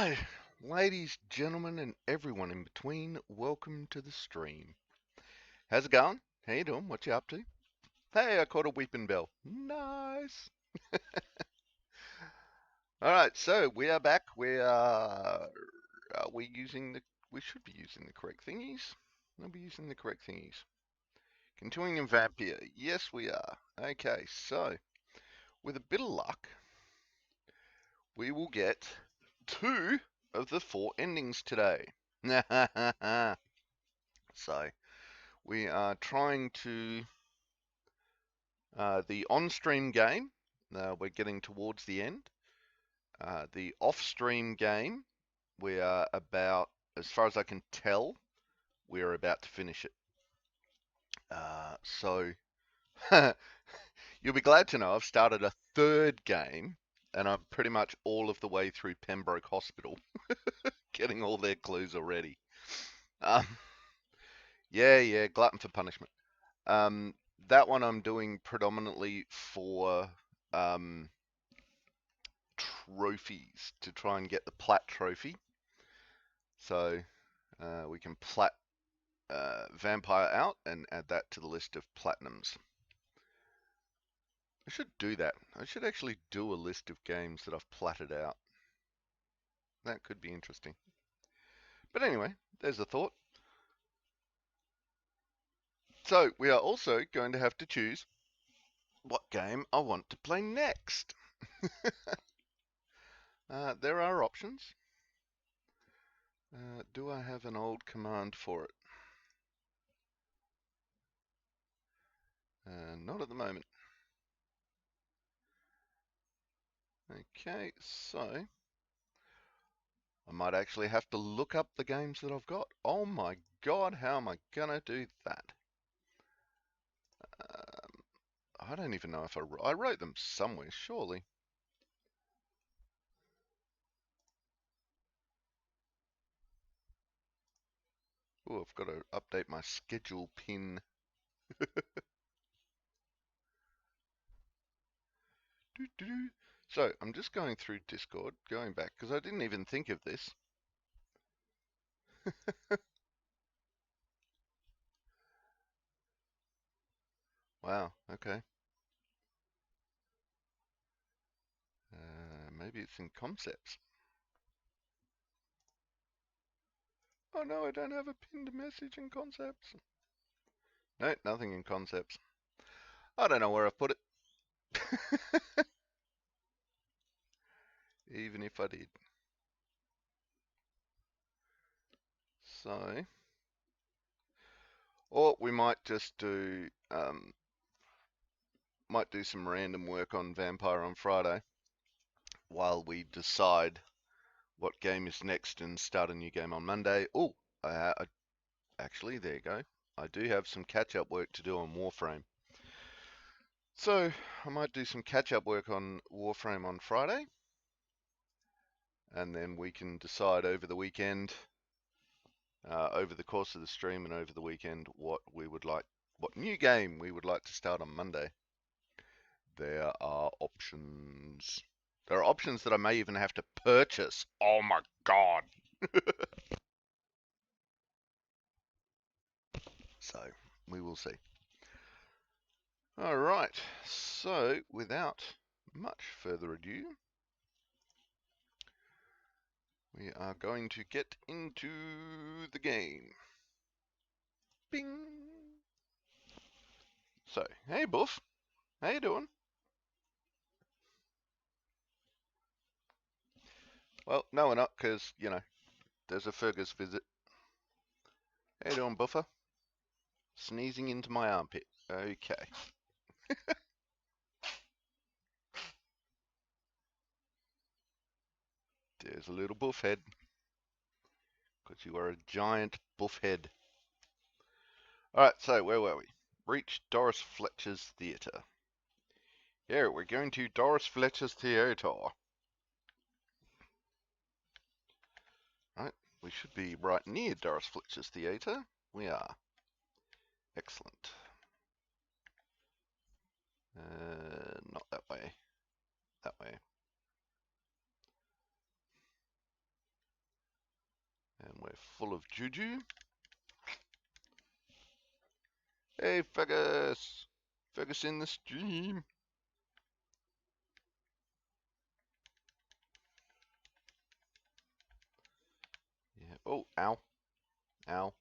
So, ladies, gentlemen, and everyone in between, welcome to the stream. How's it going? How you doing? What you up to? Hey, I caught a weeping bell. Nice. All right, so we are back. Are we using the? We should be using the correct thingies. I'll be using the correct thingies. Continuing in Vampyr. Yes, we are. Okay, so with a bit of luck, we will get 2 of the 4 endings today. So we are trying to the on-stream game. We're getting towards the end. The off-stream game, we are about, as far as I can tell, we are about to finish it. So you'll be glad to know I've started a 3rd game, and I'm pretty much all of the way through Pembroke Hospital, getting all their clues already. Um, yeah, glutton for punishment. That one I'm doing predominantly for trophies to try and get the plat trophy. So we can plat Vampyr out and add that to the list of platinums. I should do that. I should actually do a list of games that I've platted out. That could be interesting. But anyway, there's a thought. So we are also going to have to choose what game I want to play next. There are options. Do I have an old command for it? Not at the moment. Okay, so I might actually have to look up the games that I've got. Oh my god, how am I gonna do that? I don't even know if I wrote them somewhere, surely. Oh, I've got to update my schedule pin. So I'm just going through Discord, going back, because I didn't even think of this. Wow, okay. Maybe it's in concepts. Oh no, I don't have a pinned message in concepts. No, nothing in concepts. I don't know where I've put it. Even if I did. So, or we might just do some random work on Vampyr on Friday while we decide what game is next and start a new game on Monday. Oh, actually, there you go. I do have some catch-up work to do on Warframe. So, I might do some catch-up work on Warframe on Friday, and then we can decide over the weekend, over the course of the stream and over the weekend, what new game we would like to start on Monday. There are options. There are options that I may even have to purchase. Oh my god. So, we will see. Alright, so without much further ado, we are going to get into the game. Bing! So, hey Buff, how you doing? Well, no we're not, because, you know, there's a Fergus visit. How you doing, Buffer? Sneezing into my armpit. Okay. There's a little buff head. Because you are a giant buff head. Alright, so where were we? Reach Doris Fletcher's theatre. Yeah, we're going to Doris Fletcher's theatre. Right, we should be right near Doris Fletcher's theatre. We are. Excellent. Not that way. That way. We're full of juju. Hey, Fergus! Fergus in the stream. Yeah. Oh, ow. Ow.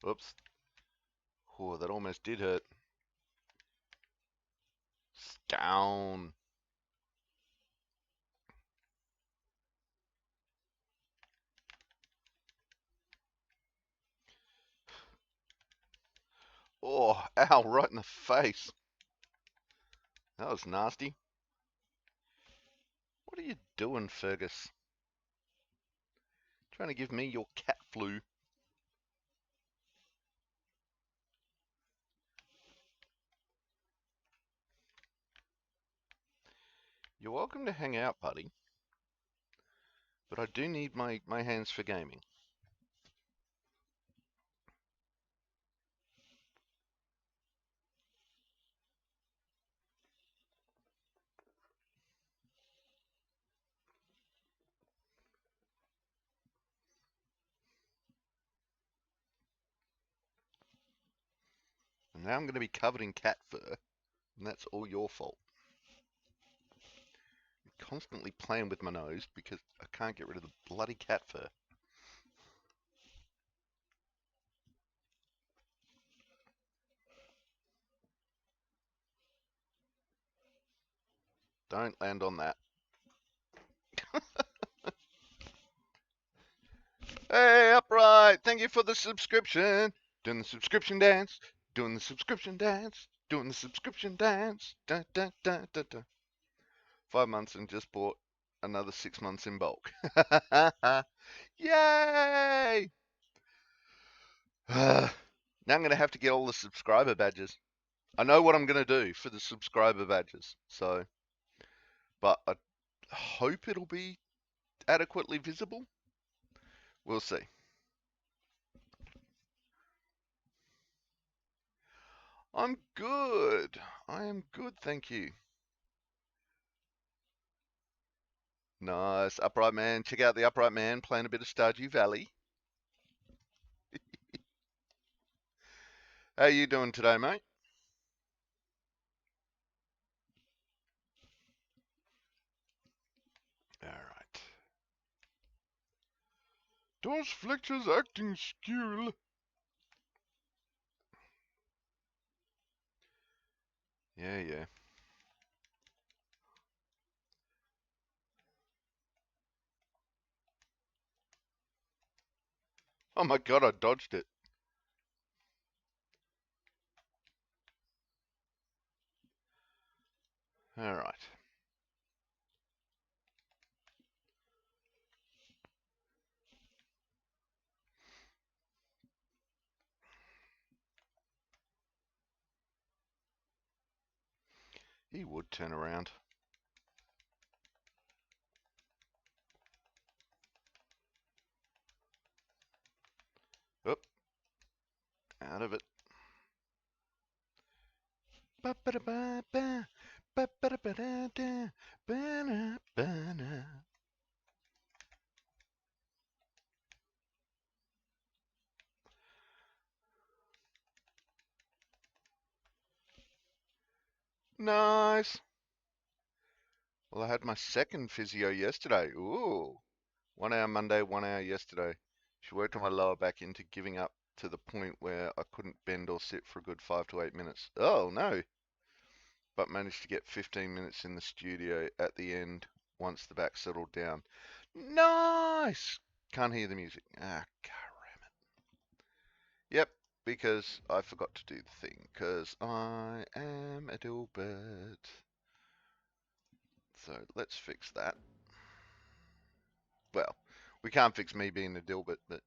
Oops. Oh, that almost did hurt. Down. Oh, ow, right in the face. That was nasty. What are you doing, Fergus? Trying to give me your cat flu. You're welcome to hang out, buddy. But I do need my hands for gaming. And now I'm going to be covered in cat fur. And that's all your fault. You're constantly playing with my nose because I can't get rid of the bloody cat fur. Don't land on that. Hey, Upright! Thank you for the subscription. Doing the subscription dance. Doing the subscription dance. Doing the subscription dance. Da, da, da, da, da. 5 months and just bought another 6 months in bulk. Yay! Now I'm going to have to get all the subscriber badges. I know what I'm going to do for the subscriber badges. So, but I hope it'll be adequately visible. We'll see. I'm good. I am good, thank you. Nice. Upright Man. Check out the Upright Man playing a bit of Stardew Valley. How you doing today, mate? Alright. Doris Fletcher's acting skill. Yeah, yeah. Oh my god, I dodged it. Alright. He would turn around. Oop. Out of it. Nice. Well, I had my second physio yesterday. Ooh. 1 hour Monday, 1 hour yesterday. She worked on my lower back into giving up to the point where I couldn't bend or sit for a good 5 to 8 minutes. Oh, no. But managed to get 15 minutes in the studio at the end once the back settled down. Nice! Can't hear the music. Ah, damn it. Yep, because I forgot to do the thing, because I am a Dilbert. So let's fix that. Well, we can't fix me being a Dilbert, but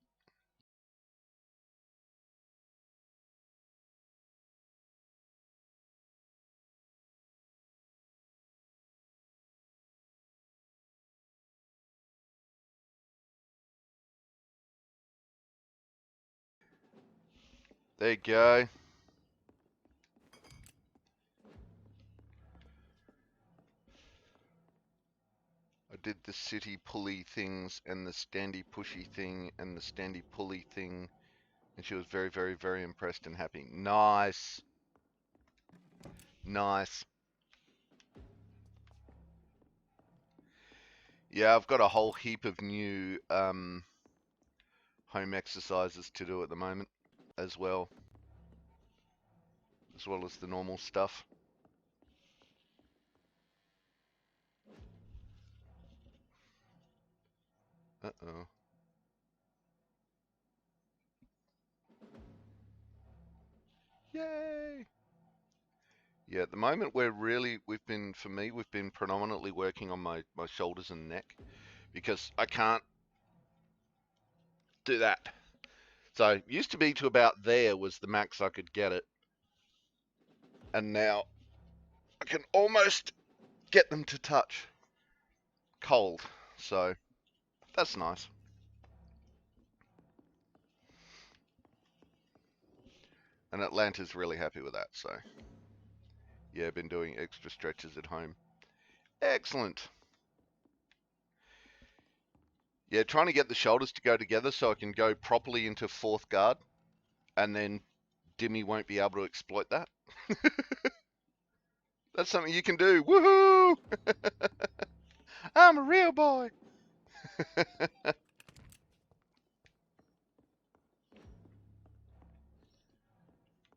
there you go. did the city pulley things and the standy pushy thing and the standy pulley thing, and she was very, very, very impressed and happy. Nice. Nice. Yeah, I've got a whole heap of new home exercises to do at the moment as well as the normal stuff. Uh-oh. Yay! Yeah, at the moment we've been predominantly working on my shoulders and neck because I can't do that. So used to be to about there was the max I could get it. And now I can almost get them to touch cold. So that's nice. And Atlanta's really happy with that, so yeah, been doing extra stretches at home. Excellent. Yeah, trying to get the shoulders to go together so I can go properly into fourth guard, and then Dimmy won't be able to exploit that. That's something you can do. Woohoo! I'm a real boy.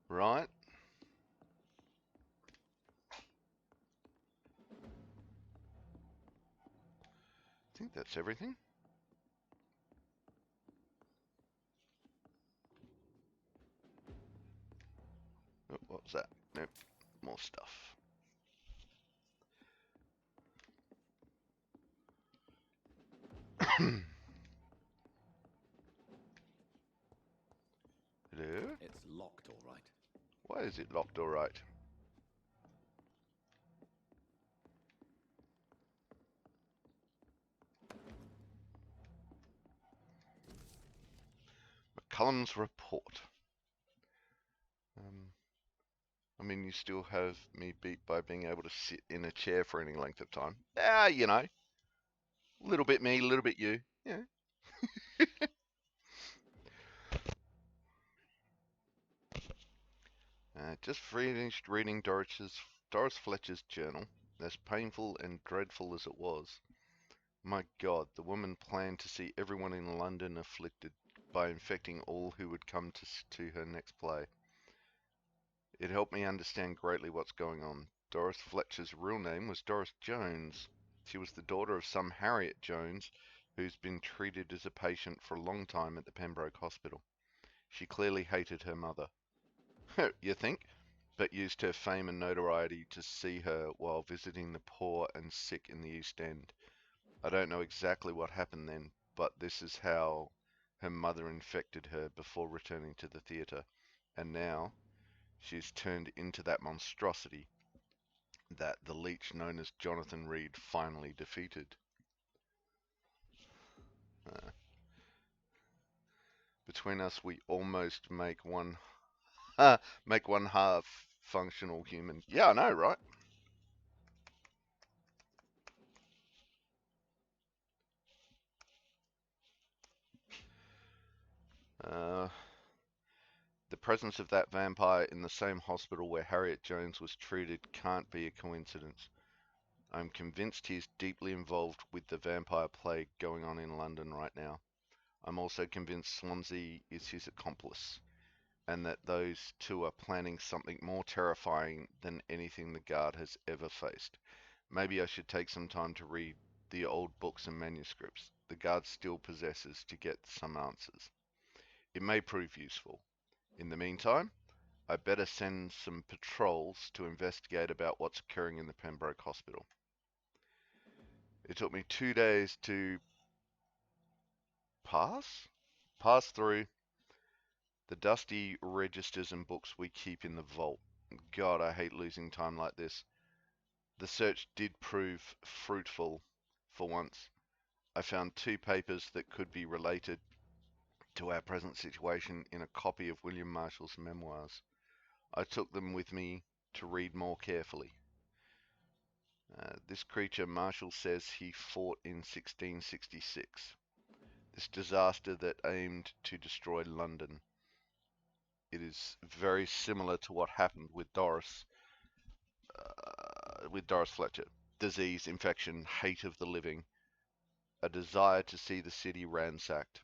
Right. I think that's everything. Oh, what was that? Nope. More stuff. Hello? It's locked, all right. Why is it locked all right? McCullum's report. I mean, you still have me beat by being able to sit in a chair for any length of time. Ah, you know. Little bit me, little bit you. Yeah. Just finished reading Doris Fletcher's journal. As painful and dreadful as it was. My God, the woman planned to see everyone in London afflicted by infecting all who would come to her next play. It helped me understand greatly what's going on. Doris Fletcher's real name was Doris Jones. She was the daughter of some Harriet Jones, who's been treated as a patient for a long time at the Pembroke Hospital. She clearly hated her mother. You think? But used her fame and notoriety to see her while visiting the poor and sick in the East End. I don't know exactly what happened then, but this is how her mother infected her before returning to the theatre. And now she's turned into that monstrosity that the leech known as Jonathan Reed finally defeated. Between us, we almost make one half functional human. Yeah, I know, right? The presence of that vampire in the same hospital where Harriet Jones was treated can't be a coincidence. I'm convinced he is deeply involved with the vampire plague going on in London right now. I'm also convinced Swansea is his accomplice, and that those two are planning something more terrifying than anything the Guard has ever faced. Maybe I should take some time to read the old books and manuscripts the Guard still possesses to get some answers. It may prove useful. In the meantime, I better send some patrols to investigate about what's occurring in the Pembroke Hospital. It took me 2 days to pass through the dusty registers and books we keep in the vault. God, I hate losing time like this. The search did prove fruitful for once. I found 2 papers that could be related to our present situation in a copy of William Marshall's memoirs. I took them with me to read more carefully. This creature, Marshall says he fought in 1666. This disaster that aimed to destroy London. It is very similar to what happened with Doris Fletcher. Disease, infection, hate of the living, a desire to see the city ransacked.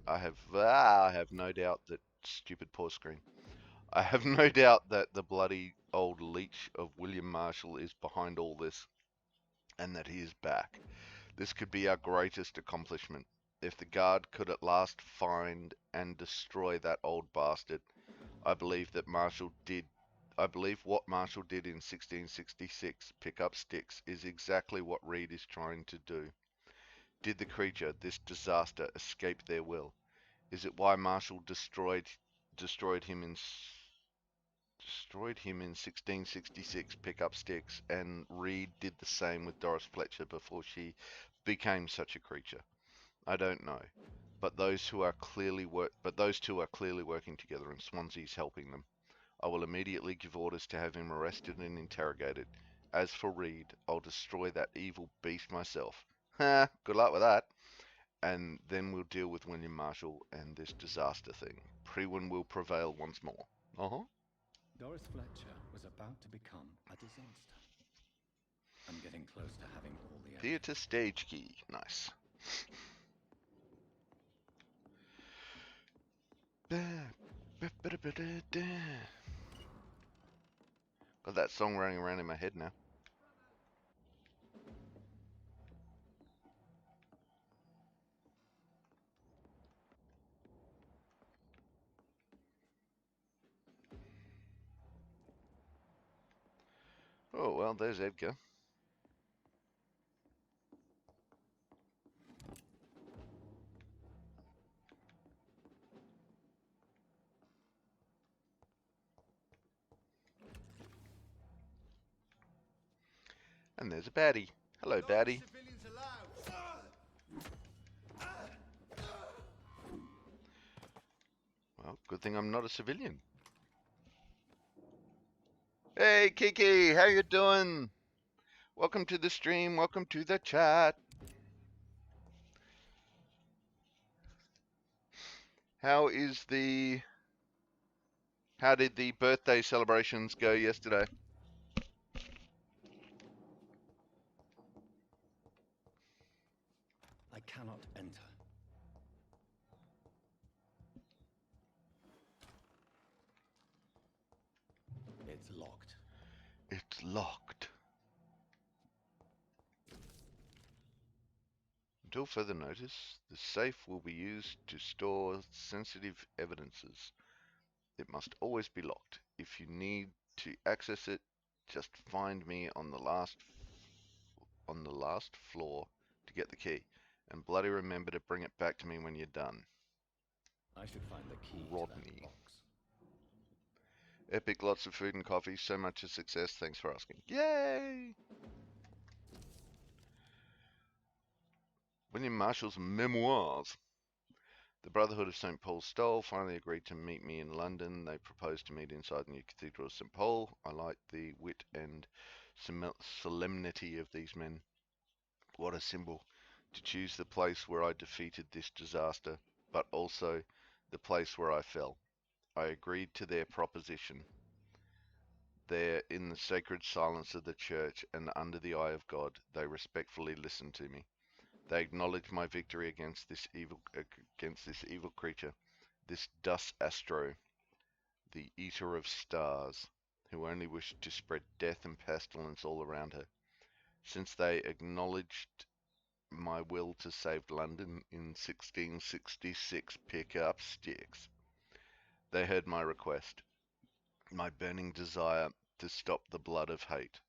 I have no doubt that stupid pause screen. I have no doubt that the bloody old leech of William Marshall is behind all this, and that he is back. This could be our greatest accomplishment. If the guard could at last find and destroy that old bastard, I believe what Marshall did in 1666, pick up sticks, is exactly what Reed is trying to do. Did the creature, this disaster, escape their will? Is it why Marshall destroyed him in 1666, pick up sticks, and Reed did the same with Doris Fletcher before she became such a creature? I don't know. But those two are clearly working together, and Swansea's helping them. I will immediately give orders to have him arrested and interrogated. As for Reed, I'll destroy that evil beast myself. Ha! Good luck with that. And then we'll deal with William Marshall and this disaster thing. Prewin will prevail once more. Doris Fletcher was about to become a disaster. I'm getting close to having all the Theatre stage key. Nice. Got that song running around in my head now. Oh, well, there's Edgar. And there's a baddie. Hello, baddie. Well, good thing I'm not a civilian. Hey, Kiki, how you doing? Welcome to the stream. Welcome to the chat. How did the birthday celebrations go yesterday? I cannot enter. It's locked. It's locked. Until further notice, the safe will be used to store sensitive evidences. It must always be locked. If you need to access it, just find me on the last floor to get the key. And bloody remember to bring it back to me when you're done. I should find the key Rodney. to that box. Epic, lots of food and coffee, so much a success. Thanks for asking. Yay! William Marshall's memoirs. The Brotherhood of St. Paul's Stole finally agreed to meet me in London. They proposed to meet inside the new Cathedral of St. Paul. I like the wit and solemnity of these men. What a symbol. To choose the place where I defeated this disaster, but also the place where I fell. I agreed to their proposition. There, in the sacred silence of the church and under the eye of God, they respectfully listened to me. They acknowledged my victory against this evil creature, this Dus Astro, the eater of stars, who only wished to spread death and pestilence all around her. Since they acknowledged my will to save London in 1666, pick up sticks. They heard my request, my burning desire to stop the blood of hate.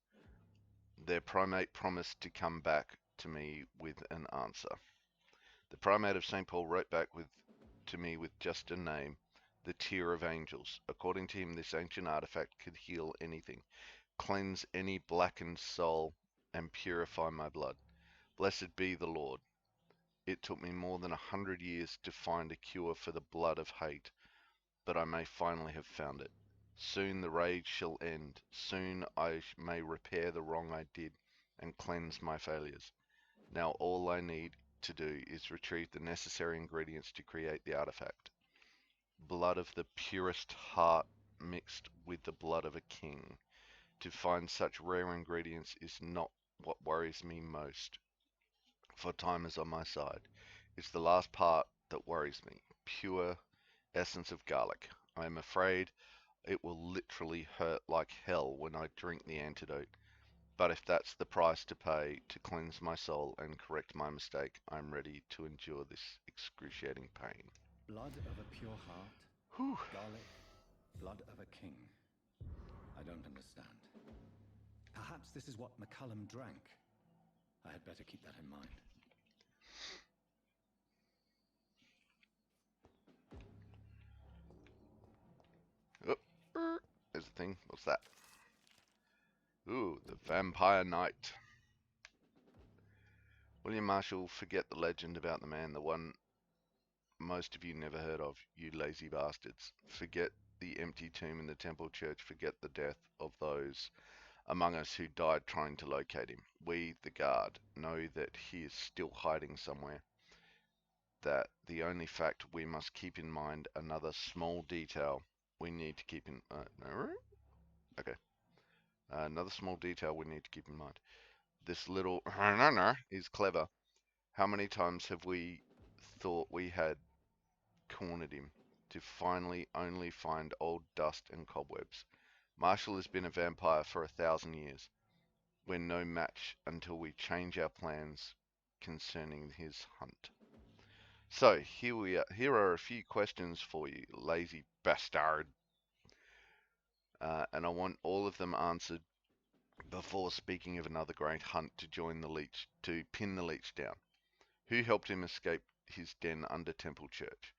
Their primate promised to come back to me with an answer. The primate of St. Paul wrote back to me with just a name, the Tear of Angels. According to him, this ancient artifact could heal anything, cleanse any blackened soul, and purify my blood. Blessed be the Lord. It took me more than 100 years to find a cure for the blood of hate, but I may finally have found it. Soon the rage shall end. Soon I may repair the wrong I did and cleanse my failures. Now all I need to do is retrieve the necessary ingredients to create the artifact. Blood of the purest heart mixed with the blood of a king. To find such rare ingredients is not what worries me most, for time is on my side. It's the last part that worries me. Pure essence of garlic. I am afraid it will literally hurt like hell when I drink the antidote. But if that's the price to pay to cleanse my soul and correct my mistake, I'm ready to endure this excruciating pain. Blood of a pure heart, Whew. garlic, blood of a king. I don't understand. Perhaps this is what McCullum drank. I had better keep that in mind. Oh, there's the thing. What's that? Ooh, the Vampire Knight. William Marshall, forget the legend about the man, the one most of you never heard of, you lazy bastards. Forget the empty tomb in the temple church. Forget the death of those among us who died trying to locate him. We, the guard, know that he is still hiding somewhere. That the only fact we must keep in mind, another small detail we need to keep in... no? Okay. Another small detail we need to keep in mind. This little is clever. How many times have we thought we had cornered him, to finally only find old dust and cobwebs? Marshall has been a vampire for 1,000 years. We're no match until we change our plans concerning his hunt. So here are a few questions for you, lazy bastard. And I want all of them answered before speaking of another great hunt to pin the leech down. Who helped him escape his den under Temple Church?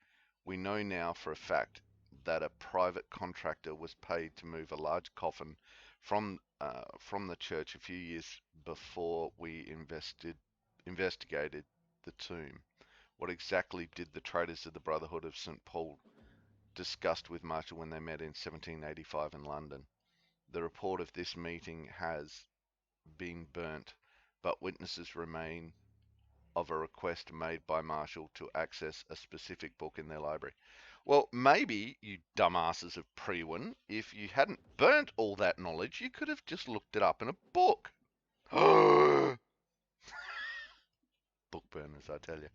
We know now for a fact that a private contractor was paid to move a large coffin from the church a few years before we investigated the tomb. What exactly did the traitors of the Brotherhood of St. Paul discuss with Marshall when they met in 1785 in London? The report of this meeting has been burnt, but witnesses remain of a request made by Marshall to access a specific book in their library. Well, maybe, you dumbasses of Prewin, if you hadn't burnt all that knowledge, you could have just looked it up in a book. Book burners, I tell you.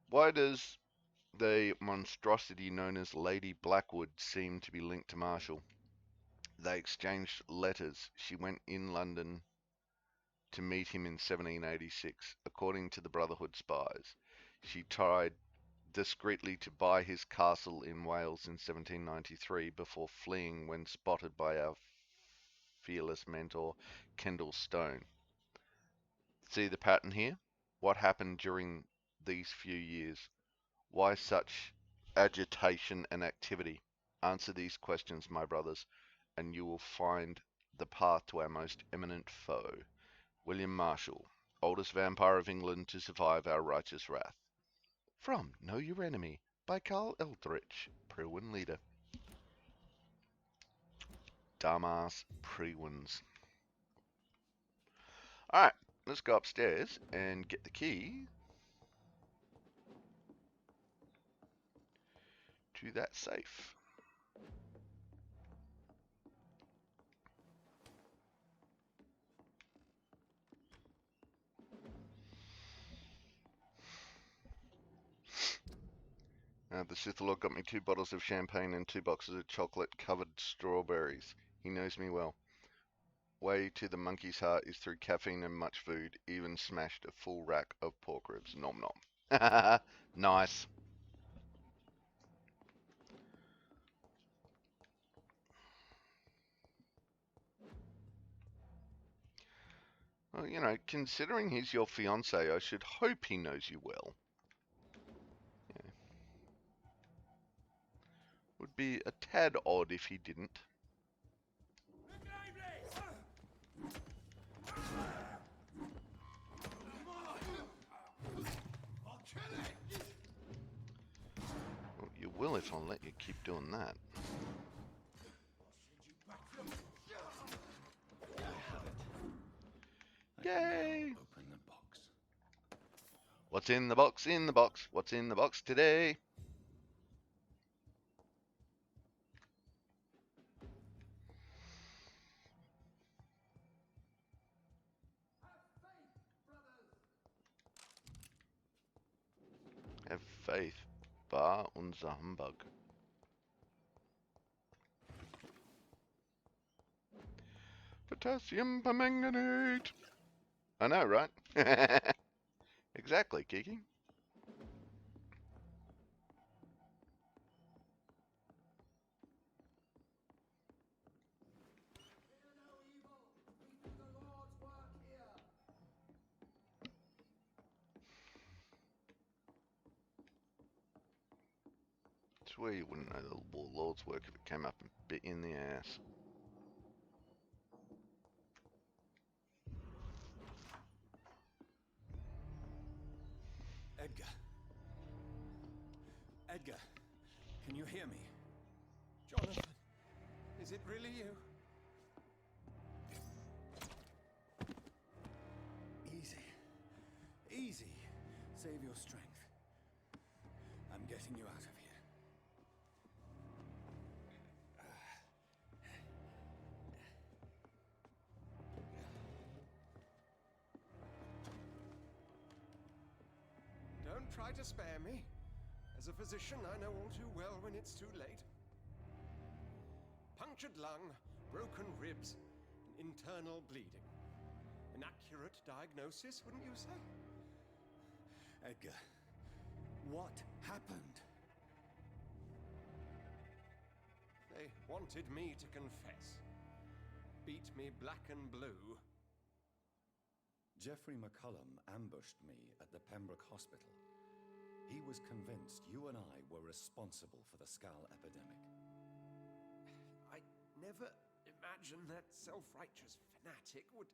Why does the monstrosity known as Lady Blackwood seem to be linked to Marshall? They exchanged letters. She went in London to meet him in 1786. According to the Brotherhood spies, she tried discreetly to buy his castle in Wales in 1793 before fleeing when spotted by our fearless mentor, Kendall Stone. See the pattern here? What happened during these few years? Why such agitation and activity? Answer these questions, my brothers, and you will find the path to our most eminent foe. William Marshall, oldest vampire of England to survive our righteous wrath. From Know Your Enemy by Carl Eldritch, Prewin leader. Dumbass Prewins. Alright, let's go upstairs and get the key to that safe. The Sith Lord got me 2 bottles of champagne and 2 boxes of chocolate-covered strawberries. He knows me well. Way to the monkey's heart is through caffeine and much food, even smashed a full rack of pork ribs. Nom nom. Nice. Well, you know, considering he's your fiancé, I should hope he knows you well. Yeah. Would be a tad odd if he didn't. Well, you will if I'll let you keep doing that. Yay! Now open the box. What's in the box? In the box. What's in the box today? Have faith. Bar unser Humbug. Potassium permanganate. I know, right? Exactly, Kiki. Swear you wouldn't know the Lord's work if it came up and bit you in the ass. Edgar. Edgar, can you hear me? Jonathan, is it really you? Easy. Easy. Save your strength. I'm getting you out of here. Don't try to spare me. As a physician, I know all too well when it's too late. Punctured lung, broken ribs, internal bleeding. An accurate diagnosis, wouldn't you say? Edgar, what happened? They wanted me to confess. Beat me black and blue. Geoffrey McCullum ambushed me at the Pembroke Hospital. He was convinced you and I were responsible for the Skull epidemic. I never imagined that self-righteous fanatic would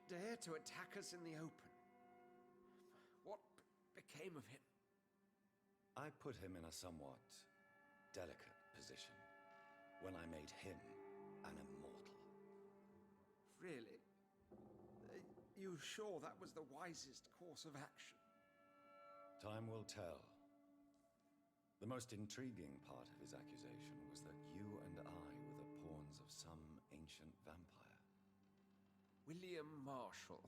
dare to attack us in the open. What became of him? I put him in a somewhat delicate position when I made him an immortal. Really? You sure that was the wisest course of action? Time will tell. The most intriguing part of his accusation was that you and I were the pawns of some ancient vampire. William Marshall.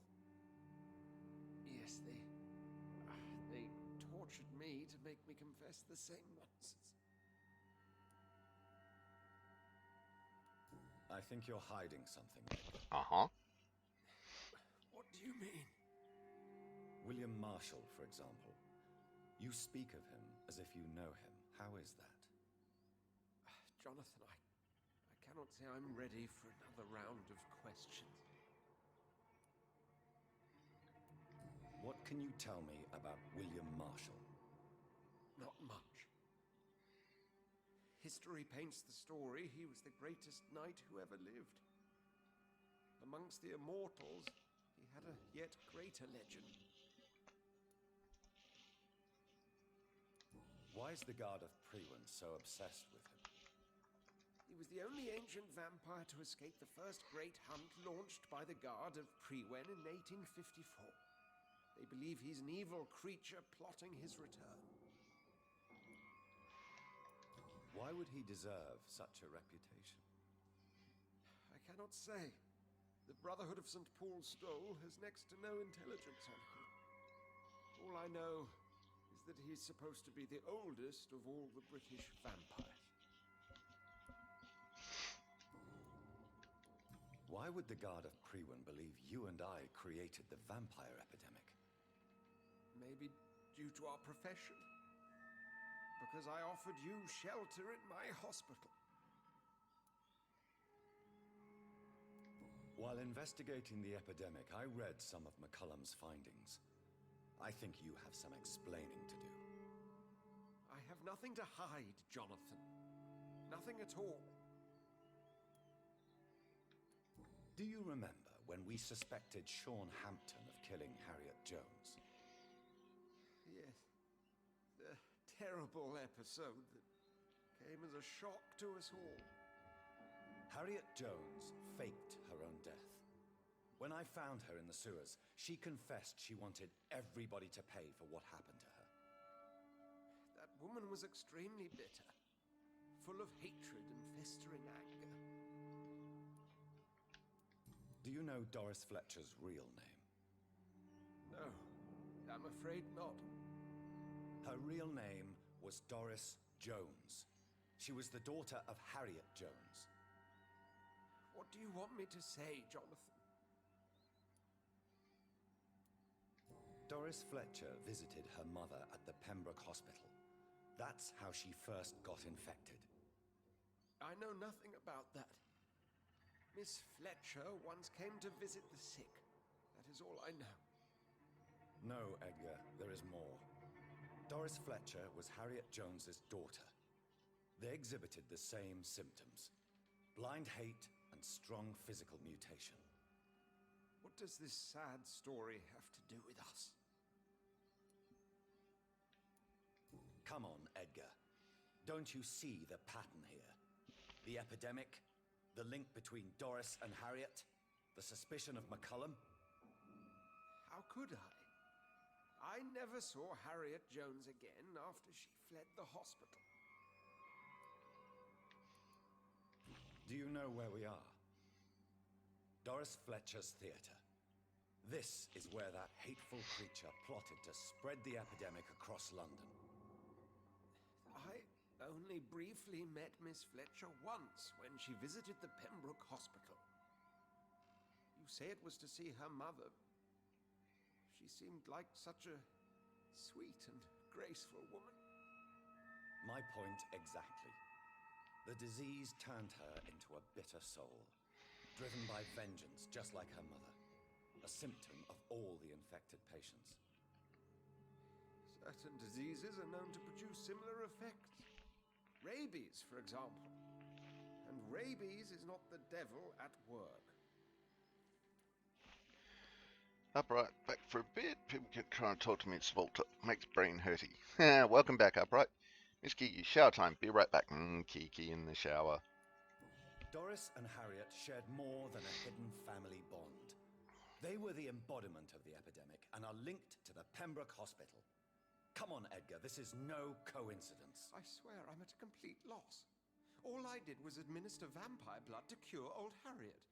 Yes, they tortured me to make me confess the same nonsense. I think you're hiding something, Edgar. Uh-huh. What do you mean? William Marshall, for example. You speak of him as if you know him. How is that? Jonathan, I cannot say I'm ready for another round of questions. What can you tell me about William Marshall? Not much. History paints the story he was the greatest knight who ever lived. Amongst the immortals, he had a yet greater legend. Why is the Guard of Priwen so obsessed with him? He was the only ancient vampire to escape the first great hunt launched by the Guard of Priwen in 1854. They believe he's an evil creature plotting his return. Why would he deserve such a reputation? I cannot say. The Brotherhood of St. Paul's Stole has next to no intelligence on him. All I know is that he's supposed to be the oldest of all the British vampires. Why would the Guard of Priwen believe you and I created the vampire epidemic? Maybe due to our profession. Because I offered you shelter in my hospital. While investigating the epidemic, I read some of McCullum's findings. I think you have some explaining to do. I have nothing to hide, Jonathan. Nothing at all. Do you remember when we suspected Sean Hampton of killing Harriet Jones? Yes. The terrible episode that came as a shock to us all. Harriet Jones faked her own death. When I found her in the sewers, she confessed she wanted everybody to pay for what happened to her. That woman was extremely bitter, full of hatred and festering anger. Do you know Doris Fletcher's real name? No, I'm afraid not. Her real name was Doris Jones. She was the daughter of Harriet Jones. What do you want me to say, Jonathan? Doris Fletcher visited her mother at the Pembroke Hospital. That's how she first got infected. I know nothing about that. Miss Fletcher once came to visit the sick. That is all I know. No, Edgar, there is more. Doris Fletcher was Harriet Jones's daughter. They exhibited the same symptoms: blind hate and strong physical mutation. What does this sad story have to do with us? Come on, Edgar. Don't you see the pattern here? The epidemic, the link between Doris and Harriet, the suspicion of McCullum. How could I? I never saw Harriet Jones again after she fled the hospital. Do you know where we are? Doris Fletcher's theatre. This is where that hateful creature plotted to spread the epidemic across London. I only briefly met Miss Fletcher once when she visited the Pembroke Hospital. You say it was to see her mother. She seemed like such a sweet and graceful woman. My point exactly. The disease turned her into a bitter soul, driven by vengeance just like her mother, a symptom of all the infected patients. Certain diseases are known to produce similar effects. Rabies, for example. And rabies is not the devil at work. Upright, back for a bit. People keep trying to talk to me. It's Volta. Makes brain hurty. Welcome back, Upright. Miss Kiki, shower time. Be right back. Kiki in the shower. Doris and Harriet shared more than a hidden family bond. They were the embodiment of the epidemic and are linked to the Pembroke Hospital. Come on, Edgar, this is no coincidence. I swear I'm at a complete loss. All I did was administer vampire blood to cure old Harriet.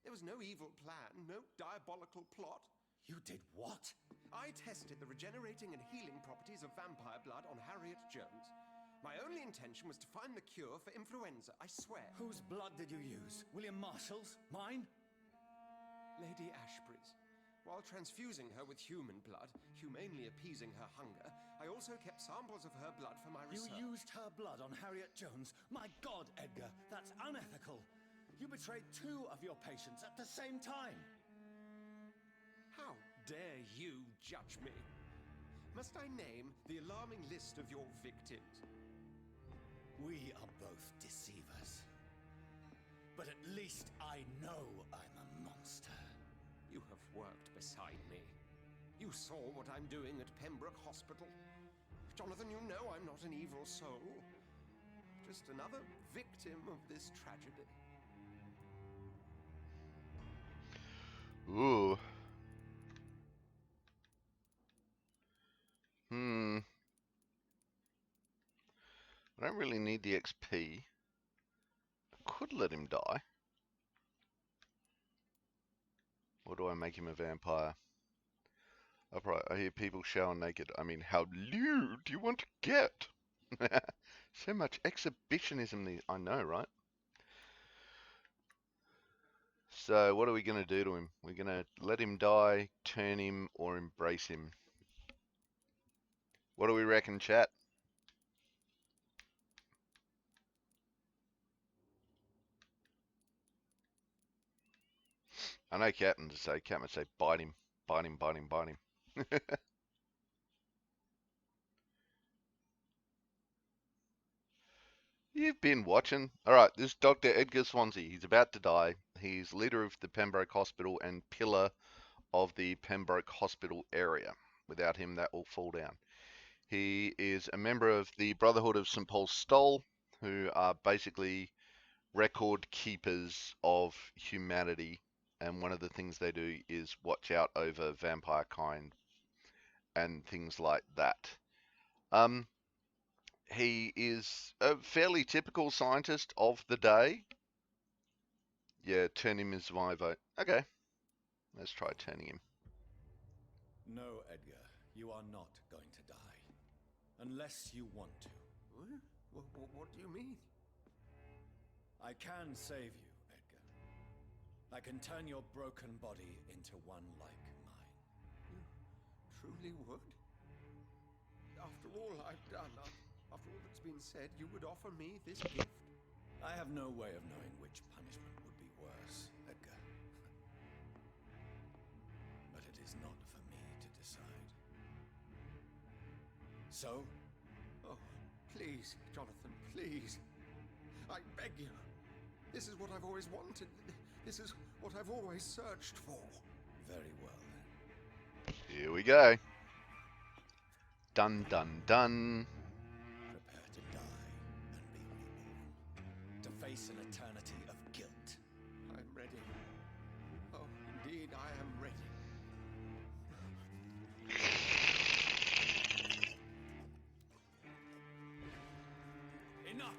There was no evil plan, no diabolical plot. You did what? I tested the regenerating and healing properties of vampire blood on Harriet Jones. My only intention was to find the cure for influenza, I swear. Whose blood did you use? William Marshall's? Mine? Lady Ashbury's. While transfusing her with human blood, humanely appeasing her hunger, I also kept samples of her blood for my research. You used her blood on Harriet Jones? My God, Edgar, that's unethical. You betrayed 2 of your patients at the same time. How dare you judge me? Must I name the alarming list of your victims? We are both deceivers. But at least I know I'm a monster. You have worked beside me. You saw what I'm doing at Pembroke Hospital. Jonathan, you know I'm not an evil soul. Just another victim of this tragedy. Ooh. I don't really need the XP. I could let him die. Or do I make him a vampire? Upright, I hear people shower naked. I mean, how lewd do you want to get? So much exhibitionism, I know, right? So, what are we going to do to him? We're going to let him die, turn him, or embrace him. What do we reckon, chat? I know Captain would say, bite him, bite him, bite him, bite him. You've been watching. Alright, this Dr. Edgar Swansea, he's about to die. He's leader of the Pembroke Hospital and pillar of the Pembroke Hospital area. Without him, that will fall down. He is a member of the Brotherhood of St. Paul's Stole, who are basically record keepers of humanity and one of the things they do is watch out over vampire kind and things like that. He is a fairly typical scientist of the day. Yeah, turn him is my vote. Okay, let's try turning him. No, Edgar, you are not going to die. Unless you want to. What do you mean? I can save you, Edgar. I can turn your broken body into one like mine. You truly would? After all I've done, after all that's been said, you would offer me this gift? I have no way of knowing which punishment would be worse, Edgar. But it is not for me to decide. So? Oh, please, Jonathan, please. I beg you. This is what I've always wanted. This is what I've always searched for. Very well, then. Here we go. Dun dun dun. Prepare to die and be reborn. To face an eternity of guilt. I'm ready. Oh, indeed, I am ready. Enough!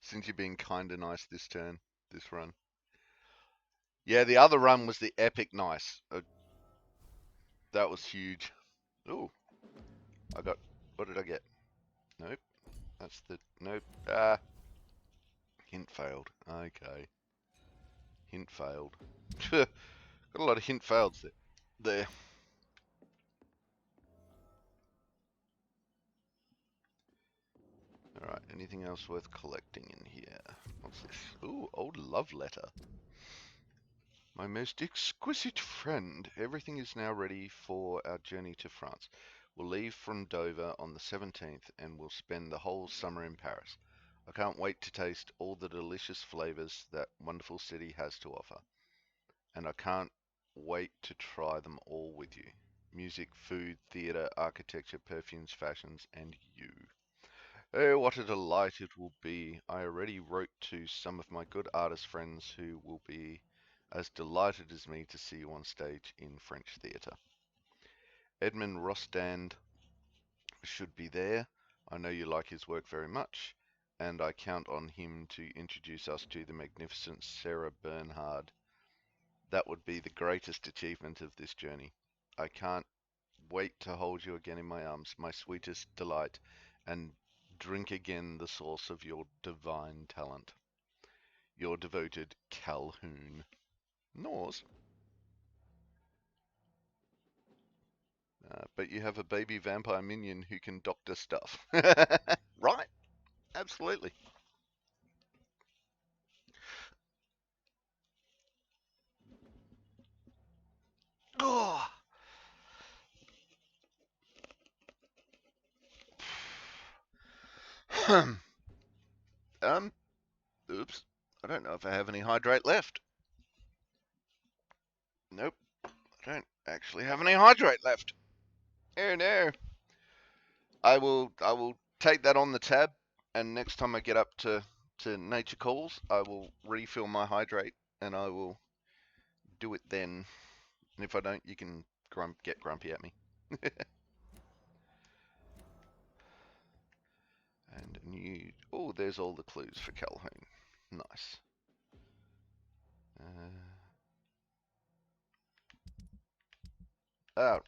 Since you're being kinda nice this run. Yeah, the other run was the epic nice. That was huge. Ooh, what did I get? Nope, nope. Hint failed. Okay. Hint failed. Got a lot of hint fails there. Alright, anything else worth collecting in here? What's this? Ooh, old love letter. My most exquisite friend, everything is now ready for our journey to France. We'll leave from Dover on the 17th and we'll spend the whole summer in Paris. I can't wait to taste all the delicious flavors that wonderful city has to offer. And I can't wait to try them all with you. Music, food, theatre, architecture, perfumes, fashions, and you. Oh, what a delight it will be. I already wrote to some of my good artist friends who will be as delighted as me to see you on stage in French theatre. Edmond Rostand should be there. I know you like his work very much, and I count on him to introduce us to the magnificent Sarah Bernhard. That would be the greatest achievement of this journey. I can't wait to hold you again in my arms, my sweetest delight, and drink again the source of your divine talent. Your devoted Calhoun. Nors. But you have a baby vampire minion who can doctor stuff. Right? Absolutely. Oh. Oops. I don't know if I have any hydrate left. Nope. I don't actually have any hydrate left. Oh no. I will take that on the tab, and next time I get up to Nature Calls, I will refill my hydrate, and I will do it then. And if I don't, you can get grumpy at me. And new. Oh, there's all the clues for Calhoun. Nice.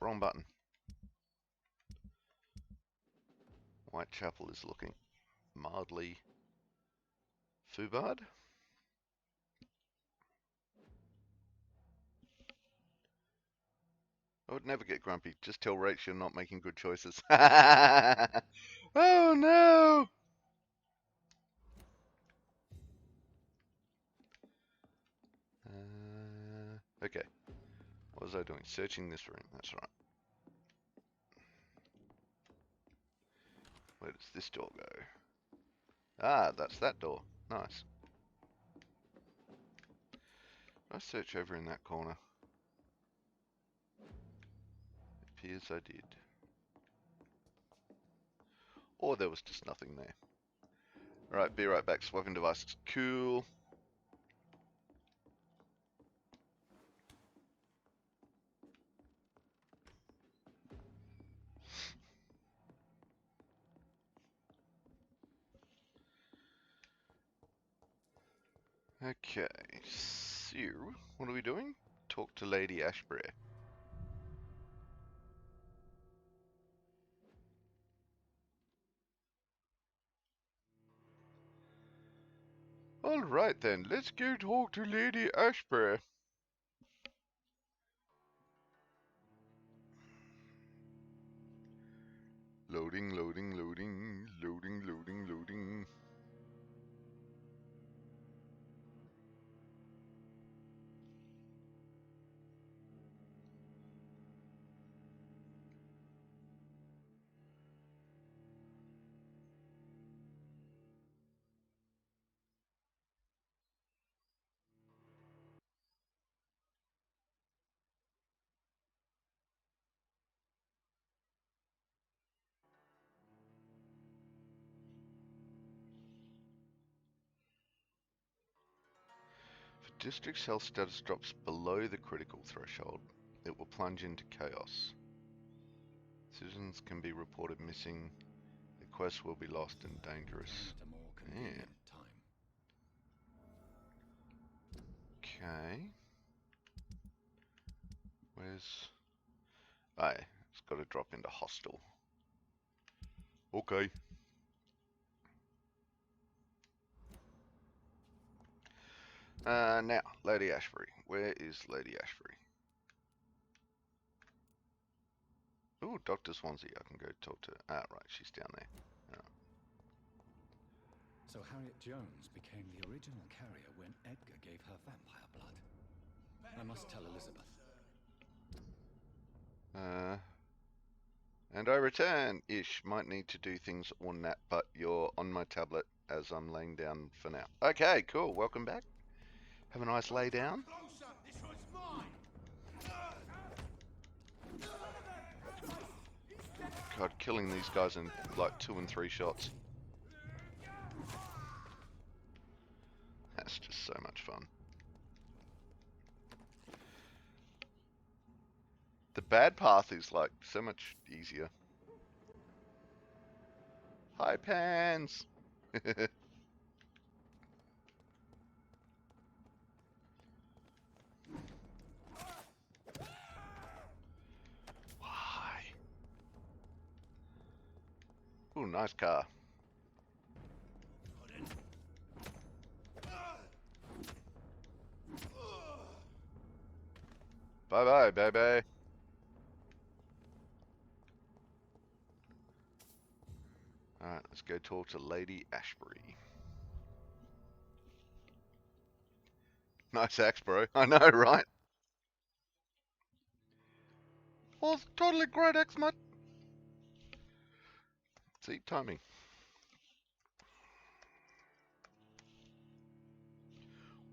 Wrong button. Whitechapel is looking mildly fubard. I would never get grumpy. Just tell Rach you're not making good choices. Oh no! Okay. What was I doing? Searching this room. That's right. Where does this door go? Ah, that's that door. Nice. I search over in that corner. appears I did. Or there was just nothing there. Alright, be right back. Swapping devices. Cool. Okay, so what are we doing? Talk to Lady Ashbury. Alright then, let's go talk to Lady Ashbury. Loading, loading, loading, loading, loading, loading. If a district's health status drops below the critical threshold, it will plunge into chaos. Citizens can be reported missing. The quest will be lost and dangerous. At a more Yeah. convenient time. Okay. Where's... Aye, it's got to drop into hostel. Okay. Now, Lady Ashbury. Where is Lady Ashbury? Ooh, Dr. Swansea. I can go talk to... Ah, right, she's down there. So Harriet Jones became the original carrier when Edgar gave her vampire blood. I must tell Elizabeth. And I return. Ish, might need to do things on that, but you're on my tablet as I'm laying down for now. Okay, cool. Welcome back. Have a nice lay down. God, killing these guys in like 2 and 3 shots. That's just so much fun. The bad path is like so much easier. Hi, Pans! Why? Ooh, nice car. Bye-bye, baby. Alright, let's go talk to Lady Ashbury. Nice axe, bro. I know, right? Oh, it's totally great axe, mate. See, timing.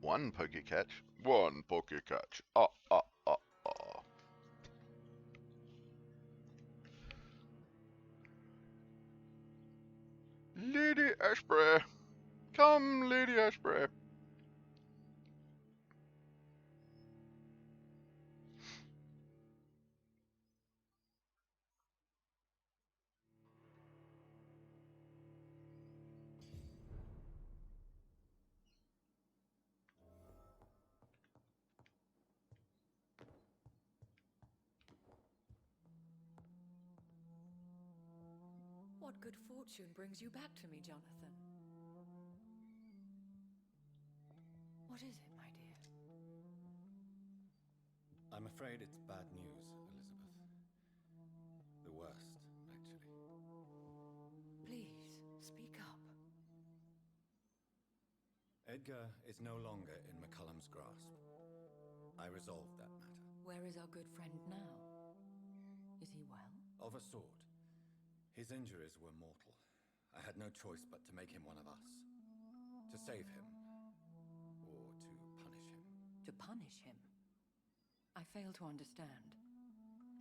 One poker catch. One poker catch. Oh, oh, oh, oh. Lady Ashbury. Come, Lady Ashbury. What good fortune brings you back to me, Jonathan? What is it, my dear? I'm afraid it's bad news, Elizabeth. The worst, actually. Please, speak up. Edgar is no longer in McCullum's grasp. I resolved that matter. Where is our good friend now? Is he well? Of a sort. His injuries were mortal. I had no choice but to make him one of us. To save him. Or to punish him. To punish him? I fail to understand.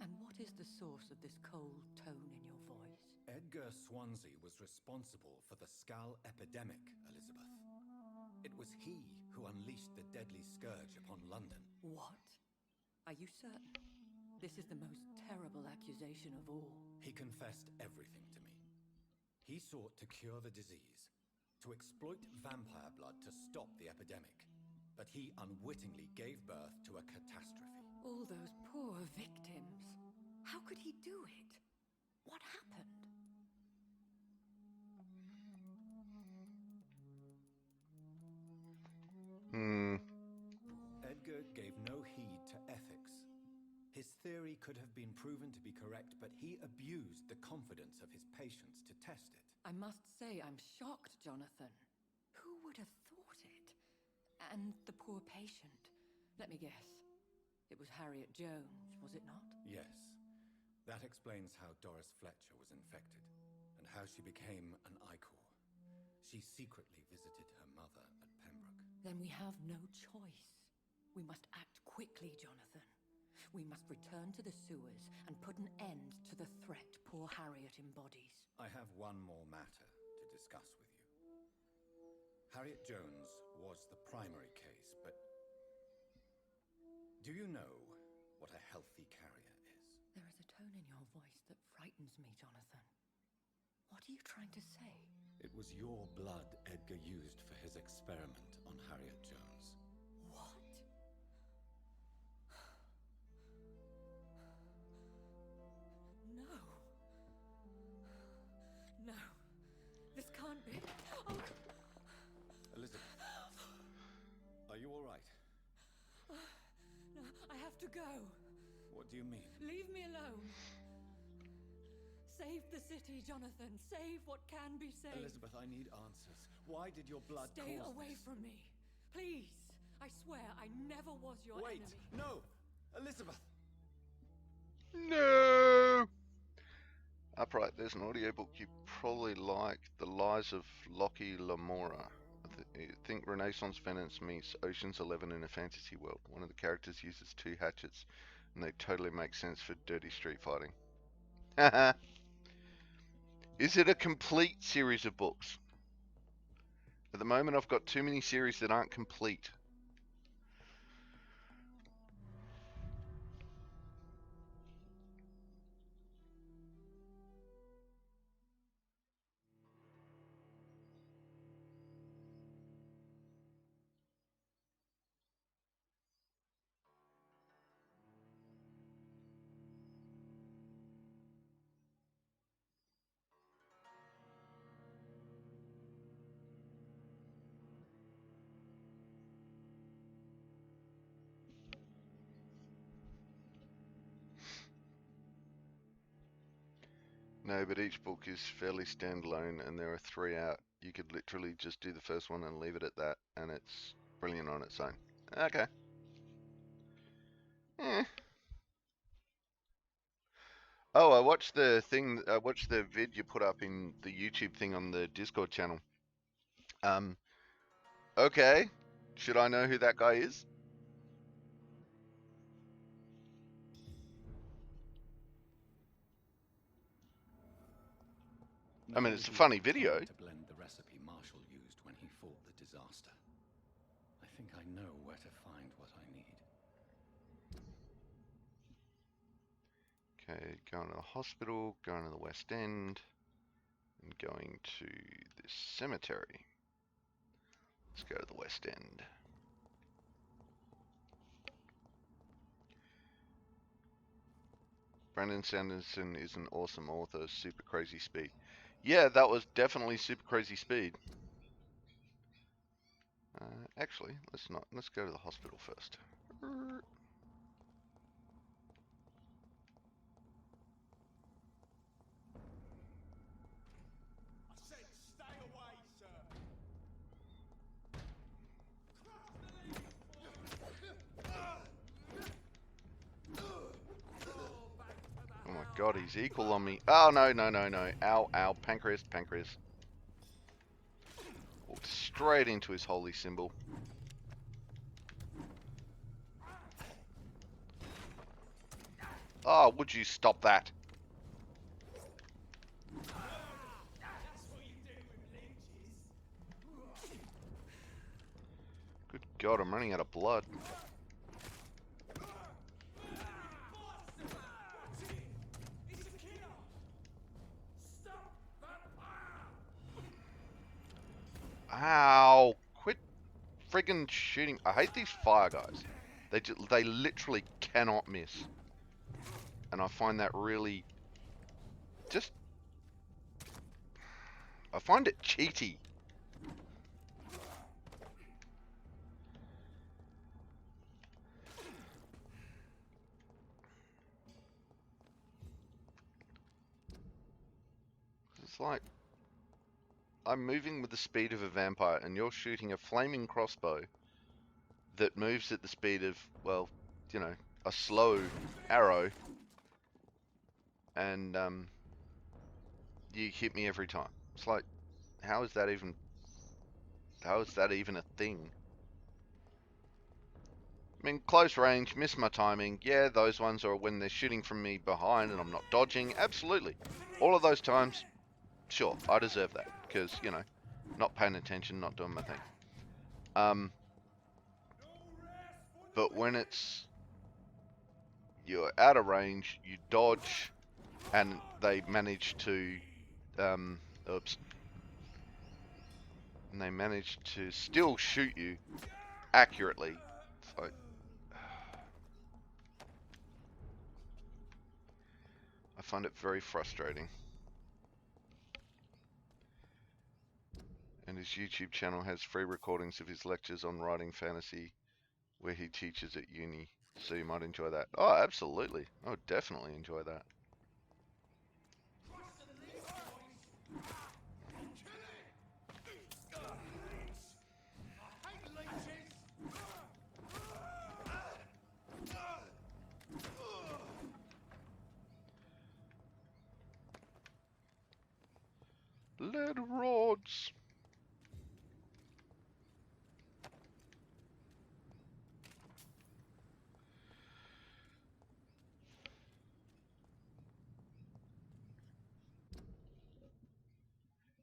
And what is the source of this cold tone in your voice? Edgar Swansea was responsible for the skull epidemic, Elizabeth. It was he who unleashed the deadly scourge upon London. What? Are you certain? This is the most terrible accusation of all. He confessed everything to me. He sought to cure the disease, to exploit vampire blood to stop the epidemic. But he unwittingly gave birth to a catastrophe. All those poor victims. How could he do it? What happened? Edgar gave no heed to ethics. His theory could have been proven to be correct, but he abused the confidence of his patients to test it. I must say I'm shocked, Jonathan. Who would have thought it? And the poor patient. Let me guess. It was Harriet Jones, was it not? Yes. That explains how Doris Fletcher was infected, and how she became an Icor. She secretly visited her mother at Pembroke. Then we have no choice. We must act quickly, Jonathan. We must return to the sewers and put an end to the threat poor Harriet embodies. I have one more matter to discuss with you. Harriet Jones was the primary case, but do you know what a healthy carrier is? There is a tone in your voice that frightens me, Jonathan. What are you trying to say? It was your blood Edgar used for his experiment on Harriet Jones. What? No. No. This can't be. Oh. Elizabeth, are you all right? No, I have to go. What do you mean? Leave me alone. Save the city, Jonathan. Save what can be saved. Elizabeth, I need answers. Why did your blood Stay cause away this? from me. Please. I swear I never was your Wait! enemy. No! Elizabeth! No! Upright, there's an audiobook you probably like, The Lies of Lockie Lamora. I think Renaissance Venice meets Ocean's 11 in a fantasy world. One of the characters uses 2 hatchets, and they totally make sense for dirty street fighting. Haha. Is it a complete series of books? At the moment, I've got too many series that aren't complete. No, but each book is fairly standalone, and there are 3 out. You could literally just do the first one and leave it at that, and it's brilliant on its own. Okay. Oh, I watched the thing. I watched the vid you put up in the YouTube thing on the Discord channel. Okay. Should I know who that guy is? I mean, it's a funny video. To blend the recipe Marshall used when he fought the disaster. I think I know where to find what I need. Okay, going to the hospital, going to the West End, and going to this cemetery. Let's go to the West End. Brandon Sanderson is an awesome author, super crazy speed. Yeah, that was definitely super crazy speed. Actually, let's go to the hospital first. I said stay away, sir. Oh my god, he's equal on me. Oh, no, no, no, no. Ow, ow. Pancreas, pancreas. Walked straight into his holy symbol. Oh, would you stop that? Good God, I'm running out of blood. Ow! Quit friggin' shooting. I hate these fire guys. They literally cannot miss. And I find that really... just... I find it cheaty. It's like... I'm moving with the speed of a vampire and you're shooting a flaming crossbow that moves at the speed of, well, you know, a slow arrow, and you hit me every time. It's like, how is that even a thing? I mean, close range, miss my timing. Yeah, those ones are when they're shooting from me behind and I'm not dodging. Absolutely. All of those times, sure, I deserve that. Because, you know, not paying attention, not doing my thing. But when it's... you're out of range, you dodge, and they manage to... oops. And they manage to still shoot you accurately. It's like... I find it very frustrating. And his YouTube channel has free recordings of his lectures on writing fantasy where he teaches at uni. So you might enjoy that. Oh, absolutely. I would definitely enjoy that. Lead rods.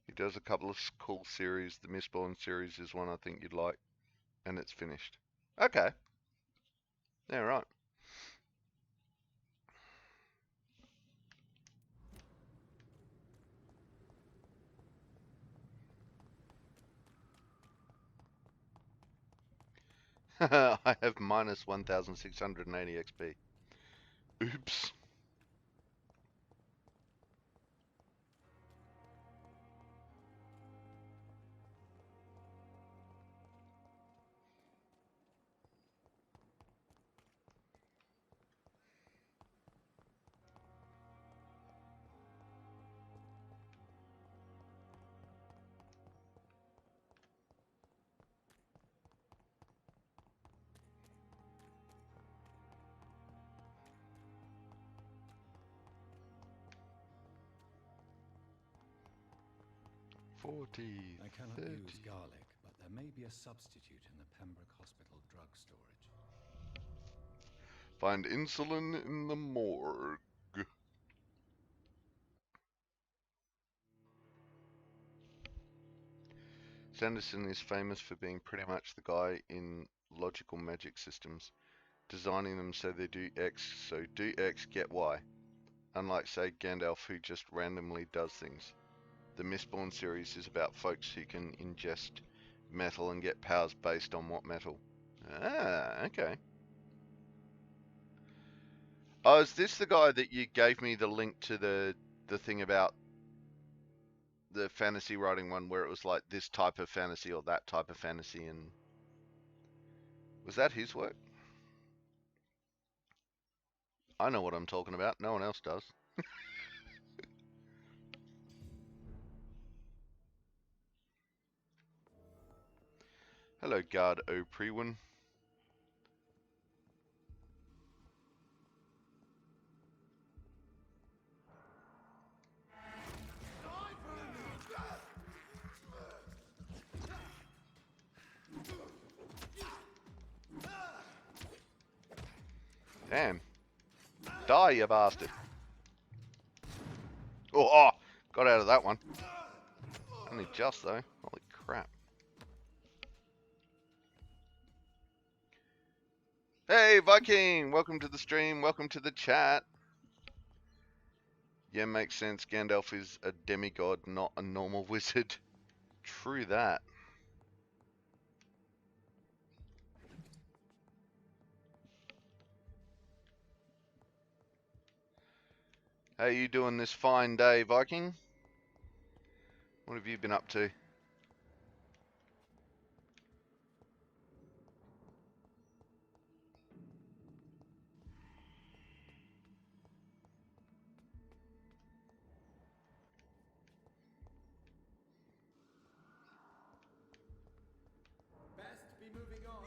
He does a couple of cool series. The Mistborn series is one I think you'd like. And it's finished. Okay. Yeah, right. I have minus 1,680 XP. Oops. I cannot 30. use garlic, but there may be a substitute in the Pembroke Hospital drug storage. Find insulin in the morgue. Sanderson is famous for being pretty much the guy in logical magic systems, designing them so they do X, so do X, get Y. Unlike, say, Gandalf, who just randomly does things. The Mistborn series is about folks who can ingest metal and get powers based on what metal. Ah, okay. Oh, is this the guy that you gave me the link to the thing about the fantasy writing one where it was like this type of fantasy or that type of fantasy, and was that his work? I know what I'm talking about. No one else does. Hello, Guard O'Prewin. Damn. Die, you bastard. Oh, got out of that one. Only just, though. Holy crap. Hey, Viking! Welcome to the stream. Welcome to the chat. Yeah, makes sense. Gandalf is a demigod, not a normal wizard. True that. How you doing this fine day, Viking? What have you been up to? Best be moving on.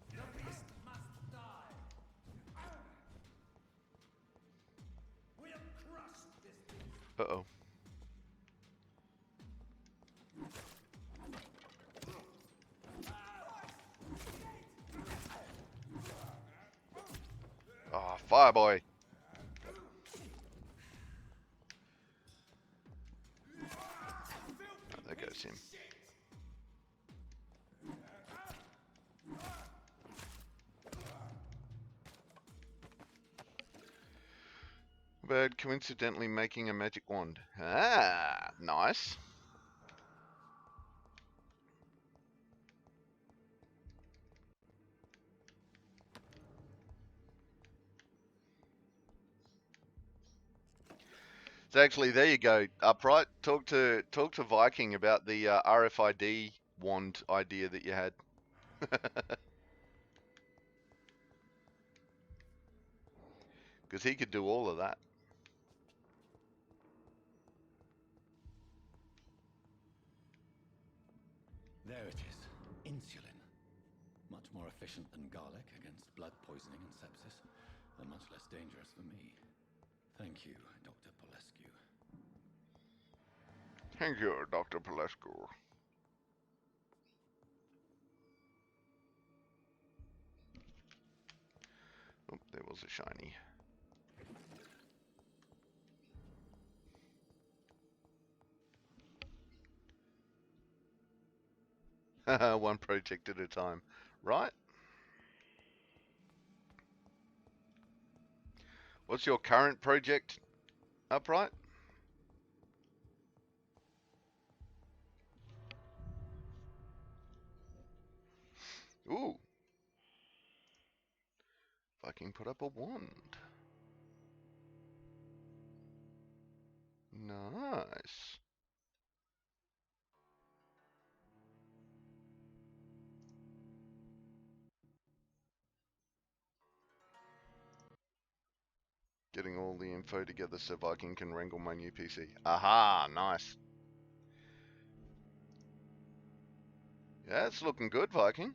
The beast must die. We'll crush this beast. Uh-oh. Oh, Fireboy. Oh, there goes him. Bird coincidentally making a magic wand. Ah, nice. So actually, there you go. Upright. Talk to Viking about the RFID wand idea that you had. Because he could do all of that. There it is. Insulin. Much more efficient than garlic against blood poisoning and sepsis, and much less dangerous for me. Thank you, Dr. Polescu. Thank you, Dr. Polescu. Oh, there was a shiny. One project at a time, right? What's your current project, Upright? Ooh. Viking put up a wand. Nice. Getting all the info together so Viking can wrangle my new PC. Aha, nice. Yeah, it's looking good, Viking.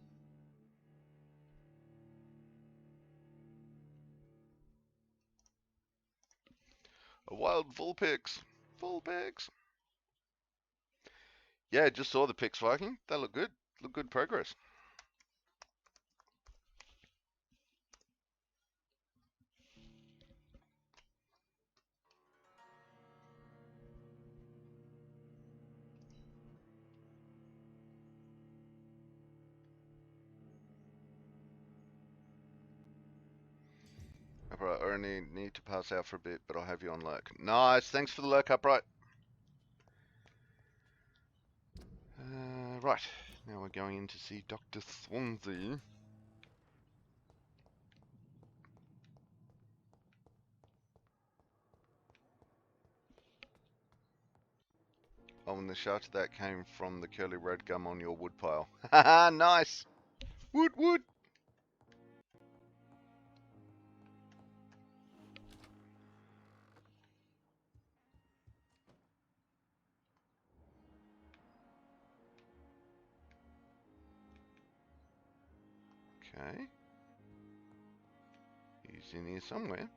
A wild Vulpix. Vulpix. Yeah, just saw the pics, Viking. They look good. Look good progress. Upright, I only need to pass out for a bit, but I'll have you on lurk. Nice, thanks for the lurk, Upright. Right, now we're going in to see Dr. Swansea. Oh, and the shot of that came from the curly red gum on your wood pile. Haha, nice! Wood, wood! Okay. He's in here somewhere.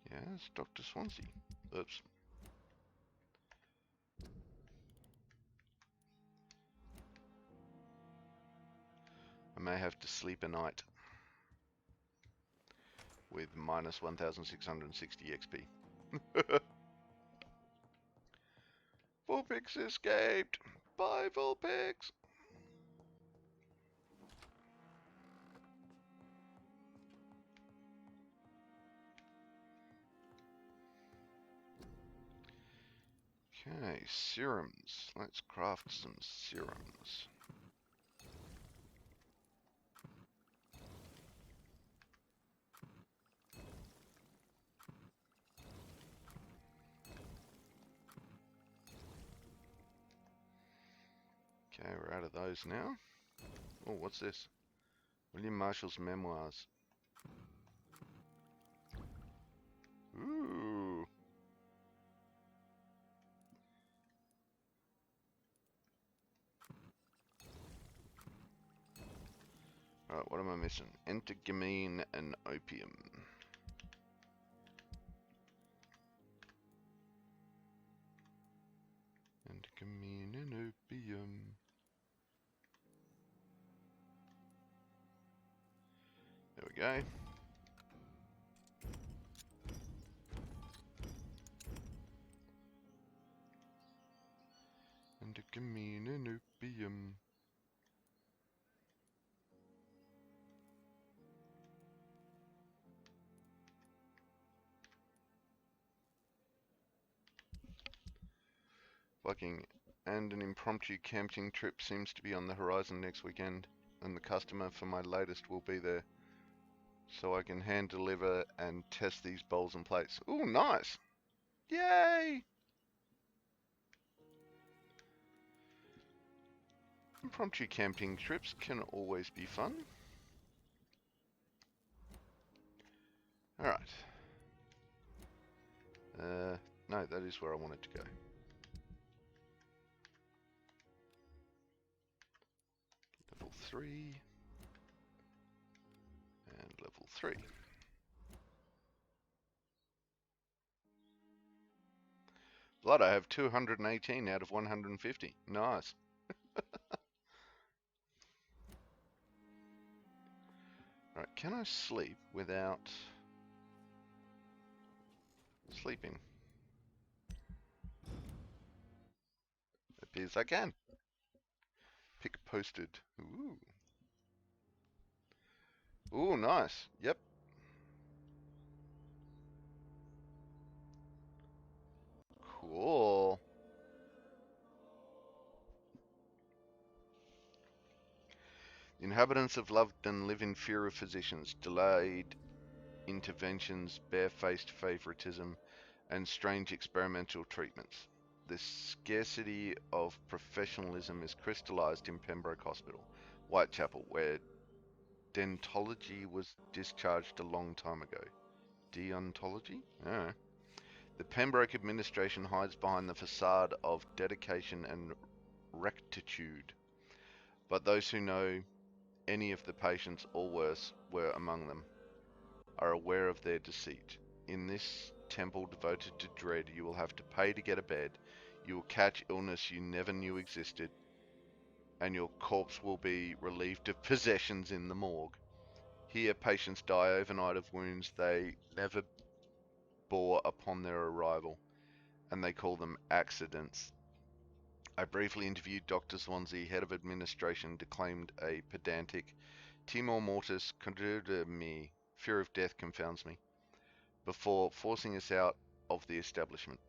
Yes, Dr. Swansea. Oops. have to sleep a night with minus 1,660 XP. Vulpix escaped! Bye, Vulpix! Okay, serums. Let's craft some serums. Okay, we're out of those now. Oh, what's this? William Marshall's memoirs. Ooh. Alright, what am I missing? Entergamine and opium. Entergamine and opium. There we go. Entergamine and opium. Fucking, and an impromptu camping trip seems to be on the horizon next weekend, and the customer for my latest will be there, so I can hand deliver and test these bowls and plates. Ooh, nice! Yay! Impromptu camping trips can always be fun. Alright. No, that is where I wanted to go. Level 3. And level 3. Blood, I have 218 out of 150. Nice. Alright, can I sleep without sleeping? It appears I can. Pick posted. Ooh. Ooh, nice. Yep. Cool. The inhabitants of London live in fear of physicians, delayed interventions, barefaced favoritism, and strange experimental treatments. The scarcity of professionalism is crystallized in Pembroke Hospital, Whitechapel, where dentology was discharged a long time ago. Deontology? Oh. The Pembroke administration hides behind the facade of dedication and rectitude, but those who know any of the patients or worse were among them are aware of their deceit. In this temple devoted to dread, you will have to pay to get a bed, you will catch illness you never knew existed, and your corpse will be relieved of possessions in the morgue. Here, patients die overnight of wounds they never bore upon their arrival, and they call them accidents. I briefly interviewed Dr. Swansea, head of administration, declaimed a pedantic timor mortis conduda me, fear of death confounds me, before forcing us out of the establishment.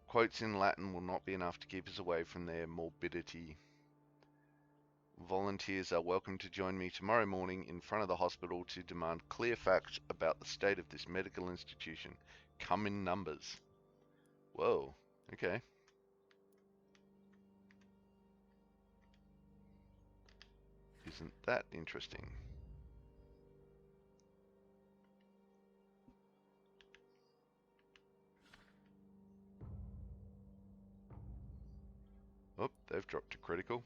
Quotes in Latin will not be enough to keep us away from their morbidity. Volunteers are welcome to join me tomorrow morning in front of the hospital to demand clear facts about the state of this medical institution. Come in numbers. Whoa, okay. Isn't that interesting? Oh, they've dropped to critical.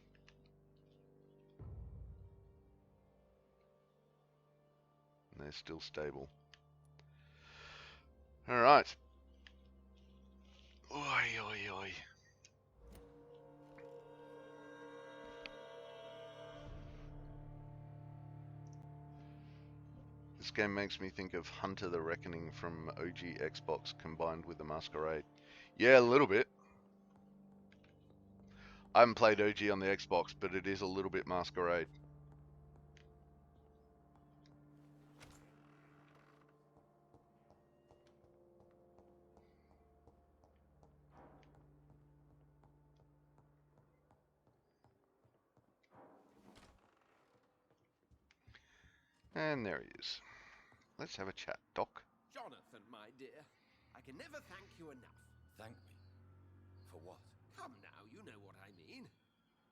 And they're still stable. Alright. Oi, oi, oi. This game makes me think of Hunter the Reckoning from OG Xbox combined with the Masquerade. Yeah, a little bit. I haven't played OG on the Xbox, but it is a little bit Masquerade. And there he is. Let's have a chat, Doc. Jonathan, my dear, I can never thank you enough. Thank me. For what? Come now, you know what I mean.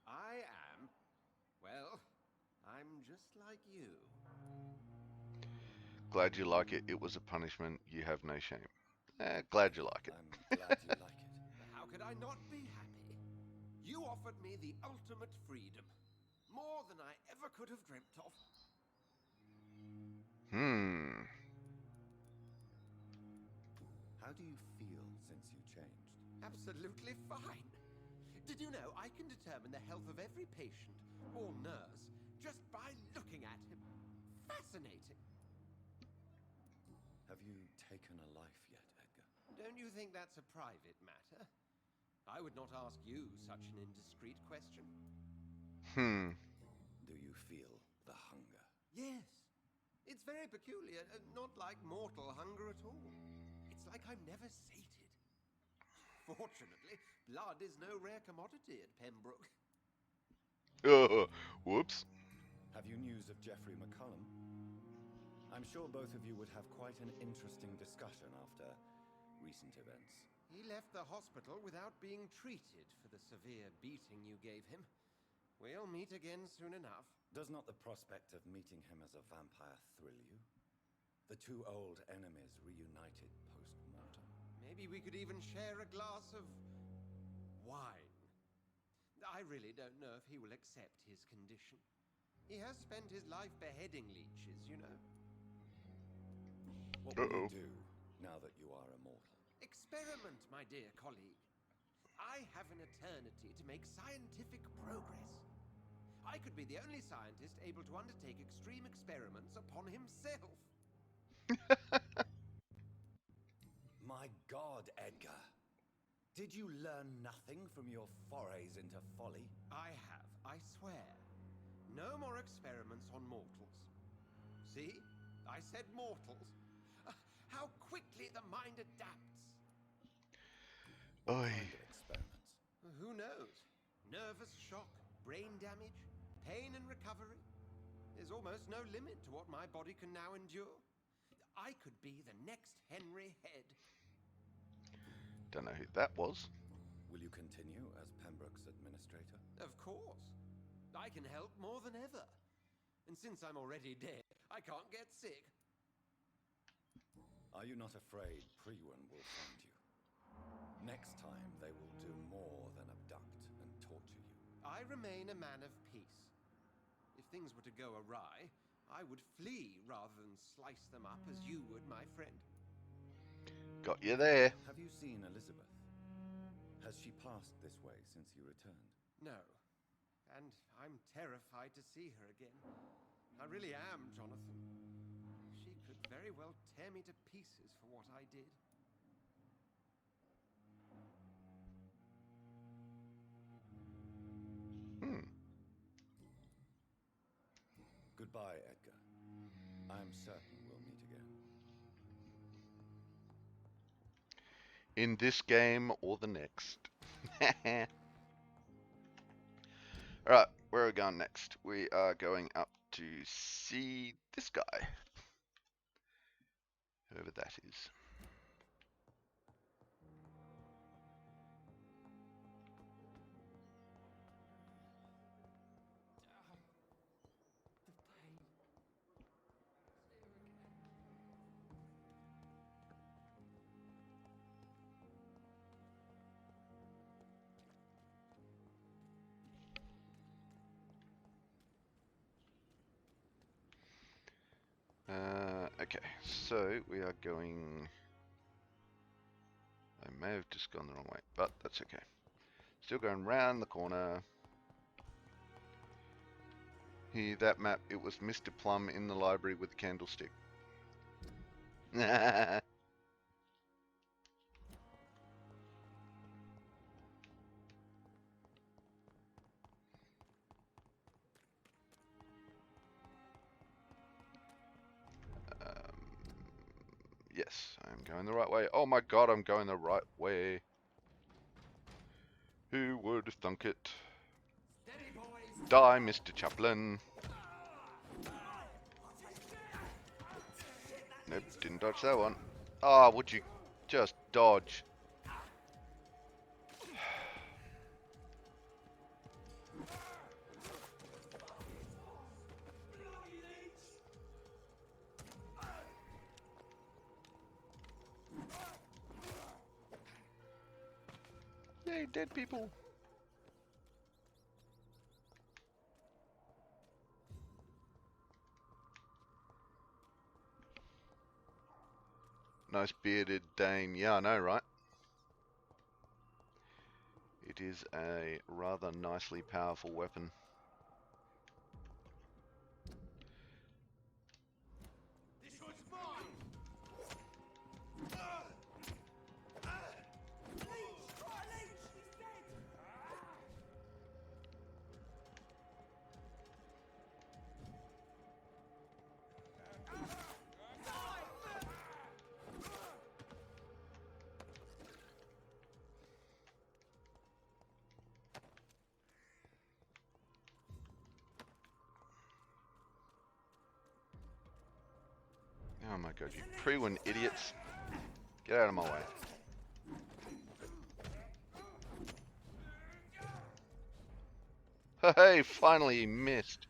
I am, well, I'm just like you. Glad you like it. It was a punishment. You have no shame. Glad you like it. I'm glad you like it. How could I not be happy? You offered me the ultimate freedom. More than I ever could have dreamt of. How do you feel since you changed? Absolutely fine. Did you know I can determine the health of every patient or nurse just by looking at him? Fascinating. Have you taken a life yet, Edgar? Don't you think that's a private matter? I would not ask you such an indiscreet question. Do you feel the hunger? Yes. It's very peculiar, not like mortal hunger at all. It's like I'm never sated. Fortunately, blood is no rare commodity at Pembroke. Whoops. Have you news of Geoffrey McCullum? I'm sure both of you would have quite an interesting discussion after recent events. He left the hospital without being treated for the severe beating you gave him. We'll meet again soon enough. Does not the prospect of meeting him as a vampire thrill you? The two old enemies reunited post-mortem. Maybe we could even share a glass of wine. I really don't know if he will accept his condition. He has spent his life beheading leeches, you know. What will you do now that you are immortal? Experiment, my dear colleague. I have an eternity to make scientific progress. I could be the only scientist able to undertake extreme experiments upon himself. My God, Edgar. Did you learn nothing from your forays into folly? I have, I swear. No more experiments on mortals. See? I said mortals. How quickly the mind adapts. What kind of experiments? Who knows? Nervous shock, brain damage, pain and recovery. There's almost no limit to what my body can now endure. I could be the next Henry Head. Don't know who that was. Will you continue as Pembroke's administrator? Of course. I can help more than ever. And since I'm already dead, I can't get sick. Are you not afraid Priwen will find you? Next time, they will do more than abduct and torture you. I remain a man of peace. If things were to go awry, I would flee rather than slice them up as you would, my friend. Got you there. Have you seen Elizabeth? Has she passed this way since you returned? No. And I'm terrified to see her again. I really am, Jonathan. She could very well tear me to pieces for what I did. Goodbye, Edgar. I am certain we'll meet again. In this game or the next. Alright, where are we going next? We are going up to see this guy. Whoever that is. Okay, so we are going... I may have just gone the wrong way, but that's okay. Still going round the corner. Here, that map, it was Mr. Plum in the library with the candlestick. Yes, I'm going the right way. Oh my god, I'm going the right way. Who would thunk it? Die, Mr. Chaplin. Nope, didn't dodge that one. Ah, would you just dodge? Yay, dead people. Nice bearded dame. Yeah, I know, right? It is a rather nicely powerful weapon. Oh my god, you pre-win idiots. Get out of my way. Hey, finally he missed.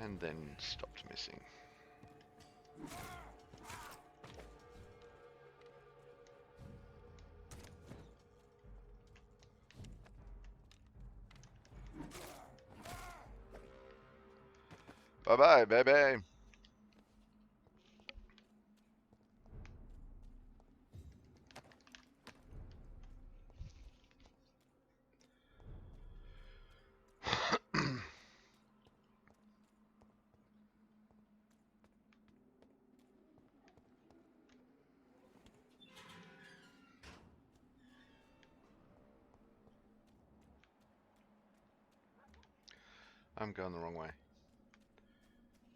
And then stopped missing. Bye-bye, baby. I'm going the wrong way.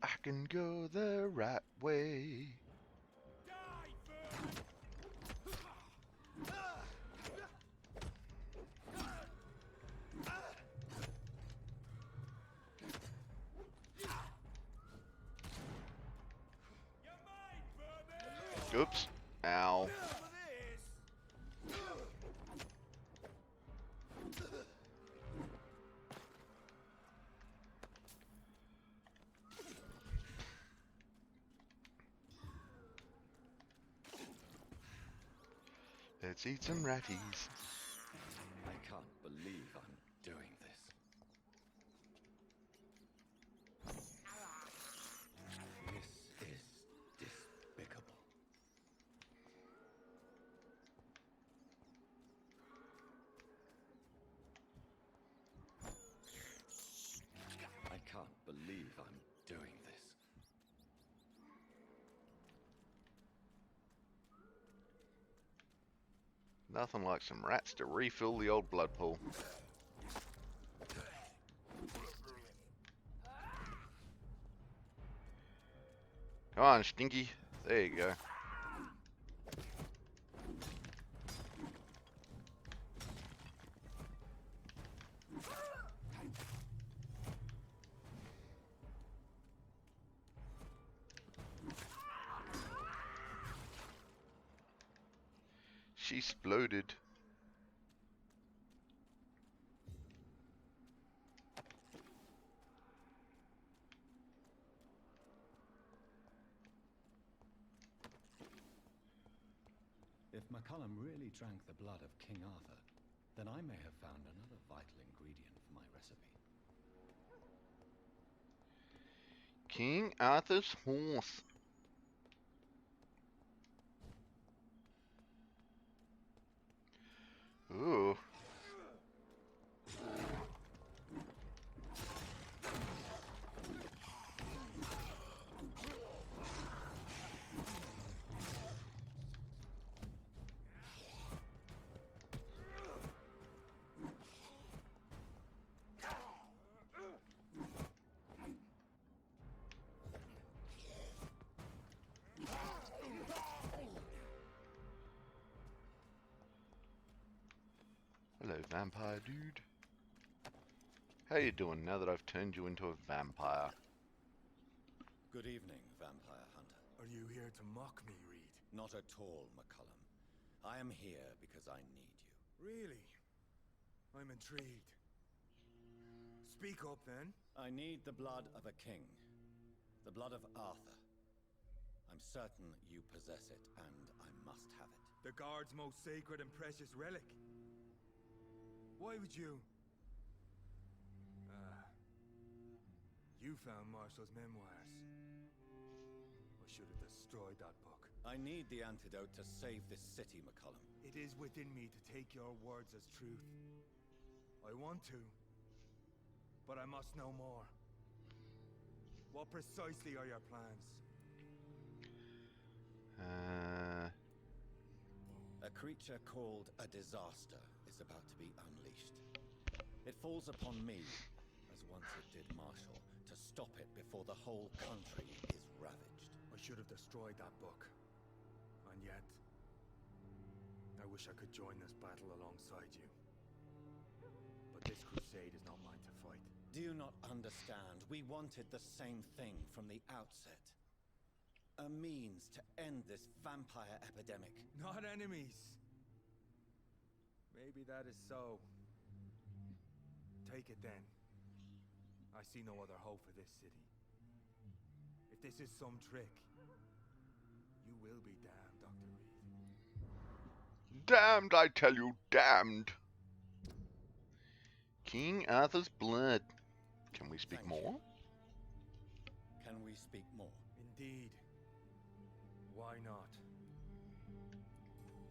I can go the right way. Oops. Ow. Let's eat some ratties. I can't believe I'm doing this. This is despicable. I can't believe I'm doing this. Nothing like some rats to refill the old blood pool. Come on, Stinky. There you go. She exploded. If McCullum really drank the blood of King Arthur, then I may have found another vital ingredient for my recipe. King Arthur's horse. Ooh. Vampire dude. How you doing now that I've turned you into a vampire? Good evening, Vampire Hunter. Are you here to mock me, Reed? Not at all, McCullum. I am here because I need you. Really? I'm intrigued. Speak up, then. I need the blood of a king. The blood of Arthur. I'm certain you possess it, and I must have it. The Guard's most sacred and precious relic. Why would you... You found Marshall's memoirs. I should have destroyed that book. I need the antidote to save this city, McCullum. It is within me to take your words as truth. I want to, but I must know more. What precisely are your plans? A creature called a disaster is about to be unleashed. It falls upon me, as once it did Marshall, to stop it before the whole country is ravaged. I should have destroyed that book. And yet, I wish I could join this battle alongside you. But this crusade is not mine to fight. Do you not understand? We wanted the same thing from the outset. A means to end this vampire epidemic. Not enemies. Maybe that is so. Take it then. I see no other hope for this city. If this is some trick, you will be damned, Dr. Reed. Damned, I tell you, damned. King Arthur's blood. Can we speak Thank more? you. Can we speak more? Indeed. Why not?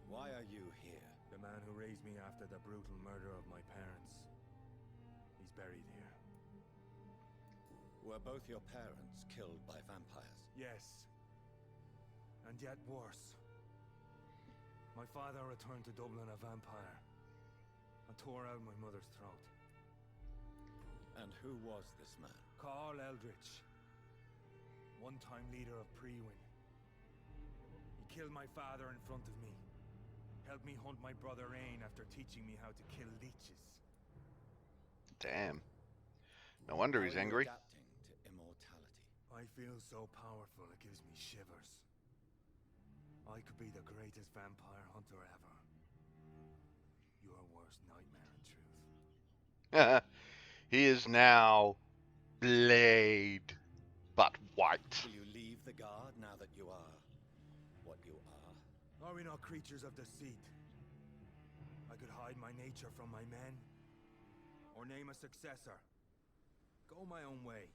Why are you here? The man who raised me after the brutal murder of my parents. He's buried here. Were both your parents killed by vampires? Yes. And yet worse. My father returned to Dublin a vampire and tore out my mother's throat. And who was this man? Carl Eldritch, one-time leader of Prewin. He killed my father in front of me. Helped me hunt my brother Ain after teaching me how to kill leeches. Damn. No wonder he's How are you angry. adapting to immortality? I feel so powerful it gives me shivers. I could be the greatest vampire hunter ever. Your worst nightmare, in truth. He is now Blade, but white. Will you leave the Guard now that you are what you are? Are we not creatures of deceit? I could hide my nature from my men, or name a successor. Go my own way.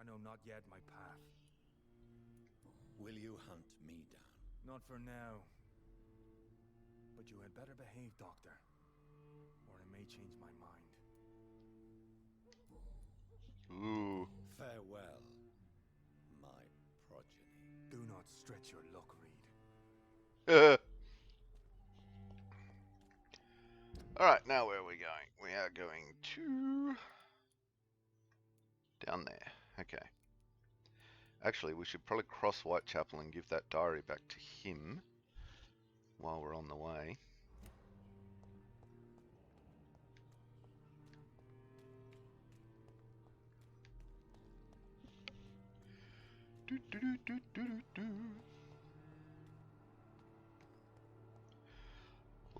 I know not yet my path. Will you hunt me down? Not for now. But you had better behave, Doctor, or I may change my mind. Ooh. Farewell, my progeny. Do not stretch your luck, Reed. Alright, now where are we going? We are going to... down there. Okay. Actually, we should probably cross Whitechapel and give that diary back to him while we're on the way. Do, do, do, do, do, do, do.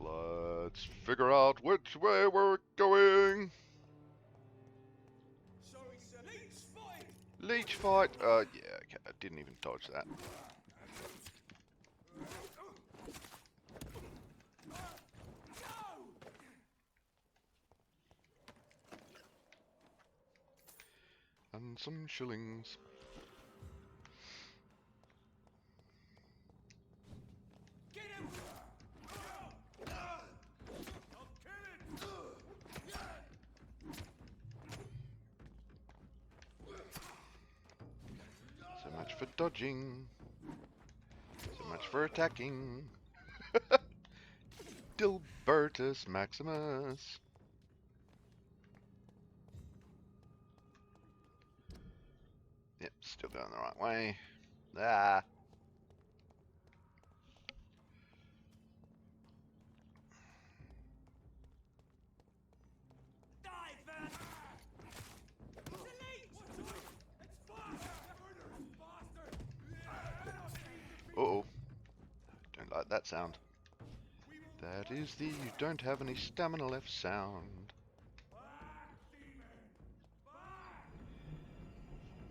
Let's figure out which way we're going. Leech fight. Yeah, okay. I didn't even dodge that. And some shillings. Get him! So much for dodging. So much for attacking. Dilbertus Maximus. Yep, still going the right way. Ah. that sound. That is the you don't have any stamina left sound.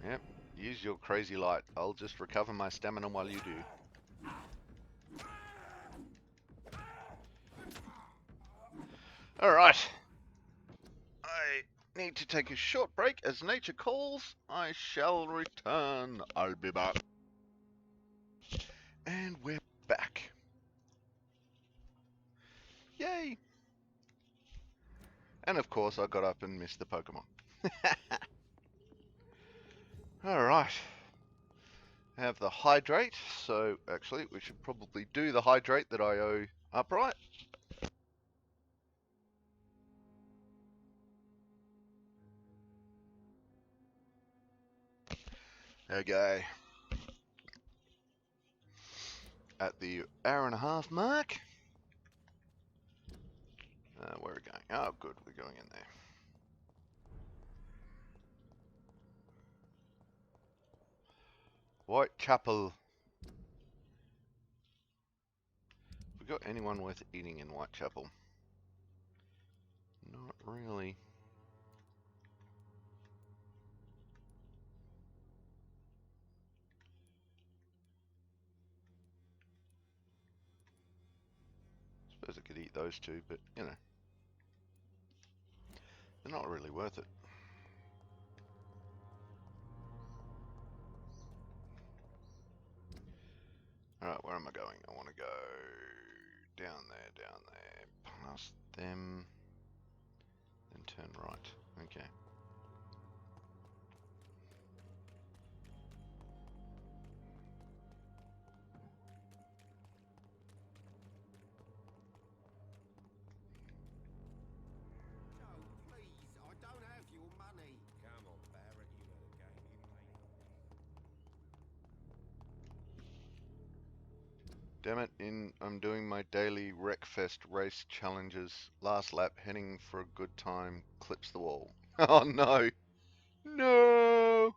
Yep, use your crazy light. I'll just recover my stamina while you do. Alright. I need to take a short break. As nature calls, I shall return. I'll be back. And we're back. Yay! And of course I got up and missed the Pokemon. Alright. Have the hydrate, so actually we should probably do the hydrate that I owe upright. Okay. At the hour-and-a-half mark. Where are we going? Oh, good, we're going in there. Whitechapel. Have we got anyone worth eating in Whitechapel? Not really. Suppose I could eat those two, but you know, they're not really worth it. Alright, where am I going? I want to go down there, past them, then turn right. Okay. Joe, please, I don't have your money. Come on, Barrett, you know the game. Damn it, I'm doing my daily Wreckfest race challenges. Last lap, heading for a good time, clips the wall. Oh no! No!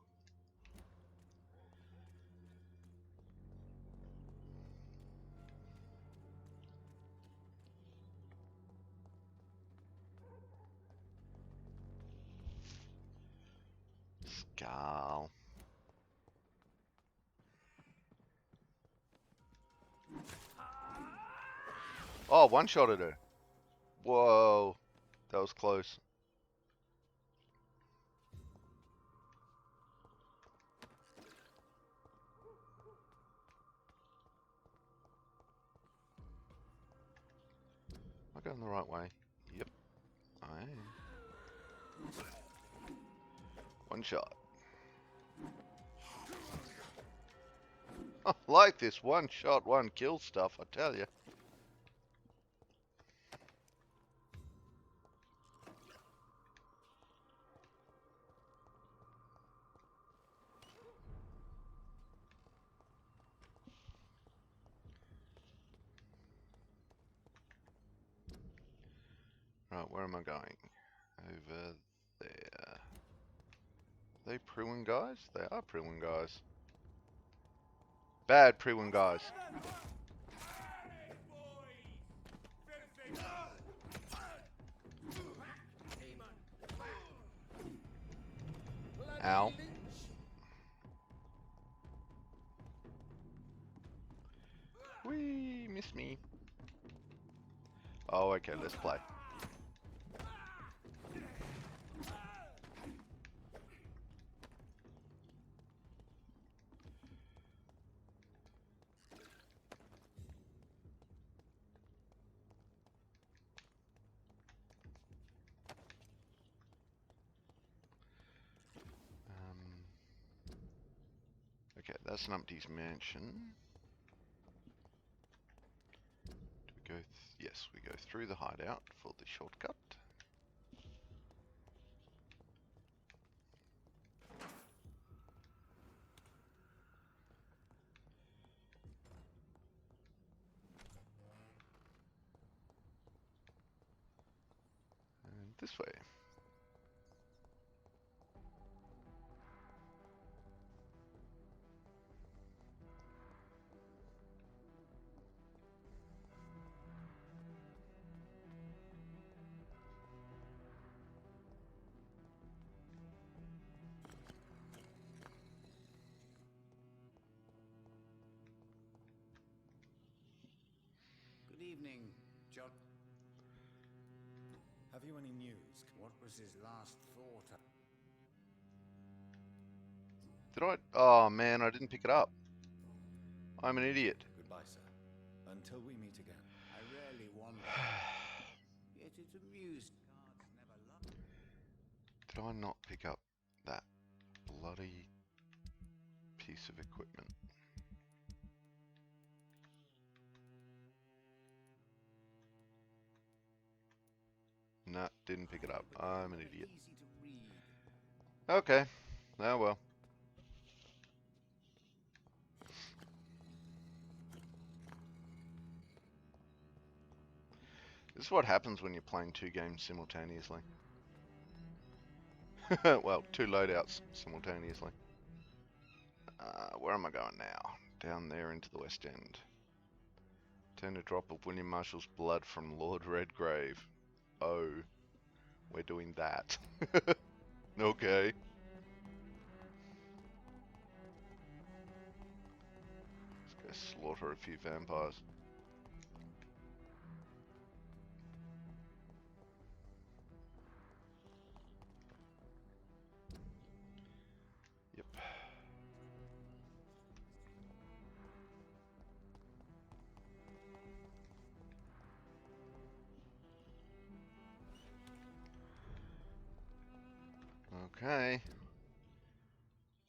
Scarl. Oh, one-shotted her. Whoa. That was close. Am I going the right way? Yep, I am. One shot. I like this one shot, one kill stuff, I tell you. Right, where am I going? Over there. Are they Priwin guys? They are Priwin guys. Bad Priwin guys. Ow. Whee, miss me. Oh, okay, let's play. Okay, that's Numpty's mansion. Do we go? Yes, we go through the hideout for the shortcut. And this way. evening, John. Have you any news? What was his last thought? Did I? Oh man, I didn't pick it up. I'm an idiot. Goodbye, sir. Until we meet again. I rarely wonder. Yet it amused. Guards never loved. Did I not pick up that bloody piece of equipment? Nah, didn't pick it up. I'm an idiot. Easy to read. Okay. Oh well. This is what happens when you're playing two games simultaneously. Well, two loadouts simultaneously. Where am I going now? Down there into the West End. Turn a drop of William Marshall's blood from Lord Redgrave. Oh, we're doing that. Okay. Let's go slaughter a few vampires. Yep. Okay.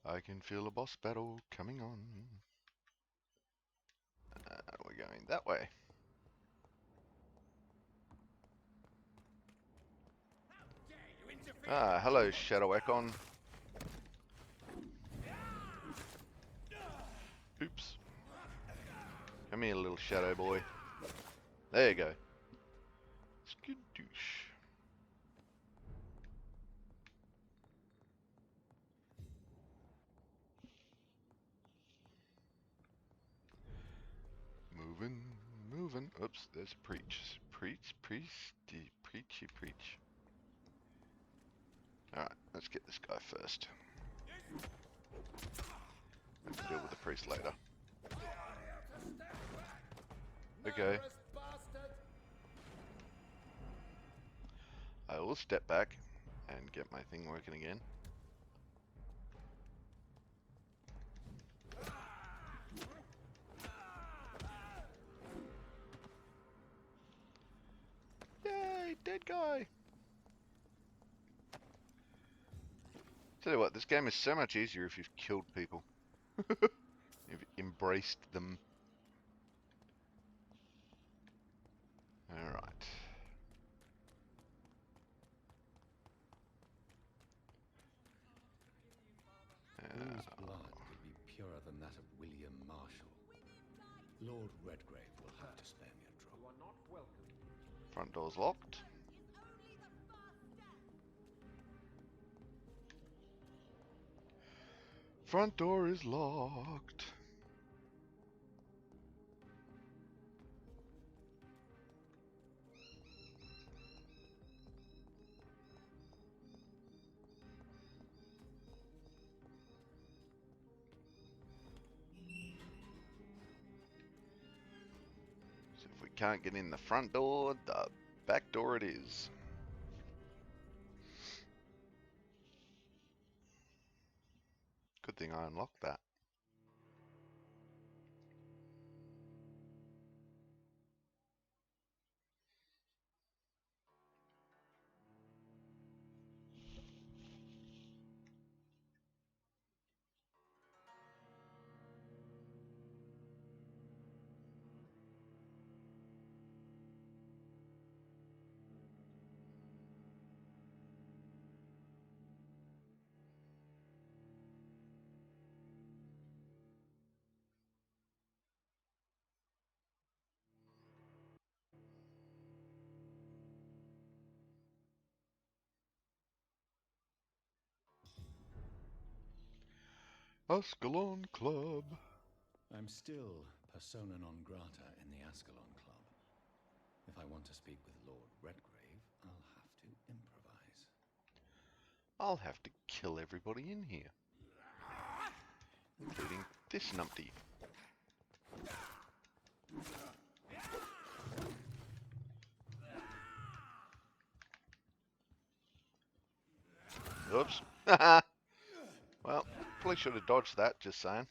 I can feel a boss battle coming on. We're going that way. Ah, hello, Shadow Econ. Oops. Come here, little shadow boy. There you go. Skidoosh. Moving, moving. Oops, there's a preach. Preachy. Alright, let's get this guy first. Let's deal with the priest later. Okay. I will step back and get my thing working again. Yay, dead guy! Tell you what, this game is so much easier if you've killed people. You've embraced them. Alright. Whose blood could be purer than that of William Marshall? Lord Redgrave will have to spare me a drop. You are not welcome. Front door's locked. Front door is locked. So if we can't get in the front door, the back door it is. Good thing I unlocked that. Ascalon Club. I'm still persona non grata in the Ascalon Club. If I want to speak with Lord Redgrave, I'll have to improvise. I'll have to kill everybody in here. Including this numpty. Oops. Well, probably should have dodged that, just saying.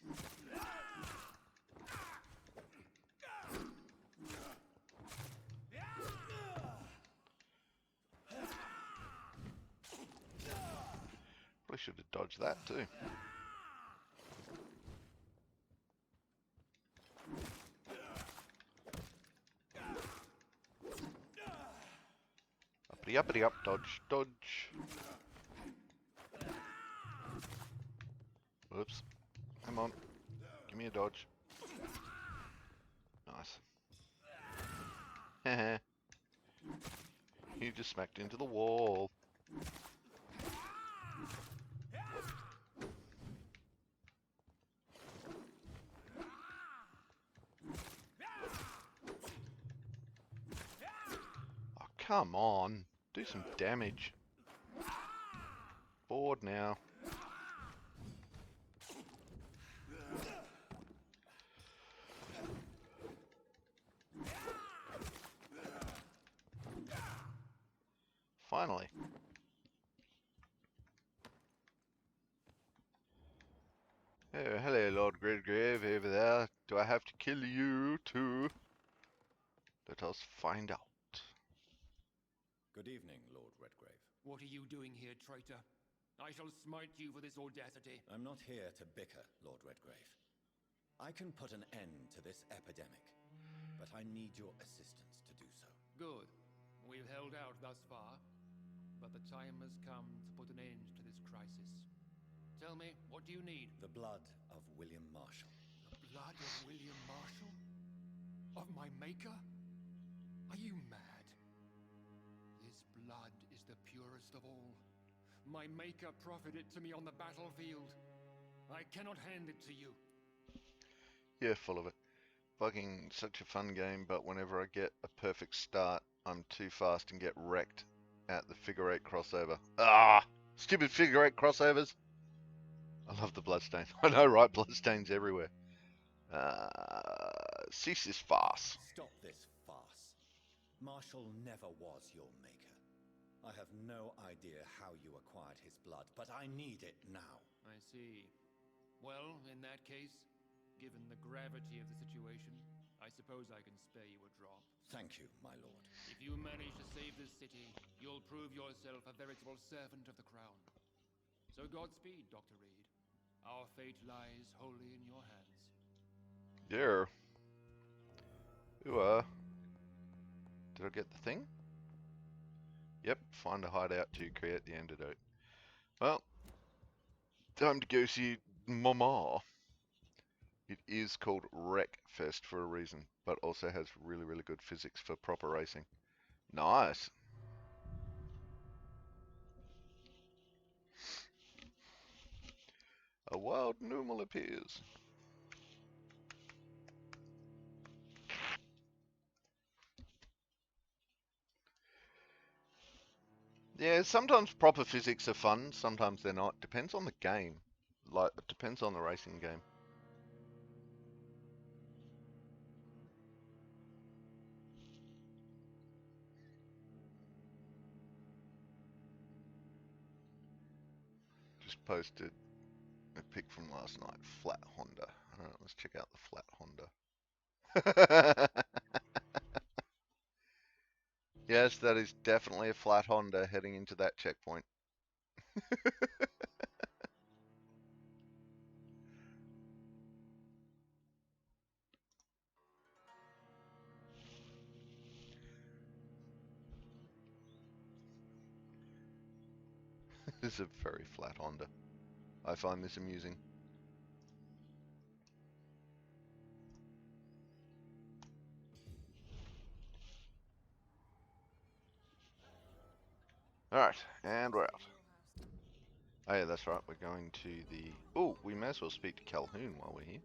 Probably should have dodged that too. Uppity uppity up, dodge, dodge. Whoops. Come on. Give me a dodge. Nice. Heh. You just smacked into the wall. Oh, come on. Do some damage. Bored now. Finally. Oh, hello, Lord Redgrave over there. Do I have to kill you too? Let us find out. Good evening, Lord Redgrave. What are you doing here, traitor? I shall smite you for this audacity. I'm not here to bicker, Lord Redgrave. I can put an end to this epidemic, but I need your assistance to do so. Good. We've held out thus far, but the time has come to put an end to this crisis. Tell me, what do you need? The blood of William Marshall. The blood of William Marshall? Of my maker? Are you mad? His blood is the purest of all. My maker proffered it to me on the battlefield. I cannot hand it to you. Yeah, full of it. Fucking such a fun game, but whenever I get a perfect start, I'm too fast and get wrecked at the figure 8 crossover. Ah! Stupid figure 8 crossovers! I love the bloodstains. I know, right? Bloodstains everywhere. Cease this farce. Stop this farce. Marshall never was your maker. I have no idea how you acquired his blood, but I need it now. I see. Well, in that case, given the gravity of the situation, I suppose I can spare you a drop. Thank you, my lord. If you manage to save this city, you'll prove yourself a veritable servant of the crown. So Godspeed, Dr. Reed. Our fate lies wholly in your hands. Yeah. Ooh, did I get the thing? Yep, find a hideout to create the antidote. Well, time to go see Mama. It is called Wreckfest for a reason, but also has really, really good physics for proper racing. Nice. A wild Numal appears. Yeah, sometimes proper physics are fun, sometimes they're not. Depends on the game. Like, it depends on the racing game. Just posted a pic from last night. Flat Honda. Alright, let's check out the flat Honda. Yes, that is definitely a flat Honda heading into that checkpoint. This is a very flat Honda. I find this amusing. Alright, and we're out. Oh yeah, that's right, we're going to the... Oh, we may as well speak to Calhoun while we're here.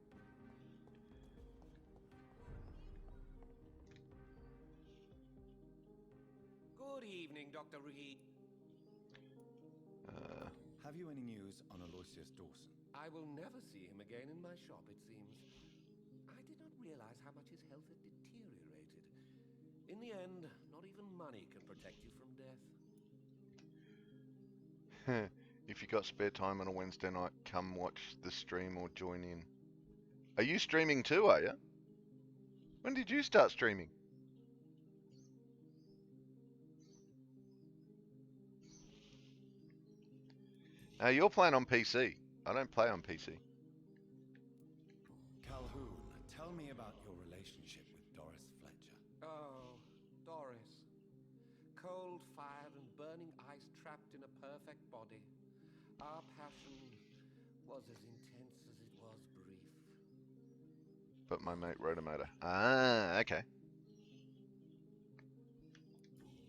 Good evening, Dr. Reed. Have you any news on Aloysius Dawson? I will never see him again in my shop, it seems. I did not realize how much his health had deteriorated. In the end, not even money can protect you from death. If you got spare time on a Wednesday night, come watch the stream or join in. Are you streaming too, are you? When did you start streaming? You're playing on PC. I don't play on PC. Calhoun, tell me about your relationship with Doris Fletcher. Oh, Doris. Cold-fired and burning ice trapped in a perfect body. Our passion was as intense as it was brief. But my mate wrote a motor. Ah, okay.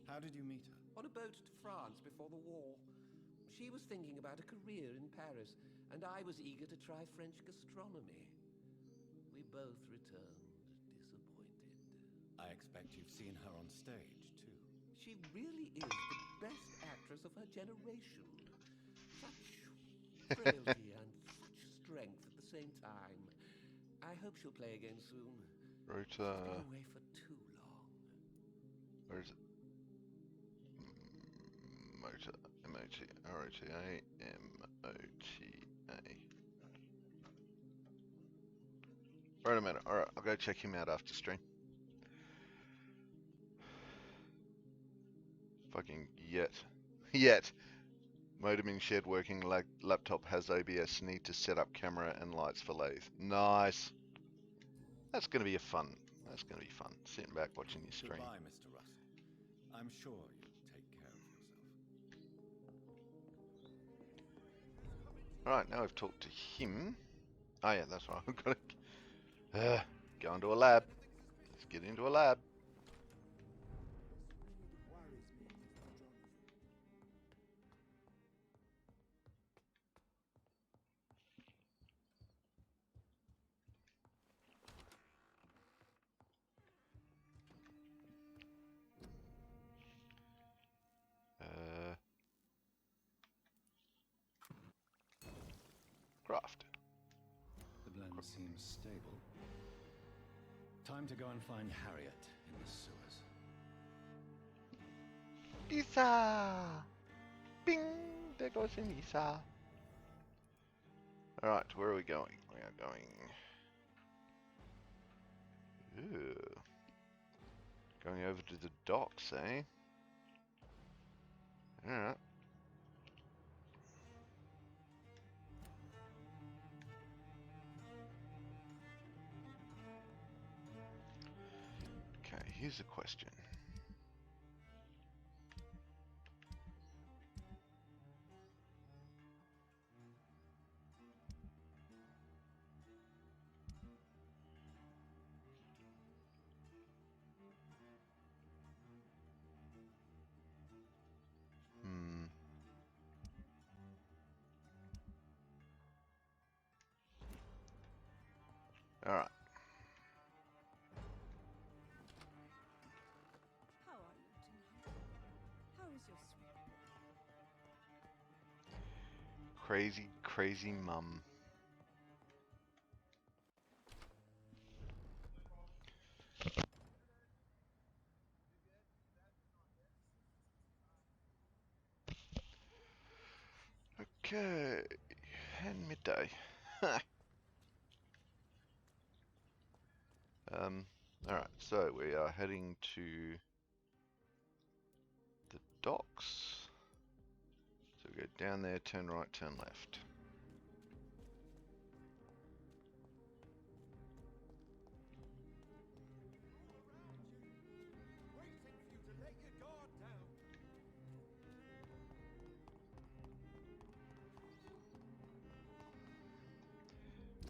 How did you meet her? On a boat to France before the war. She was thinking about a career in Paris, and I was eager to try French gastronomy. We both returned disappointed. I expect you've seen her on stage, too. She really is the best actress of her generation. Such frailty and such strength at the same time. I hope she'll play again soon. Wrote She's been away for too long. Where is it? Motor. M-O-T. R-O-T-A. M-O-T-A. Wait a minute. Alright, I'll go check him out after stream. Fucking yet. Yet. Modem in shed working, laptop has OBS, need to set up camera and lights for lathe. Nice. That's going to be fun. That's going to be fun. Sitting back watching your stream. Goodbye, Mr. Russell. I'm sure you'll take care of yourself. Alright, now we've talked to him. Oh yeah, that's right. I've got to go into a lab. Let's get into a lab. Craft. The blend seems stable. Time to go and find Harriet in the sewers. Isa! Bing! There goes an Isa. Alright, where are we going? We are going... Ooh. Going over to the docks, eh? Alright. Okay, here's a question. Alright. How are you tonight? How is your sweet? Crazy, crazy mum. Okay. And midday. Alright, so we are heading to the docks. So we go down there, turn right, turn left.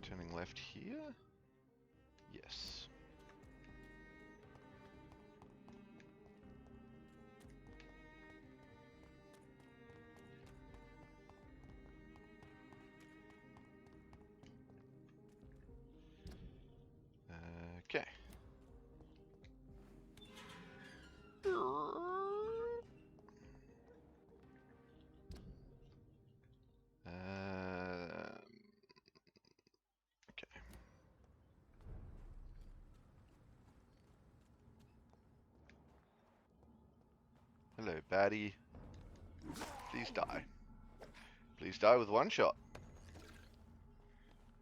Turning left here? Yes. Okay. Okay. Hello, baddie. Please die. Please Please die with one shot.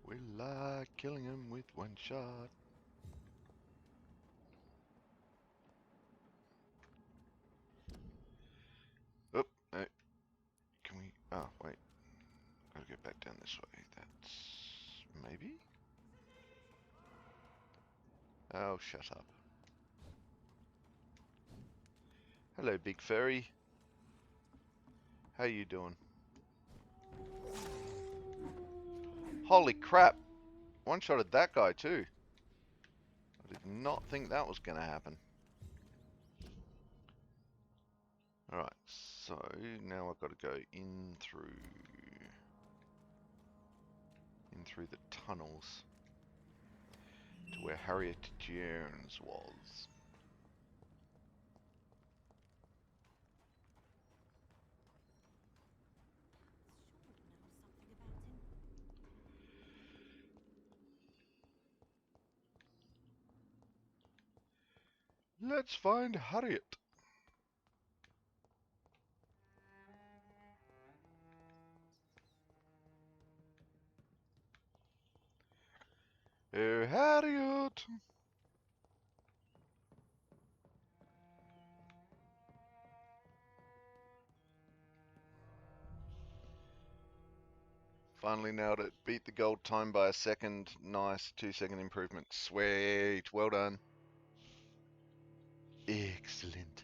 We like killing him with one shot. Oh, no. Can we... Oh, wait. Gotta get back down this way. That's... maybe? Oh, shut up. Hello, big furry. How you doing? Holy crap! One-shotted that guy too. I did not think that was going to happen. Alright, so now I've got to go in through the tunnels to where Harriet Jones was. Let's find Harriet. Oh, Harriet. Finally nailed it. Beat the gold time by a second. Nice 2-second improvement. Sweet. Well done. Excellent.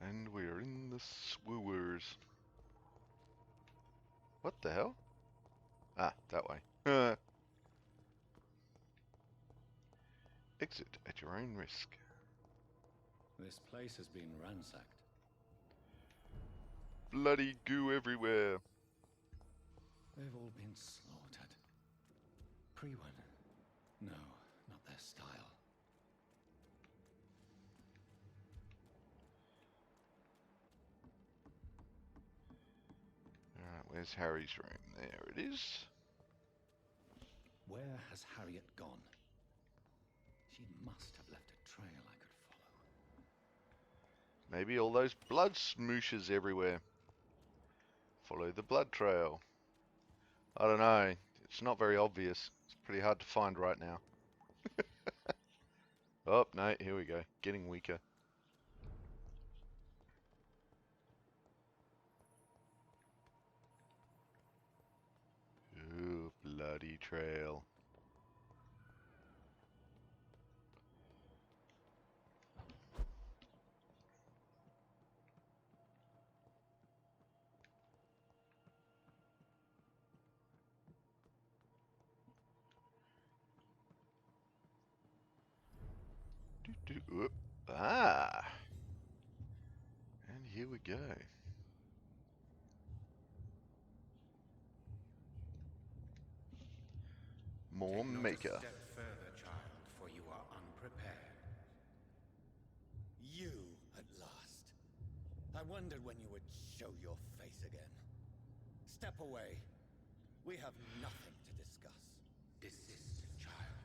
And we're in the sewers. What the hell? Ah, that way. Exit at your own risk. This place has been ransacked. Bloody goo everywhere. They've all been slaughtered. Pre-one? No, not their style. Alright, where's Harry's room? There it is. Where has Harriet gone? She must have left a trail I could follow. Maybe all those blood smooshes everywhere. Follow the blood trail. I don't know. It's not very obvious. It's pretty hard to find right now. Oh, no, here we go. Getting weaker. Ooh, bloody trail. Whoop. Ah! And here we go. More maker. Not a step further, child, for you are unprepared. You, at last. I wondered when you would show your face again. Step away. We have nothing to discuss. Desist, child.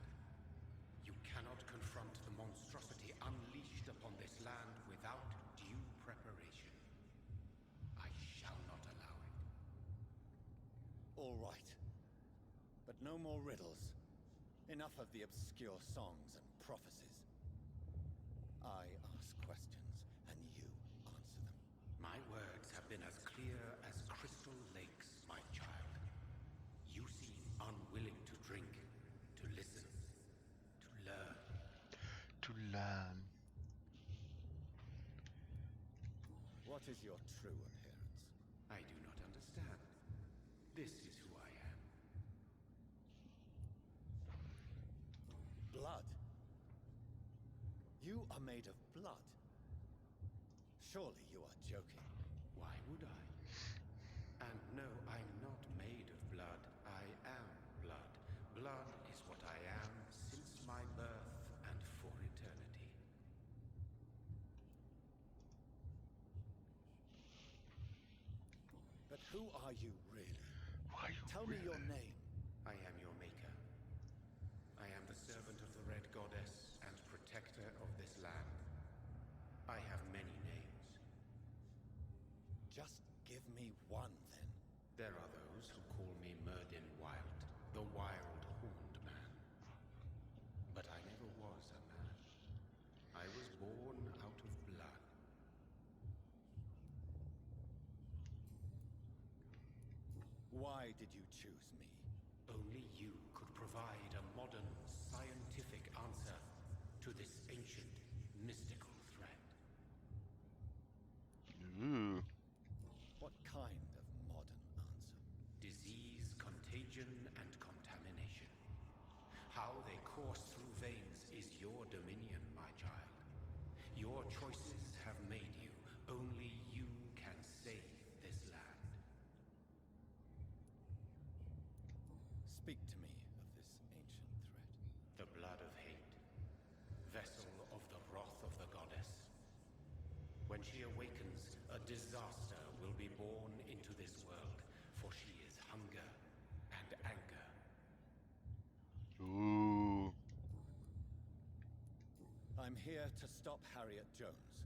You cannot confront the monstrosity unleashed upon this land without due preparation. I shall not allow it. All right. But no more riddles. Enough of the obscure songs and prophecies. I ask questions, and you answer them. My words have been as clear as crystal lakes, my child. You seem unwilling to drink, to listen, to learn. To learn. What is your true appearance? I do not understand. This is who I am. You are made of blood. Surely you are joking. Why would I? And no, I'm not made of blood. I am blood. Blood is what I am since my birth and for eternity. But who are you really? Why you Tell me your name. I am your maker. I am the servant of the Red Goddess and protector of this land. I have many names. Just give me one, then. There are those who call me Myrddin Wild, the Wild Horned Man. But I never was a man. I was born out of blood. Why did you choose me? Only you could provide a modern, scientific answer to this ancient, mystical threat. Ooh. What kind of modern answer? Disease, contagion, and contamination. How they course through veins is your dominion, my child. Your choices have made you. Only you can save this land. Speak to me of this ancient threat. The blood of hate, vessel of the wrath of the goddess. When she awakens, a disaster will be born into this world, for she is hunger and anger. Ooh. I'm here to stop Harriet Jones.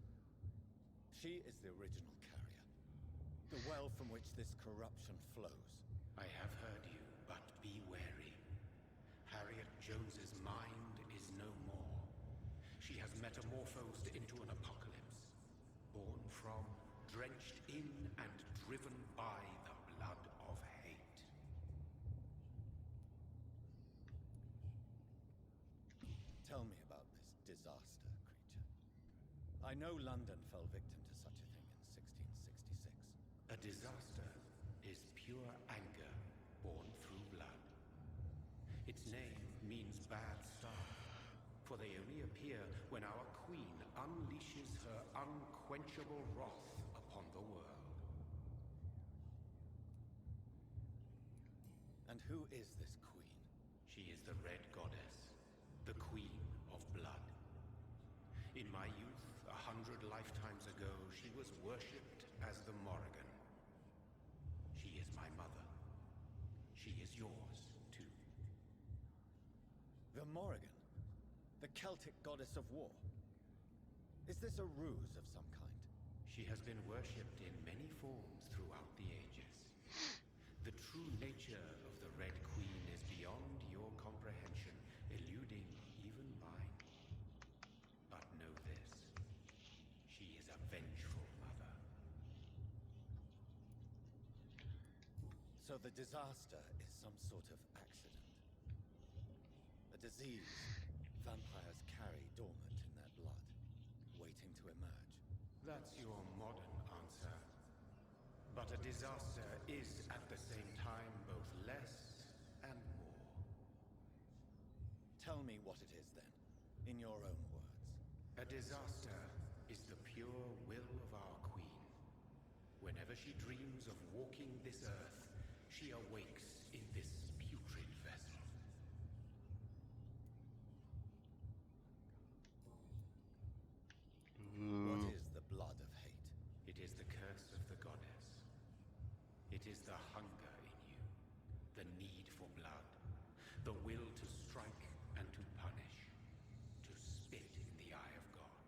She is the original carrier. The well from which this corruption flows. I have heard you, but be wary. Harriet Jones's mind is no more. She has metamorphosed into an apocalypse, born from, drenched in, and driven by the blood of hate. Tell me about this disaster, creature. I know London fell victim to such a thing in 1666. A disaster is pure anger born through blood. Its name means bad star, for they only appear when our queen unleashes her unquenchable wrath upon the world. And who is this queen? She is the Red Goddess, the Queen of Blood. In my youth, 100 lifetimes ago, she was worshipped as the Morrigan. She is my mother. She is yours, too. The Morrigan? The Celtic goddess of war? Is this a ruse of some kind? She has been worshipped in many forms throughout the ages. The true nature of the Red Queen is beyond your comprehension, eluding even mine. But know this. She is a vengeful mother. So the disaster is some sort of accident. A disease vampires carry dormant in their blood, waiting to emerge. That's your modern answer. But a disaster is at the same time both less and more. Tell me what it is then, in your own words. A disaster is the pure will of our queen. Whenever she dreams of walking this earth, she awakes in this putrid vessel. What is the blood of hate? It is the curse of the goddess. It is the hunger in you, the need for blood, the will to strike and to punish, to spit in the eye of God.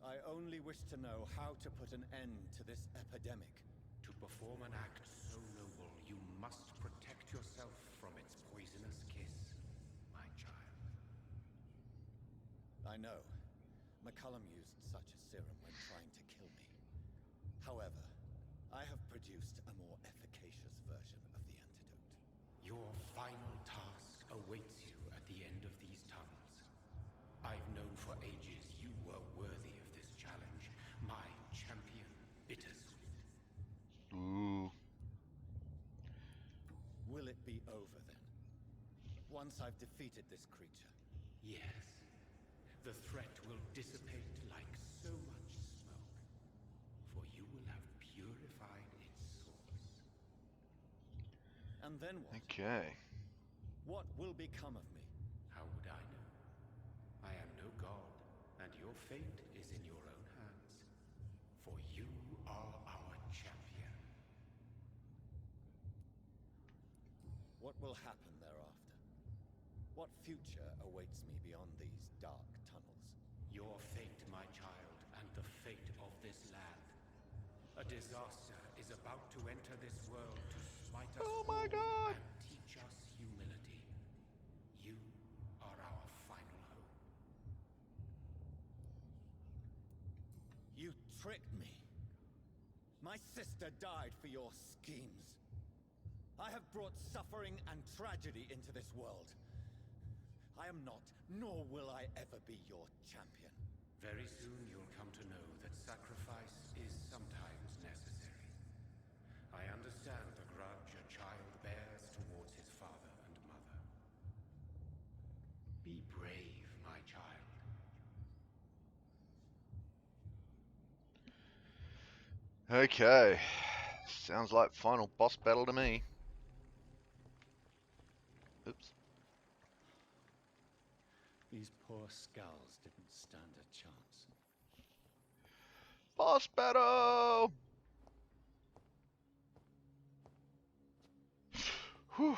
I only wish to know how to put an end to this epidemic. To perform an act so noble, you must protect yourself from its poisonous kiss, my child. I know. McCullum used such a serum when trying to kill me. However, I have produced a more efficacious version of the antidote. Your final task awaits you at the end of these tunnels. I've known for ages you were worthy of this challenge, my champion, Bittersweet. Ooh. Will it be over then? once I've defeated this creature? Yes. The threat will dissipate like so much smoke, for you will have purified its source. And then what? Okay. What will become of me? How would I know? I am no god, and your fate is in your own hands. For you are our champion. What will happen thereafter? What future awaits me beyond these dark tunnels? Your fate, my child, and the fate of this land. A disaster is about to enter this world to smite us Oh my all God. and teach us humility. You are our final hope. You tricked me. My sister died for your schemes. I have brought suffering and tragedy into this world. I am not, nor will I ever be your champion. Very soon you'll come to know that sacrifice is sometimes necessary. I understand the grudge a child bears towards his father and mother. Be brave, my child. Okay. Sounds like final boss battle to me. Oops. These poor skulls didn't stand a chance. Boss battle! Whew.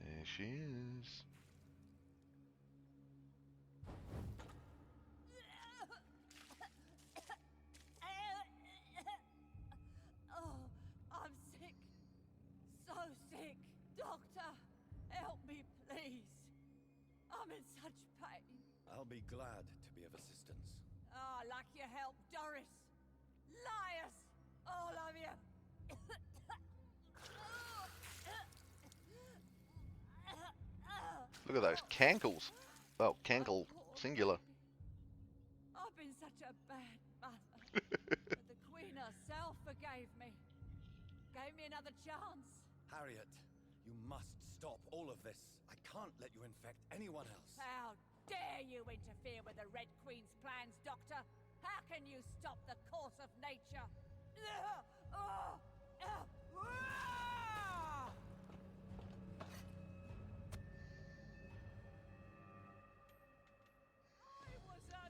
There she is. Oh, I'm sick. So sick. Doctor, help me, please. I'm in such pain. I'll be glad to be of assistance. Ah, like your help, Doris. Liars, all of you. Look at those cankles. Well, cankle singular. I've been such a bad mother. But the Queen herself forgave me. Gave me another chance. Harriet, you must stop all of this. I can't let you infect anyone else. How dare you interfere with the Red Queen's plans, Doctor? How can you stop the course of nature? I was a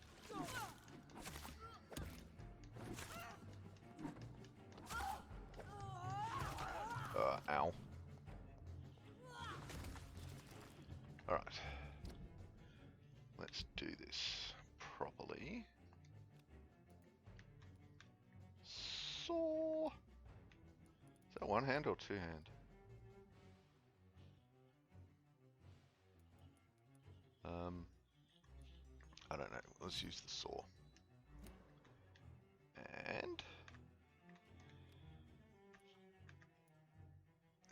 Ow. Alright. Let's do this properly. Saw. Is that one hand or two hand? I don't know. Let's use the saw. And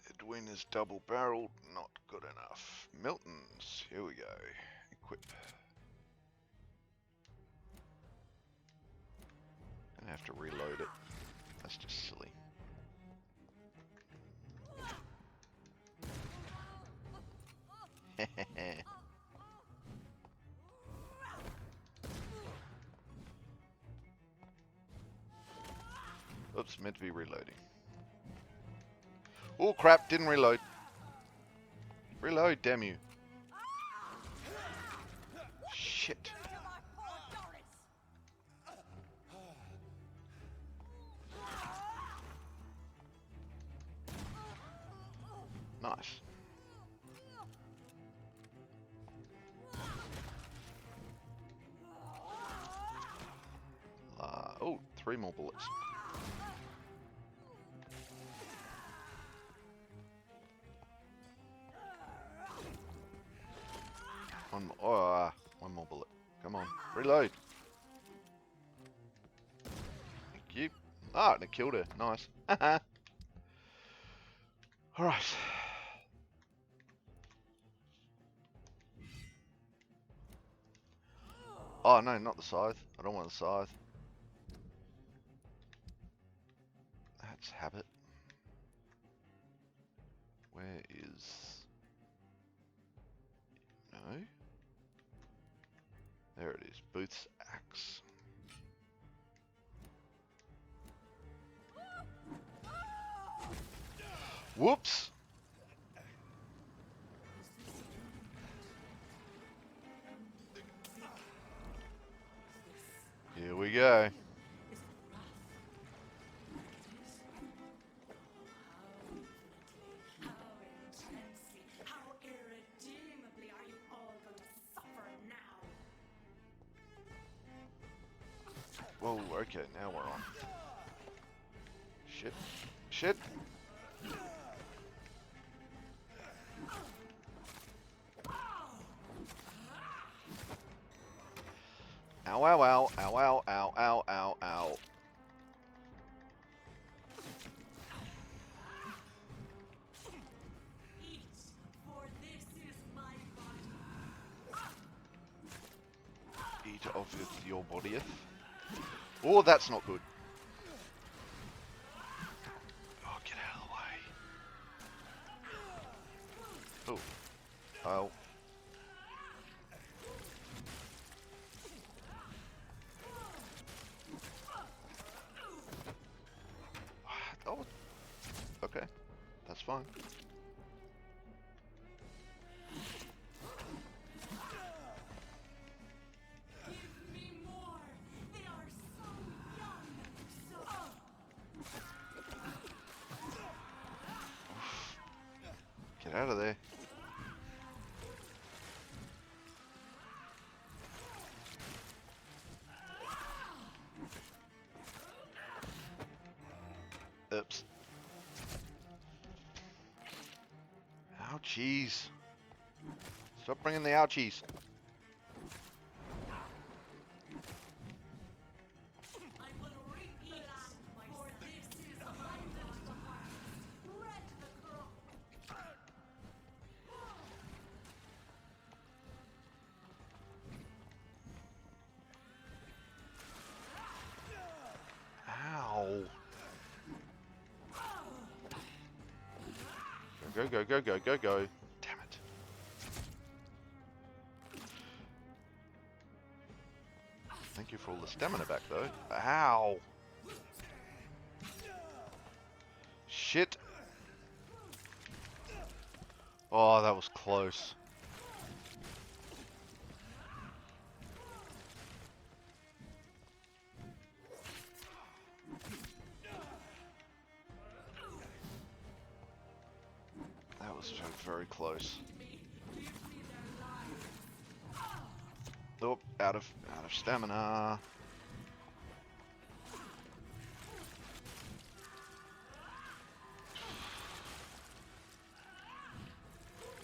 Edwin is double barreled, not good enough. Milton's, here we go. Equip. Gonna have to reload it. That's just silly. Oops, meant to be reloading. Oh crap, didn't reload. Reload, damn you. Shit. my poor Doris. Nice. Oh, 3 more bullets. One more bullet. Come on, reload. Thank you. Ah, and it killed her. Nice. Alright. Oh no, not the scythe. I don't want the scythe. That's habit. Where is is... No? There it is, Booth's axe. Whoops! Here we go. Whoa, okay, now we're on. Shit. Shit! Ow, ow, ow, ow, ow, ow, ow, ow, ow. Eat of your bodyeth. Oh, that's not good. Oh, get out of the way. Oh. Oh. Oh. Okay. That's fine. Get out of there. Oops. Ouchies. Stop bringing the ouchies. Ow. Go, go, go, go, go, go. Damn it. Thank you for all the stamina back, though. Ow. Shit. Oh, that was close. That was very close. Oh, out of stamina.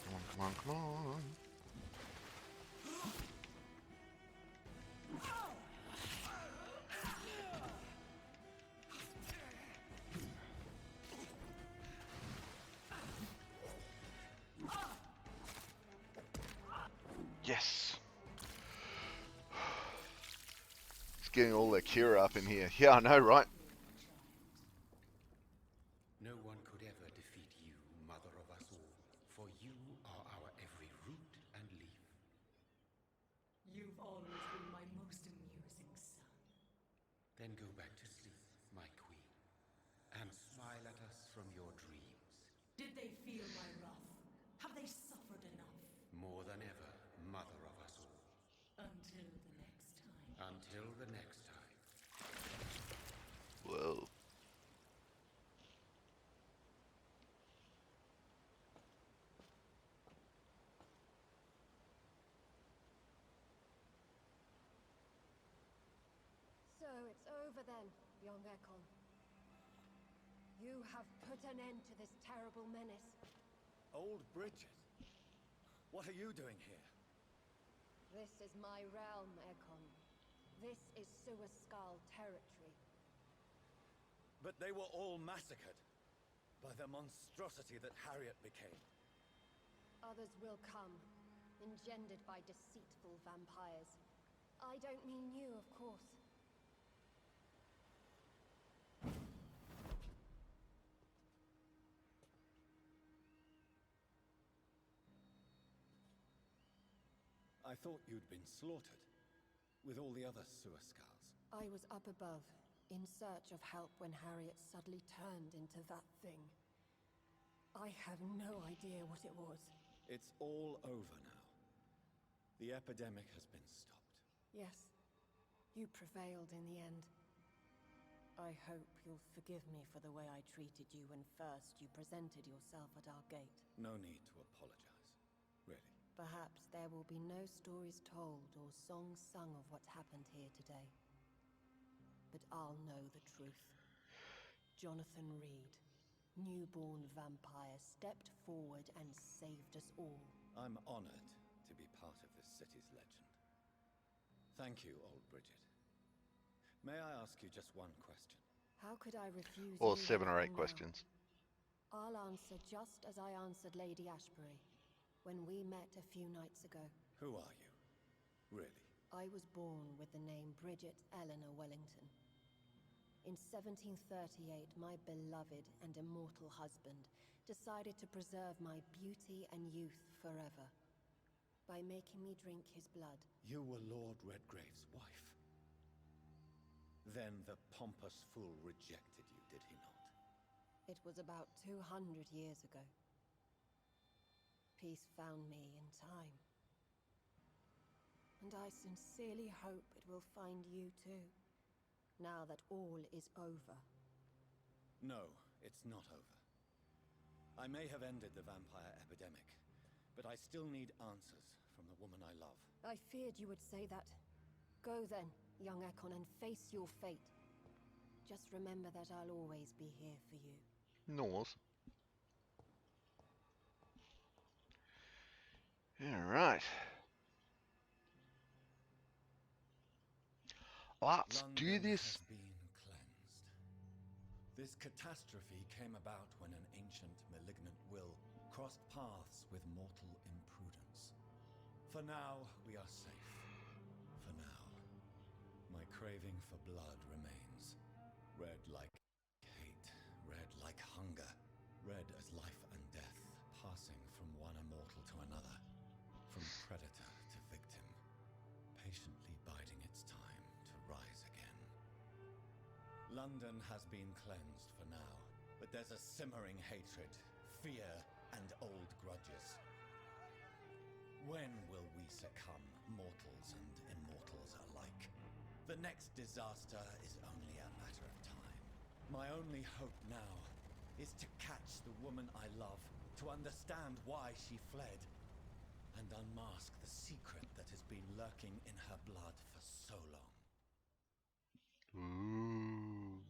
Come on, come on, come on. Yes. It's getting all their cure up in here. Yeah, I know, right? No one could ever defeat you, mother of us all, for you are our every root and leaf. You've always been my most amusing son. Then go back to sleep, my queen, and smile at us from your dreams. Did they feel my wrath? Have they suffered enough? More than ever, mother of us all. Until the next time. Until the next time. Whoa. So it's over then, young Ekon. You have put an end to this terrible menace. Old Bridget? What are you doing here? This is my realm, Ekon. This is Suaskal territory. But they were all massacred by the monstrosity that Harriet became. Others will come, engendered by deceitful vampires. I don't mean you, of course. I thought you'd been slaughtered, with all the other Suascars. I was up above, in search of help when Harriet suddenly turned into that thing. I have no idea what it was. It's all over now. The epidemic has been stopped. Yes, you prevailed in the end. I hope you'll forgive me for the way I treated you when first you presented yourself at our gate. No need to apologize, really. Perhaps there will be no stories told or songs sung of what happened here today. But I'll know the truth. Jonathan Reed, newborn vampire, stepped forward and saved us all. I'm honored to be part of this city's legend. Thank you, old Bridget. May I ask you just one question? How could I refuse Or you 7 or 8 anything now? questions. I'll answer just as I answered Lady Ashbury when we met a few nights ago. Who are you? Really? I was born with the name Bridget Eleanor Wellington. In 1738, my beloved and immortal husband decided to preserve my beauty and youth forever by making me drink his blood. You were Lord Redgrave's wife. Then the pompous fool rejected you, did he not? It was about 200 years ago. Peace found me in time. And I sincerely hope it will find you too, now that all is over. No, it's not over. I may have ended the vampire epidemic, but I still need answers from the woman I love. I feared you would say that. Go then, young Ekon, and face your fate. Just remember that I'll always be here for you. Norse. Alright. Let's do London this. has been cleansed. This catastrophe came about when an ancient malignant will crossed paths with mortal imprudence. For now, we are safe. For now. My craving for blood remains. Red like hate, red like hunger, red as life and death, passing from one immortal to another, from predator to victim, patiently biding its time to rise again. London has been cleansed for now, but there's a simmering hatred, fear, and old grudges. When will we succumb, mortals and immortals alike? The next disaster is only a matter of time. My only hope now is to catch the woman I love, to understand why she fled, and unmask the secret that has been lurking in her blood for so long. Ooh.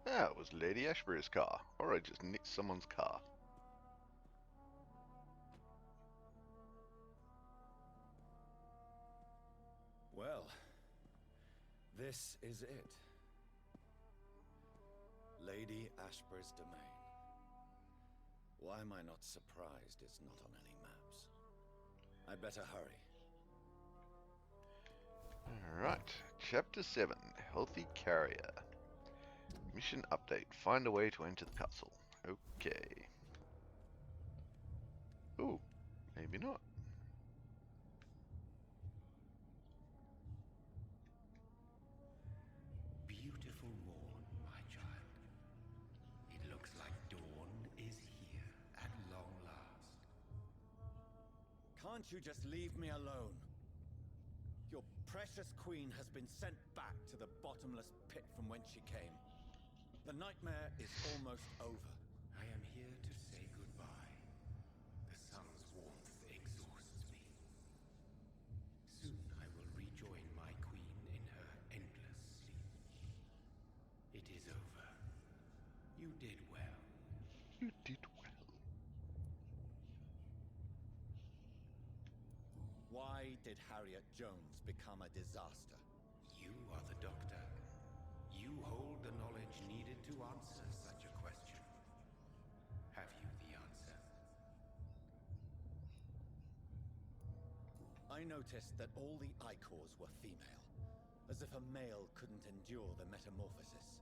That was Lady Ashbury's car, or I just nicked someone's car. Well, this is it. Lady Ashbury's domain. Why am I not surprised it's not on any maps? I'd better hurry. Alright, Chapter 7, Healthy Carrier. Mission update, find a way to enter the castle. Okay. Ooh, maybe not. Beautiful morn, my child. It looks like dawn is here at long last. Can't you just leave me alone? Your precious queen has been sent back to the bottomless pit from whence she came. The nightmare is almost over. I am here to say goodbye. The sun's warmth exhausts me. Soon I will rejoin my queen in her endless sleep. It is over. You did well. You did well. Why did Harriet Jones become a disaster? You are the doctor. You hold the knowledge needed to answer such a question. I noticed that all the Icors were female, as if a male couldn't endure the metamorphosis.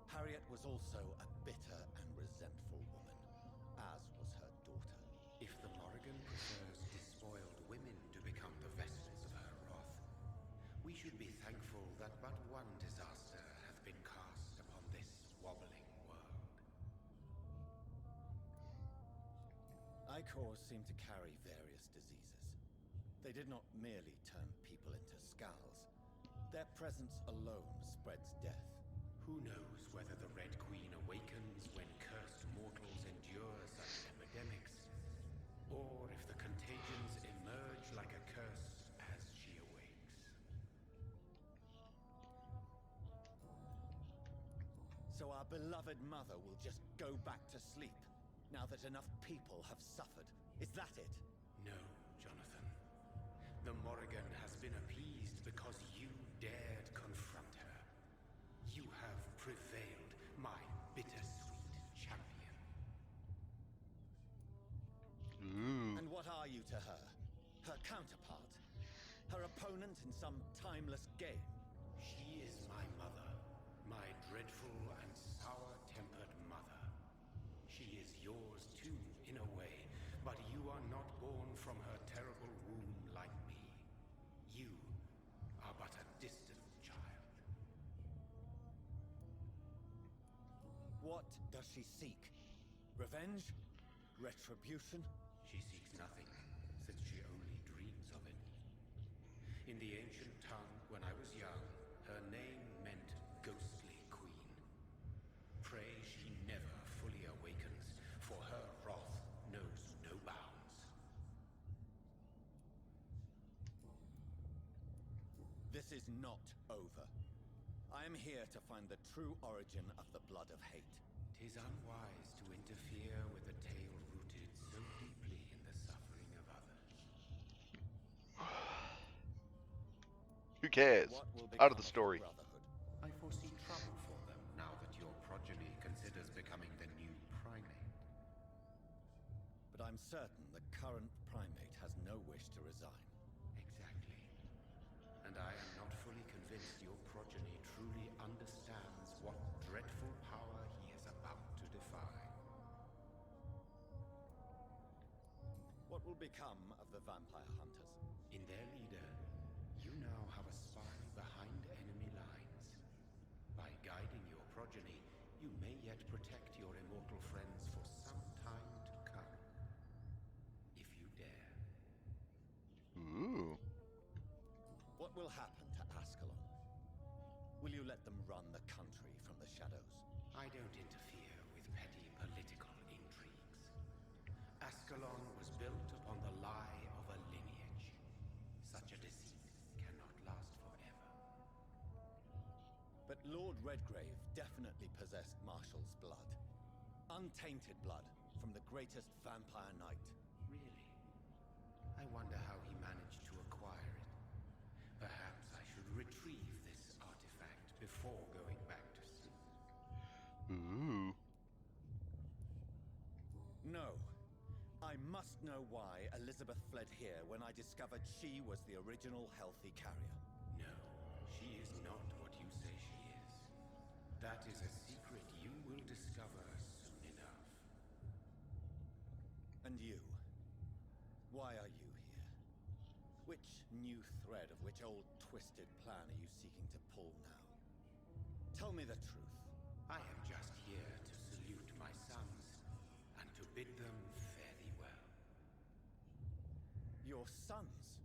Harriet was also a bitter and resentful woman, as was her daughter. If the Morrigan prefers despoiled women to become the vessels of her wrath, we should be thankful that but one disaster hath been cast upon this wobbling world. Icors seem to carry various diseases. They did not merely turn people into skulls. Their presence alone spreads death. Who knows whether the Red Queen awakens when cursed mortals endure such epidemics, or if the contagions emerge like a curse as she awakes. So our beloved mother will just go back to sleep, now that enough people have suffered. Is that it? No, Jonathan. The Morrigan has been appeased because you dared confront her. You have prevailed, my bittersweet champion. And what are you to her? Her counterpart? Her opponent in some timeless game? She is my mother, my dreadful and sour-tempered mother. She is yours too, in a way, but you are not born from her terrible womb like me. You are but a distant child. What does she seek? Revenge? Retribution? She seeks nothing, since she only dreams of it. In the ancient tongue, when I was young, her name meant Ghostly Queen. Pray she never fully awakens, for her wrath knows no bounds. This is not over. I am here to find the true origin of the blood of hate. 'Tis unwise to interfere with a tale rooted so deeply in the suffering of others. Who cares? What will Out of become the story. Brotherhood? I foresee trouble for them now that your progeny considers becoming the new primate. But I'm certain the current primate has no wish to resign. Exactly. And I am not fully convinced your progeny truly understands what dreadful power he is about to defy. What will become of the vampire hunters? In their leader, you now have a spy behind enemy lines. By guiding your progeny, you may yet protect your immortal friends for some time to come. If you dare. Ooh. What will happen to Ascalon? Will you let them run the country from the shadows? I don't interfere with petty political intrigues. Ascalon was built upon the lie of a lineage. Such a deceit cannot last forever. But Lord Redgrave definitely possessed Marshall's blood. Untainted blood from the greatest vampire knight. Really? I wonder how he managed to acquire it. Perhaps I should retrieve this artifact before going back to sleep. Ooh. No. I must know why Elizabeth fled here when I discovered she was the original healthy carrier. No, she is not what you say she is. That is a secret you will discover soon enough. And you? Why are you here? Which new thread of which old twisted plan are you seeking to pull now? Tell me the truth. I am just here to salute my sons and to bid them fare thee well. Your sons?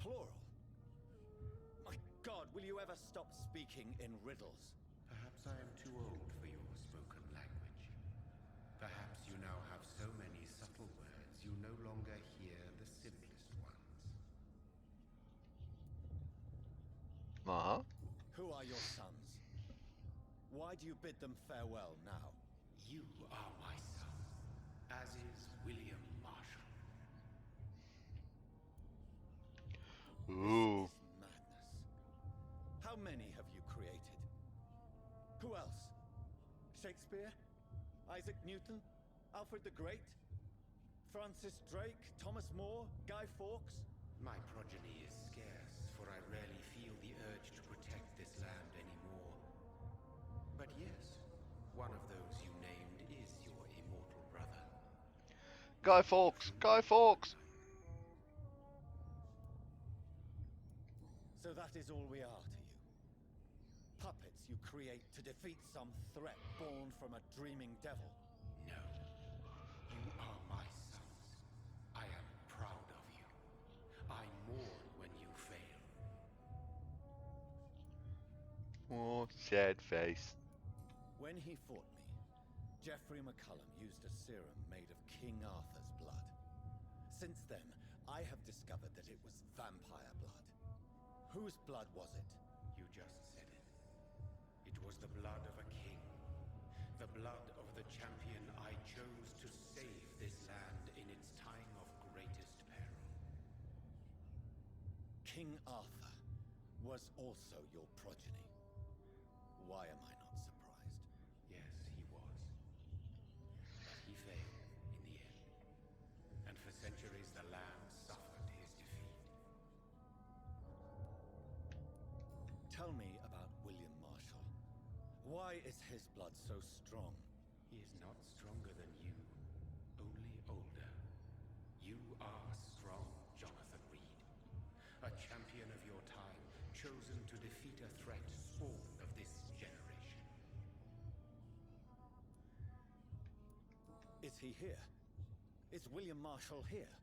Plural? My God, will you ever stop speaking in riddles? Perhaps I am too old for your spoken language. Perhaps you now have so many subtle words you no longer hear the simplest ones. Uh-huh. Who are your sons? Why do you bid them farewell now? You are my son, as is William Marshall. Ooh. This is madness. How many have you created? Who else? Shakespeare? Isaac Newton? Alfred the Great? Francis Drake? Thomas More? Guy Fawkes? My progeny is scarce, for I rarely feel the urge to protect this land anymore. But yes, one of those you named is your immortal brother. Guy Fawkes! Guy Fawkes! So that is all we are to you? Puppets you create to defeat some threat born from a dreaming devil? No. You are my sons. I am proud of you. I mourn when you fail. Oh, sad face. When he fought me, Geoffrey McCullum used a serum made of King Arthur's blood. Since then, I have discovered that it was vampire blood. Whose blood was it? You just said it. It was the blood of a king. The blood of the champion I chose to save this land in its time of greatest peril. King Arthur was also your progeny. Why am I not surprised? Yes, he was. But he failed in the end. And for centuries the land suffered his defeat. Tell me about William Marshall. Why is his blood so strong? He is not stronger than you, only older. You are strong, Jonathan Reed. A champion of your time, chosen to defeat a threat spawn of this generation. Is he here? Is William Marshall here?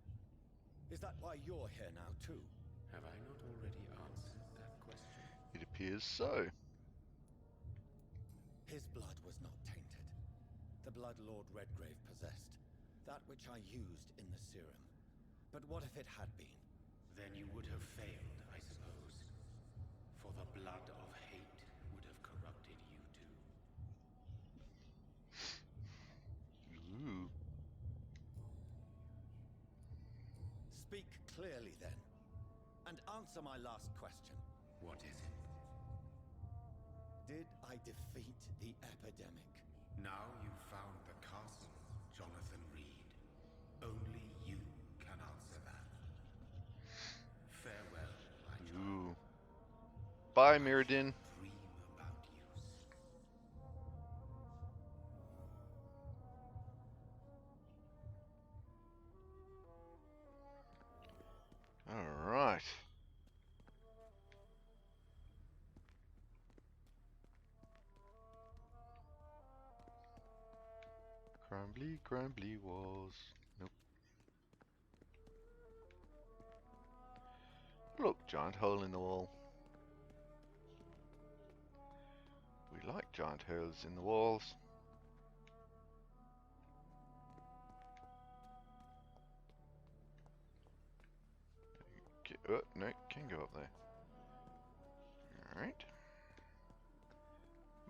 Is that why you're here now too? Have I not already answered that question? It appears so. His blood was not tainted. The blood Lord Redgrave possessed. That which I used in the serum. But what if it had been? Then you would have failed, I suppose. For the blood of hate would have corrupted you too. Ooh. Speak clearly then. And answer my last question. What is it? Did I defeat the epidemic? Now you've found the castle, Jonathan Reed. Only you can answer that. Farewell, my child. Ooh. Bye, Mirrodin. Dream about use. All right. Crumbly, crumbly walls. Nope. Look, giant hole in the wall. We like giant holes in the walls. No, can go up there. Alright.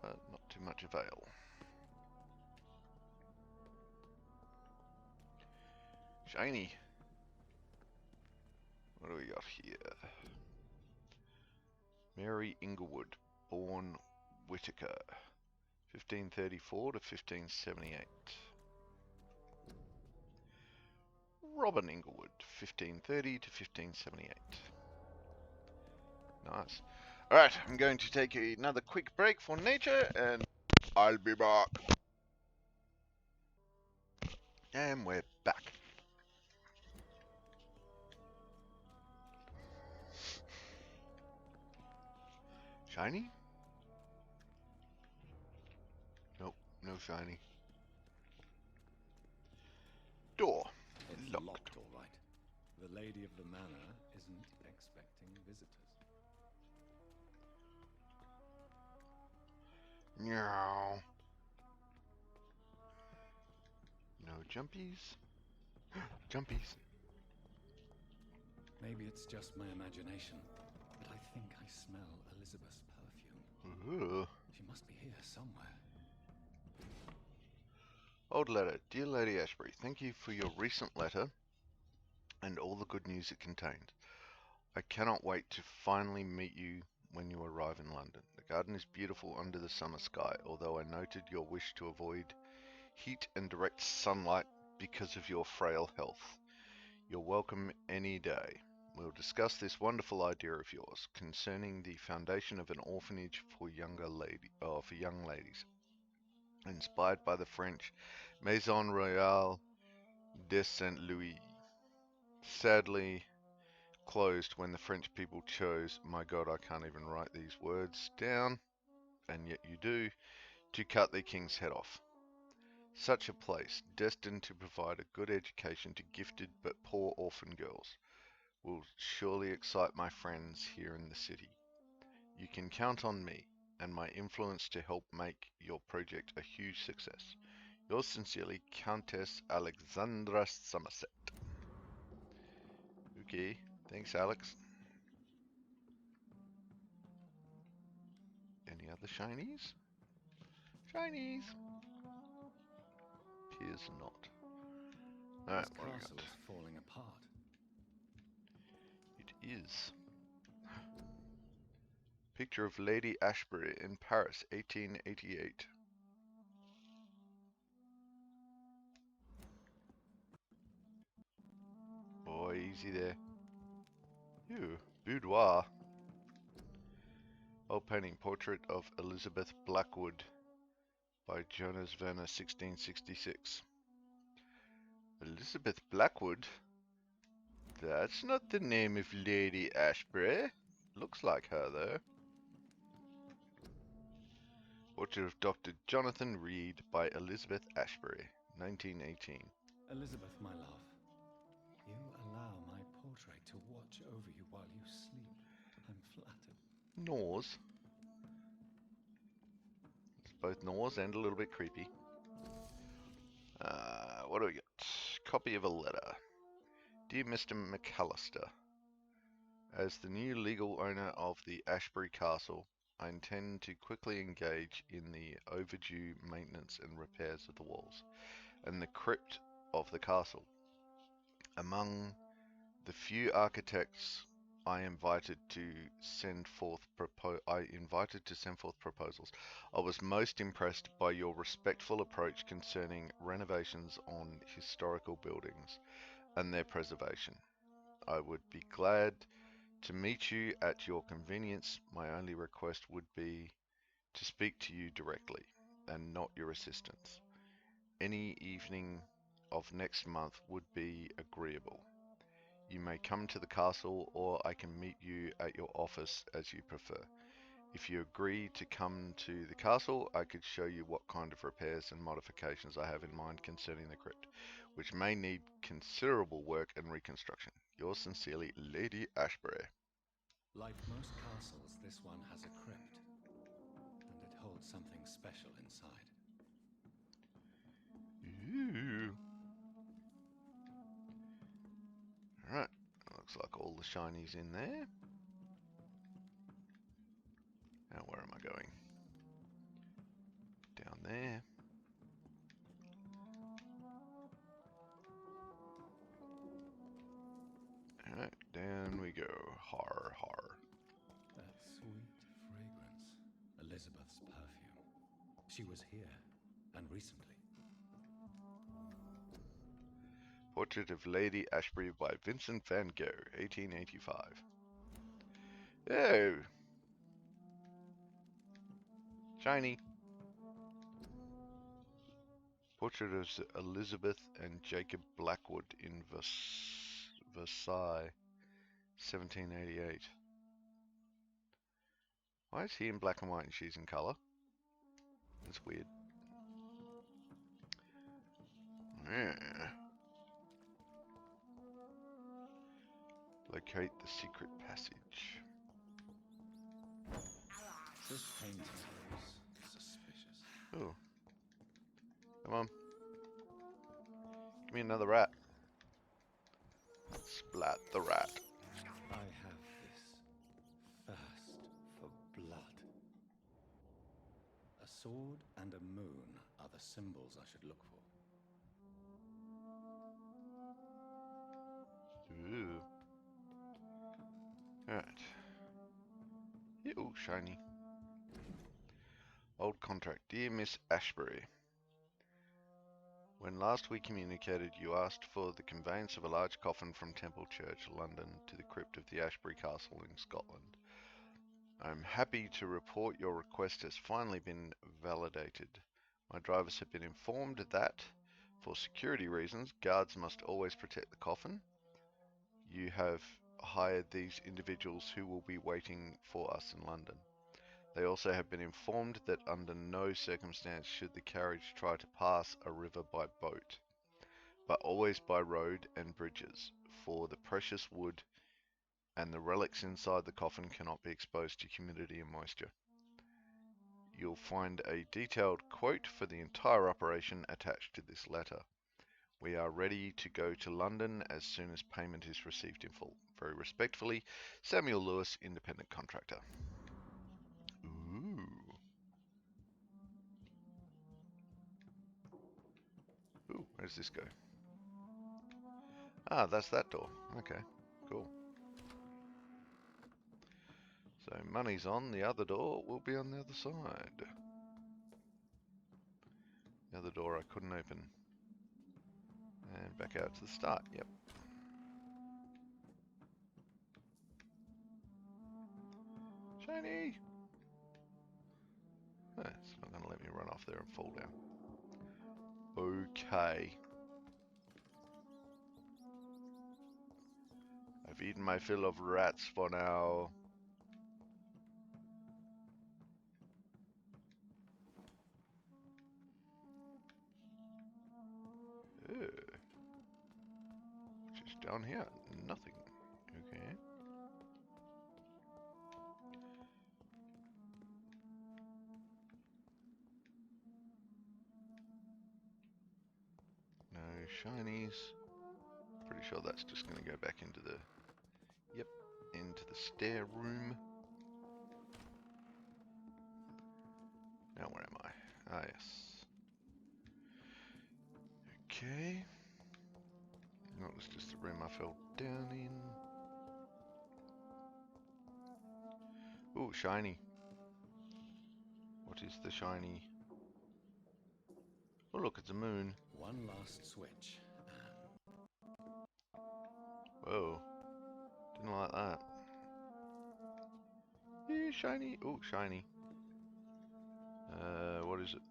But not too much avail. Shiny. What do we got here? Mary Inglewood, born Whitaker, 1534 to 1578. Robin Inglewood, 1530 to 1578. Nice. Alright, I'm going to take another quick break for nature, and I'll be back. And we're back. Shiny? Nope, no shiny. Door. It's Locked. locked, all right. The lady of the manor isn't expecting visitors. Meow. No jumpies. Jumpies. Maybe it's just my imagination, but I think I smell Elizabeth's perfume. Ooh. She must be here somewhere. Old letter. Dear Lady Ashbury, thank you for your recent letter and all the good news it contained. I cannot wait to finally meet you when you arrive in London. The garden is beautiful under the summer sky, although I noted your wish to avoid heat and direct sunlight because of your frail health. You're welcome any day. We'll discuss this wonderful idea of yours concerning the foundation of an orphanage for young ladies, inspired by the French Maison Royale de Saint Louis. Sadly closed when the French people chose, my God, I can't even write these words down, and yet you do, to cut their king's head off. Such a place, destined to provide a good education to gifted but poor orphan girls, will surely excite my friends here in the city. You can count on me and my influence to help make your project a huge success. Yours sincerely, Countess Alexandra Somerset. Okay, thanks Alex. Any other shinies? Shinies! Appears not. Alright, This what do we castle got? is falling apart. It is. Picture of Lady Ashbury in Paris, 1888. Oh, easy there. Ew, boudoir. Old painting, portrait of Elizabeth Blackwood by Jonas Werner, 1666. Elizabeth Blackwood? That's not the name of Lady Ashbury. Looks like her, though. Portrait of Dr. Jonathan Reed by Elizabeth Ashbury, 1918. Elizabeth, my love, you allow my portrait to watch over you while you sleep. I'm flattered. Nose. It's both Nose and a little bit creepy. What do we got? Copy of a letter. Dear Mr. McAllister, as the new legal owner of the Ashbury Castle, I intend to quickly engage in the overdue maintenance and repairs of the walls and the crypt of the castle. Among the few architects I invited to send forth proposals, I was most impressed by your respectful approach concerning renovations on historical buildings and their preservation. I would be glad to meet you at your convenience. My only request would be to speak to you directly and not your assistants. Any evening of next month would be agreeable. You may come to the castle, or I can meet you at your office as you prefer. If you agree to come to the castle, I could show you what kind of repairs and modifications I have in mind concerning the crypt, which may need considerable work and reconstruction. Yours sincerely, Lady Ashbury. Like most castles, this one has a crypt, and it holds something special inside. Ooh. Alright, looks like all the shinies in there. Now where am I going? Down there. Alright, down we go. Har har. That sweet fragrance. Elizabeth's perfume. She was here, and recently. Portrait of Lady Ashbury by Vincent van Gogh, 1885. Oh! Shiny. Portrait of Elizabeth and Jacob Blackwood in Versailles, 1788. Why is he in black and white and she's in colour? That's weird. Yeah. Locate the secret passage. This painting is suspicious. Oh. Come on. Give me another rat. Splat the rat. I have this thirst for blood. A sword and a moon are the symbols I should look for. Ooh. Alright. Ooh, shiny. Old contract. Dear Miss Ashbury, When last we communicated, you asked for the conveyance of a large coffin from Temple Church, London, to the crypt of the Ashbury Castle in Scotland. I'm happy to report your request has finally been validated. My drivers have been informed that, for security reasons, guards must always protect the coffin. You have hired these individuals who will be waiting for us in London. They also have been informed that under no circumstance should the carriage try to pass a river by boat, but always by road and bridges, for the precious wood and the relics inside the coffin cannot be exposed to humidity and moisture. You'll find a detailed quote for the entire operation attached to this letter. We are ready to go to London as soon as payment is received in full. Very respectfully, Samuel Lewis, Independent Contractor. Ooh. Ooh, where does this go? Ah, that's that door. Okay, cool. So money's on, the other door will be on the other side. The other door I couldn't open. And back out to the start, yep. Shiny! Oh, it's not going to let me run off there and fall down. Okay. I've eaten my fill of rats for now. Just down here, nothing. Okay. No shinies. Pretty sure that's just going to go back into the... Yep, into the stair room. Now where am I? Ah, yes. Okay. That was just the room I fell down in. Ooh, shiny. What is the shiny? Oh look, it's a moon. One last switch. Whoa. Didn't like that. Yeah, shiny. Oh, shiny. What is it?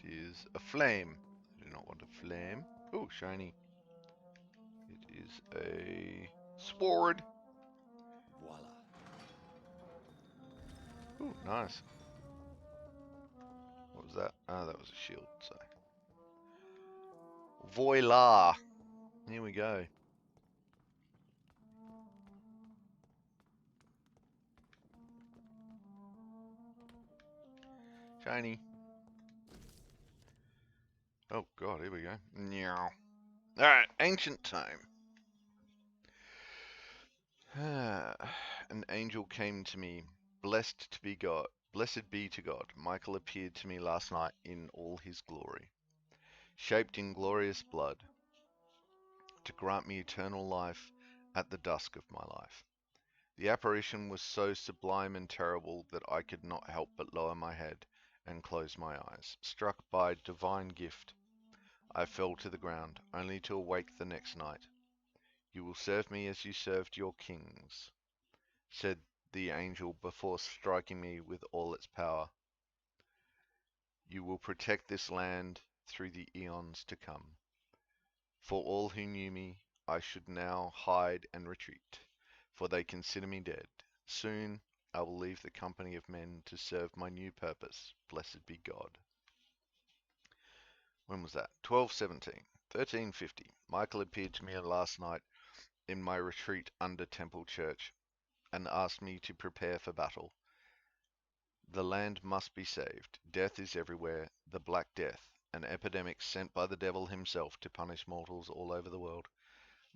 It is a flame. I do not want a flame. Oh, shiny. It is a sword. Voila. Ooh, nice. What was that? Ah, that was a shield, so. Voila. Here we go. Shiny. Oh god, here we go. Meow. Alright, ancient time. An angel came to me. Blessed be to God. Michael appeared to me last night in all his glory, shaped in glorious blood, to grant me eternal life at the dusk of my life. The apparition was so sublime and terrible that I could not help but lower my head and close my eyes. Struck by divine gift, I fell to the ground, only to awake the next night. You will serve me as you served your kings, said the angel before striking me with all its power. You will protect this land through the eons to come. For all who knew me, I should now hide and retreat, for they consider me dead. Soon I will leave the company of men to serve my new purpose. Blessed be God. When was that? 1217. 1350. Michael appeared to me last night in my retreat under Temple Church and asked me to prepare for battle. The land must be saved. Death is everywhere, the Black Death, an epidemic sent by the devil himself to punish mortals all over the world.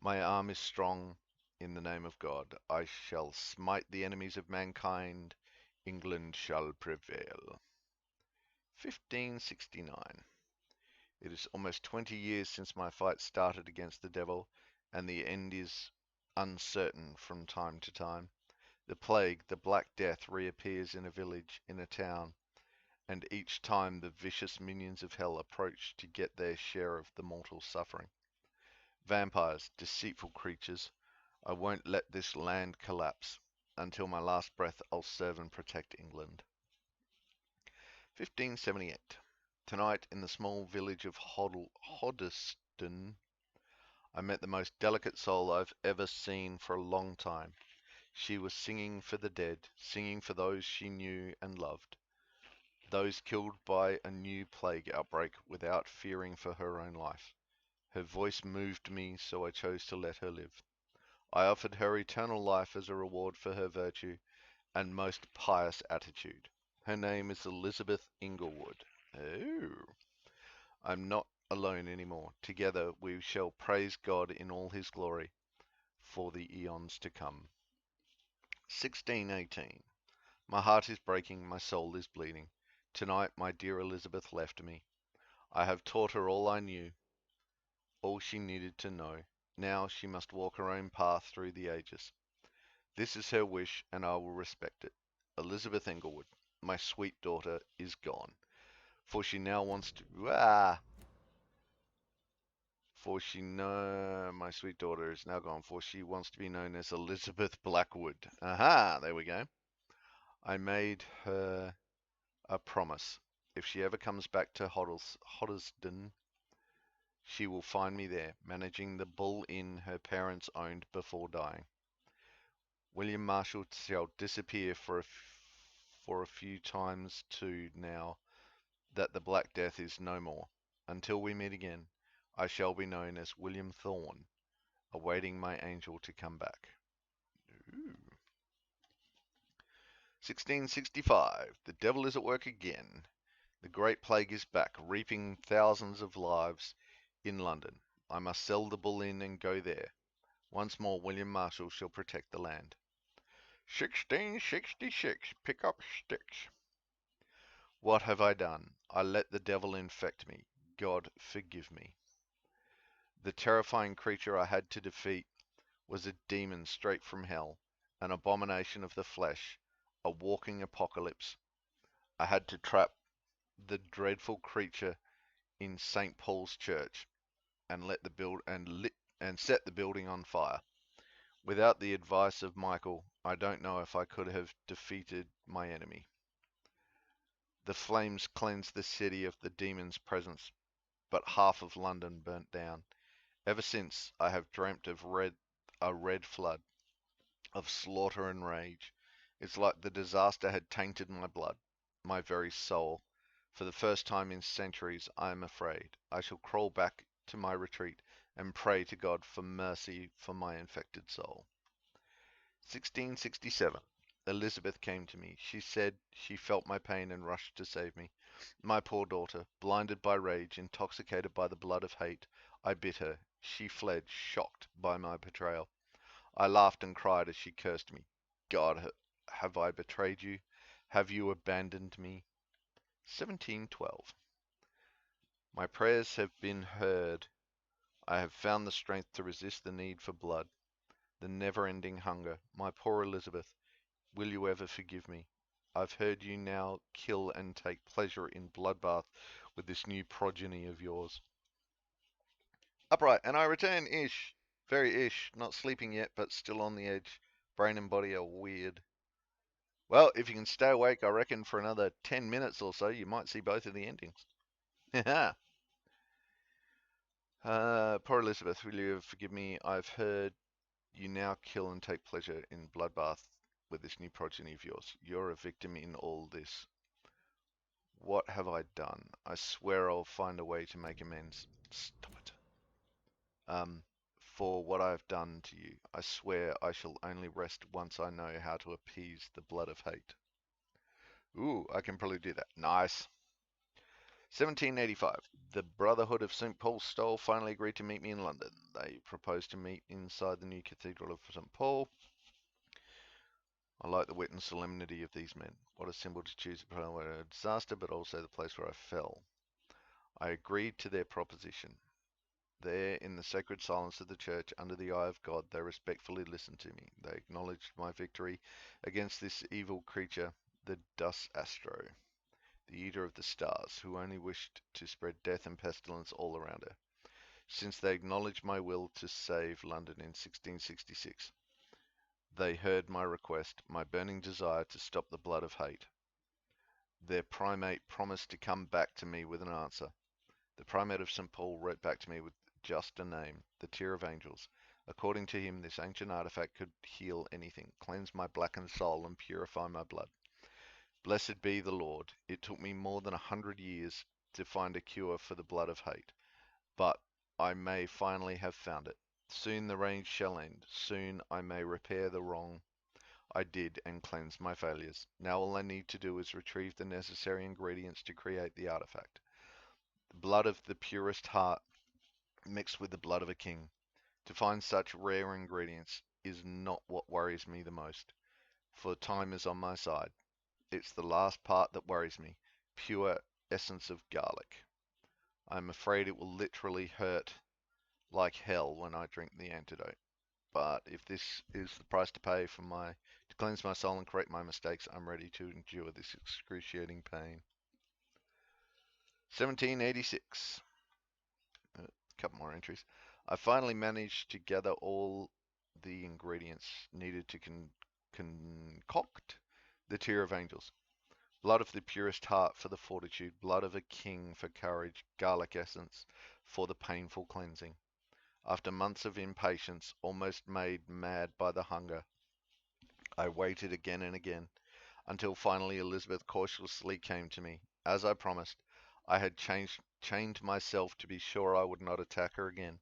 My arm is strong in the name of God. I shall smite the enemies of mankind. England shall prevail. 1569. It is almost 20 years since my fight started against the devil, and the end is uncertain from time to time. The plague, the Black Death, reappears in a village, in a town, and each time the vicious minions of hell approach to get their share of the mortal suffering. Vampires, deceitful creatures, I won't let this land collapse. Until my last breath, I'll serve and protect England. 1578. Tonight, in the small village of Hoddesdon, I met the most delicate soul I've ever seen for a long time. She was singing for the dead, singing for those she knew and loved, those killed by a new plague outbreak without fearing for her own life. Her voice moved me, so I chose to let her live. I offered her eternal life as a reward for her virtue and most pious attitude. Her name is Elizabeth Inglewood. Oh. I'm not alone anymore. Together we shall praise God in all his glory for the eons to come. 1618. My heart is breaking, my soul is bleeding. Tonight my dear Elizabeth left me. I have taught her all I knew, all she needed to know. Now she must walk her own path through the ages. This is her wish, and I will respect it. Elizabeth Inglewood, my sweet daughter, is gone, for she now wants to... my sweet daughter is now gone, for she wants to be known as Elizabeth Blackwood. Aha, there we go. I made her a promise. If she ever comes back to Hoddesdon, she will find me there, managing the Bull Inn her parents owned before dying. William Marshall shall disappear for a few times too now that the Black Death is no more. Until we meet again, I shall be known as William Thorne, awaiting my angel to come back. Ooh. 1665. The devil is at work again. The Great Plague is back, reaping thousands of lives in London. I must sell the Bull Inn and go there. Once more, William Marshall shall protect the land. 1666. Pick up sticks. What have I done? I let the devil infect me. God forgive me. The terrifying creature I had to defeat was a demon straight from hell, an abomination of the flesh, a walking apocalypse. I had to trap the dreadful creature in St. Paul's Church and set the building on fire. Without the advice of Michael, I don't know if I could have defeated my enemy. The flames cleansed the city of the demon's presence, but half of London burnt down. Ever since, I have dreamt of a red flood, of slaughter and rage. It's like the disaster had tainted my blood, my very soul. For the first time in centuries, I am afraid. I shall crawl back to my retreat and pray to God for mercy for my infected soul. 1667. Elizabeth came to me. She said she felt my pain and rushed to save me. My poor daughter, blinded by rage, intoxicated by the blood of hate, I bit her. She fled, shocked by my betrayal. I laughed and cried as she cursed me. God, have I betrayed you? Have you abandoned me? 1712. My prayers have been heard. I have found the strength to resist the need for blood, the never-ending hunger. My poor Elizabeth, will you ever forgive me? I've heard you now kill and take pleasure in bloodbath with this new progeny of yours. Upright, and I return, ish. Very ish. Not sleeping yet, but still on the edge. Brain and body are weird. Well, if you can stay awake, I reckon for another 10 minutes or so, you might see both of the endings. Poor Elizabeth, will you forgive me? I've heard you now kill and take pleasure in bloodbath with this new progeny of yours. You're a victim in all this. What have I done? I swear I'll find a way to make amends. Stop it. For what I have done to you. I swear I shall only rest once I know how to appease the blood of hate. Ooh, I can probably do that. Nice. 1785. The Brotherhood of St. Paul's Stole finally agreed to meet me in London. They proposed to meet inside the new Cathedral of St. Paul. I like the wit and solemnity of these men. What a symbol to choose a disaster, but also the place where I fell. I agreed to their proposition. There, in the sacred silence of the church, under the eye of God, they respectfully listened to me. They acknowledged my victory against this evil creature, the Dus Astro. the eater of the stars, who only wished to spread death and pestilence all around her. Since they acknowledged my will to save London in 1666, they heard my request, my burning desire to stop the blood of hate. Their primate promised to come back to me with an answer. The primate of St. Paul wrote back to me with just a name, the Tear of Angels. According to him, this ancient artifact could heal anything, cleanse my blackened soul, and purify my blood. Blessed be the Lord. It took me more than 100 years to find a cure for the blood of hate, but I may finally have found it. Soon the reign shall end. Soon I may repair the wrong I did and cleanse my failures. Now all I need to do is retrieve the necessary ingredients to create the artifact. The blood of the purest heart mixed with the blood of a king. To find such rare ingredients is not what worries me the most, for time is on my side. It's the last part that worries me, pure essence of garlic. I'm afraid it will literally hurt like hell when I drink the antidote. But if this is the price to pay to cleanse my soul and correct my mistakes, I'm ready to endure this excruciating pain. 1786. A couple more entries. I finally managed to gather all the ingredients needed to concoct the Tear of Angels. Blood of the purest heart for the fortitude, blood of a king for courage, garlic essence for the painful cleansing. After months of impatience, almost made mad by the hunger, I waited again and again, until finally Elizabeth cautiously came to me. As I promised, I had chained myself to be sure I would not attack her again.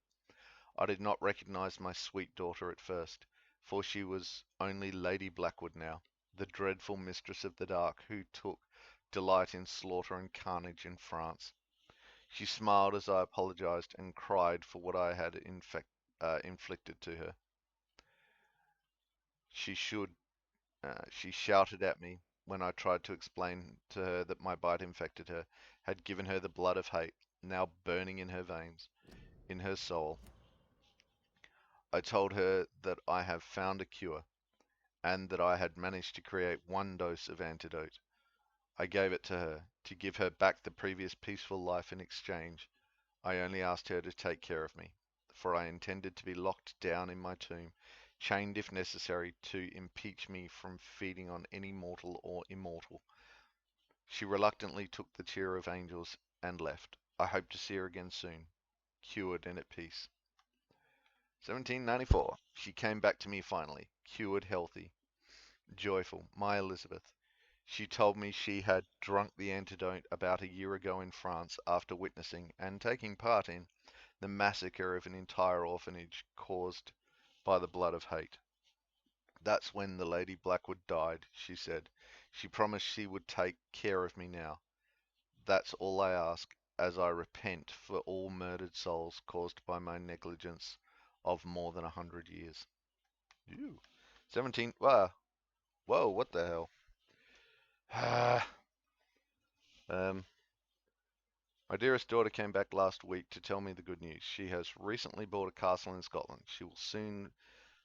I did not recognize my sweet daughter at first, for she was only Lady Blackwood now, the dreadful mistress of the dark, who took delight in slaughter and carnage in France. She smiled as I apologized and cried for what I had inflicted to her. She shouted at me when I tried to explain to her that my bite infected her, had given her the blood of hate, now burning in her veins, in her soul. I told her that I have found a cure, and that I had managed to create 1 dose of antidote. I gave it to her, to give her back the previous peaceful life in exchange. I only asked her to take care of me, for I intended to be locked down in my tomb, chained if necessary, to impeach me from feeding on any mortal or immortal. She reluctantly took the Tear of Angels and left. I hope to see her again soon, cured and at peace. 1794. She came back to me finally, cured, healthy, joyful, my Elizabeth. She told me she had drunk the antidote about a year ago in France after witnessing and taking part in the massacre of an entire orphanage caused by the blood of hate. That's when the Lady Blackwood died, she said. She promised she would take care of me now. That's all I ask, as I repent for all murdered souls caused by my negligence of more than 100 years. Ew. 17. Whoa, what the hell? My dearest daughter came back last week to tell me the good news. She has recently bought a castle in Scotland. She will soon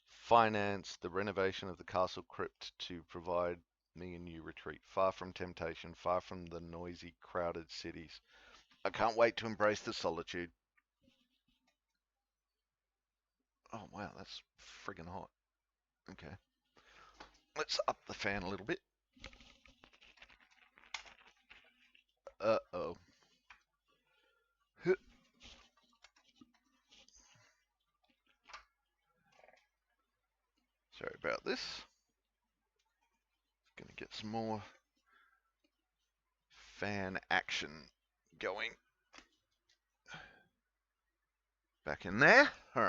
finance the renovation of the castle crypt to provide me a new retreat, far from temptation, far from the noisy, crowded cities. I can't wait to embrace the solitude. Oh, wow, that's friggin' hot. Okay. Let's up the fan a little bit. Uh-oh. Sorry about this. Gonna get some more fan action going. Back in there. All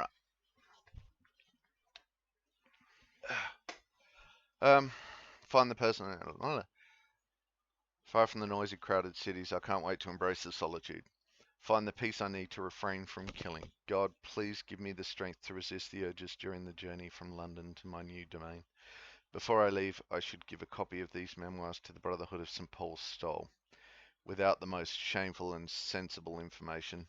right. Find the person. Far from the noisy, crowded cities, I can't wait to embrace the solitude. Find the peace I need to refrain from killing. God, please give me the strength to resist the urges during the journey from London to my new domain. Before I leave, I should give a copy of these memoirs to the Brotherhood of St. Paul's Stole, without the most shameful and sensible information.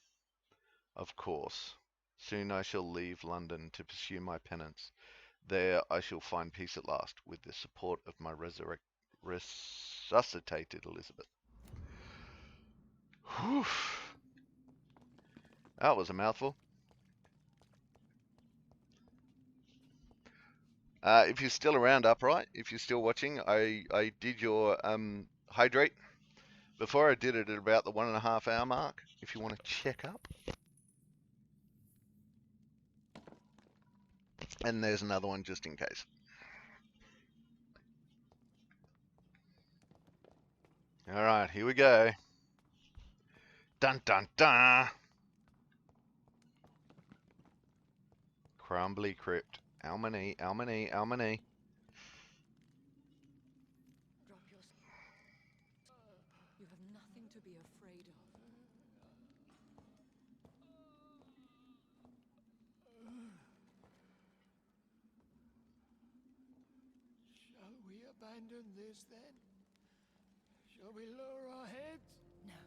Of course. Soon I shall leave London to pursue my penance. There I shall find peace at last, with the support of my resuscitated Elizabeth. Whew. That was a mouthful. If you're still around, Upright, if you're still watching, I did your hydrate before. I did it at about the 1.5 hour mark. If you want to check up. And there's another one just in case. All right, here we go. Dun dun dun. Crumbly Crypt. Almany, Almany, Almany. Drop your... You have nothing to be afraid of. Shall we abandon this then? Shall we lower our heads? No,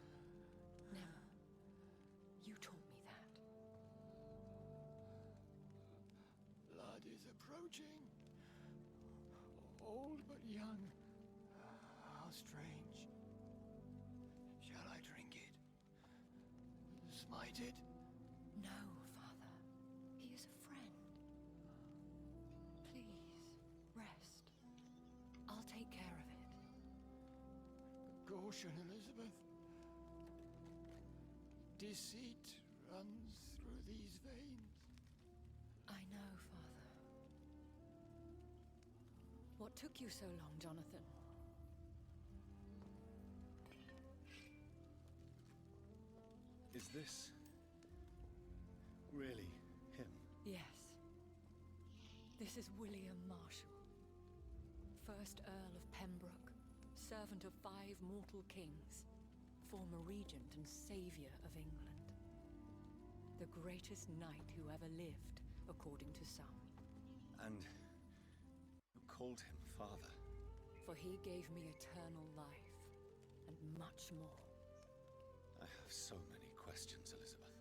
never. You taught me that. Blood is approaching. Old but young. How strange. Shall I drink it? Smite it? No, Father. He is a friend. Please, rest. I'll take care of it. Caution, Elizabeth. Deceit runs through these veins. I know, Father. What took you so long, Jonathan? Is this really him? Yes. This is William Marshall, 1st Earl of Pembroke, servant of 5 mortal kings, former regent and saviour of England. The greatest knight who ever lived, according to some. And you called him father? For he gave me eternal life, and much more. I have so many questions, Elizabeth.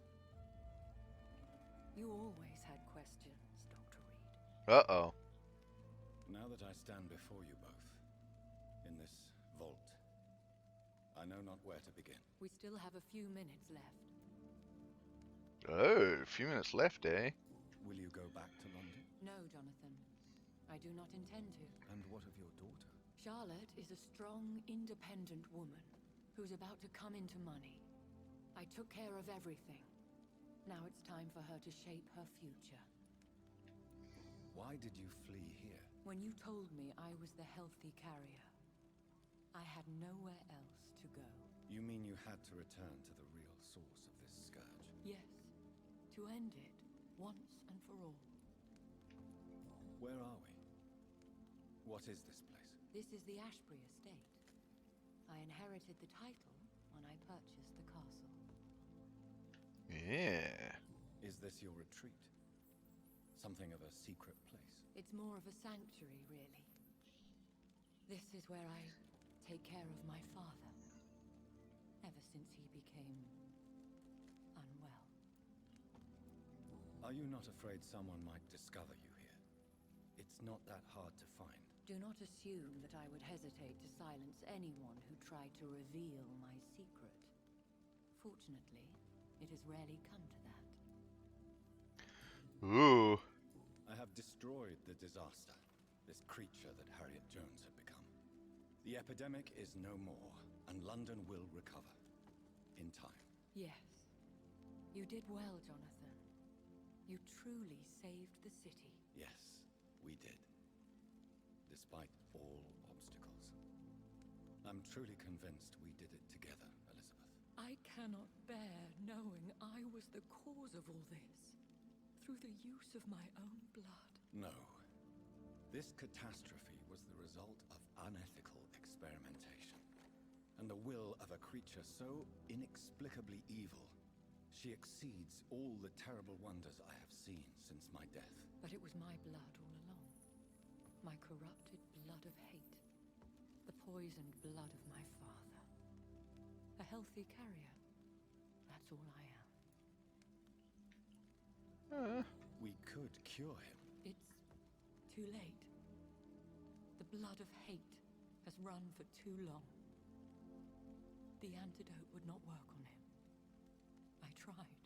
You always had questions, Dr. Reed. Uh-oh. Now that I stand before you both, in this vault, I know not where to begin. We still have a few minutes left. Oh, a few minutes left, eh? Will you go back to London? No, Jonathan. I do not intend to. And what of your daughter? Charlotte is a strong, independent woman who's about to come into money. I took care of everything. Now it's time for her to shape her future. Why did you flee here? When you told me I was the healthy carrier, I had nowhere else to go. You mean you had to return to the real source of this scourge? Yes, to end it, once and for all. Where are we? What is this place? This is the Ashbury estate. I inherited the title when I purchased the castle. Yeah. Is this your retreat? Something of a secret place? It's more of a sanctuary, really. This is where I take care of my father, ever since he became unwell. Are you not afraid someone might discover you here? It's not that hard to find. Do not assume that I would hesitate to silence anyone who tried to reveal my secret. Fortunately, it has rarely come to that. Ooh. I have destroyed the disaster, this creature that Harriet Jones had become. The epidemic is no more, and London will recover. In time. Yes. You did well, Jonathan. You truly saved the city. Yes, we did. Despite all obstacles. I'm truly convinced we did it together, Elizabeth. I cannot bear knowing I was the cause of all this. Through the use of my own blood. No. This catastrophe was the result of unethical experimentation. And the will of a creature so inexplicably evil, she exceeds all the terrible wonders I have seen since my death. But it was my blood all along. My corrupted blood of hate. The poisoned blood of my father. A healthy carrier. That's all I am. We could cure him. It's too late. The blood of hate has run for too long. The antidote would not work on him. I tried.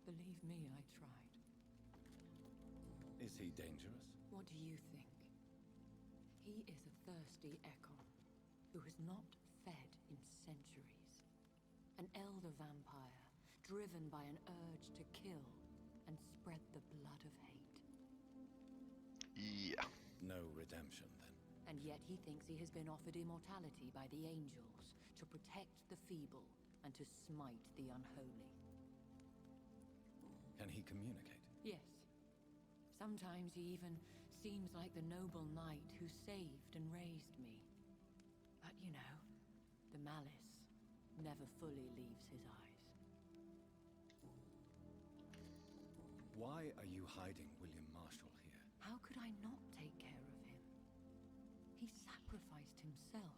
Believe me, I tried. Is he dangerous? What do you think? He is a thirsty Ekon who has not fed in centuries. An elder vampire, driven by an urge to kill and spread the blood of hate. Yeah. No redemption, then. And yet he thinks he has been offered immortality by the angels to protect the feeble and to smite the unholy. Can he communicate? Yes. Sometimes he even seems like the noble knight who saved and raised me. But you know, the malice never fully leaves his eyes. Why are you hiding William Marshall here? How could I not take care of him? He sacrificed himself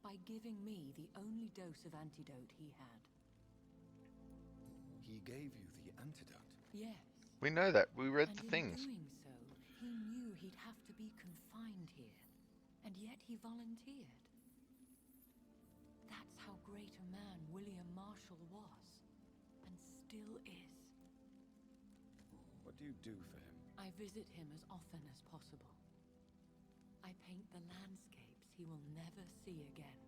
by giving me the only dose of antidote he had. He gave you the antidote? Yes. We know that. We read And the in things. doing so, he knew he'd have to be confined here, and yet he volunteered. That's how great a man William Marshall was, and still is. What do you do for him? I visit him as often as possible. I paint the landscapes he will never see again.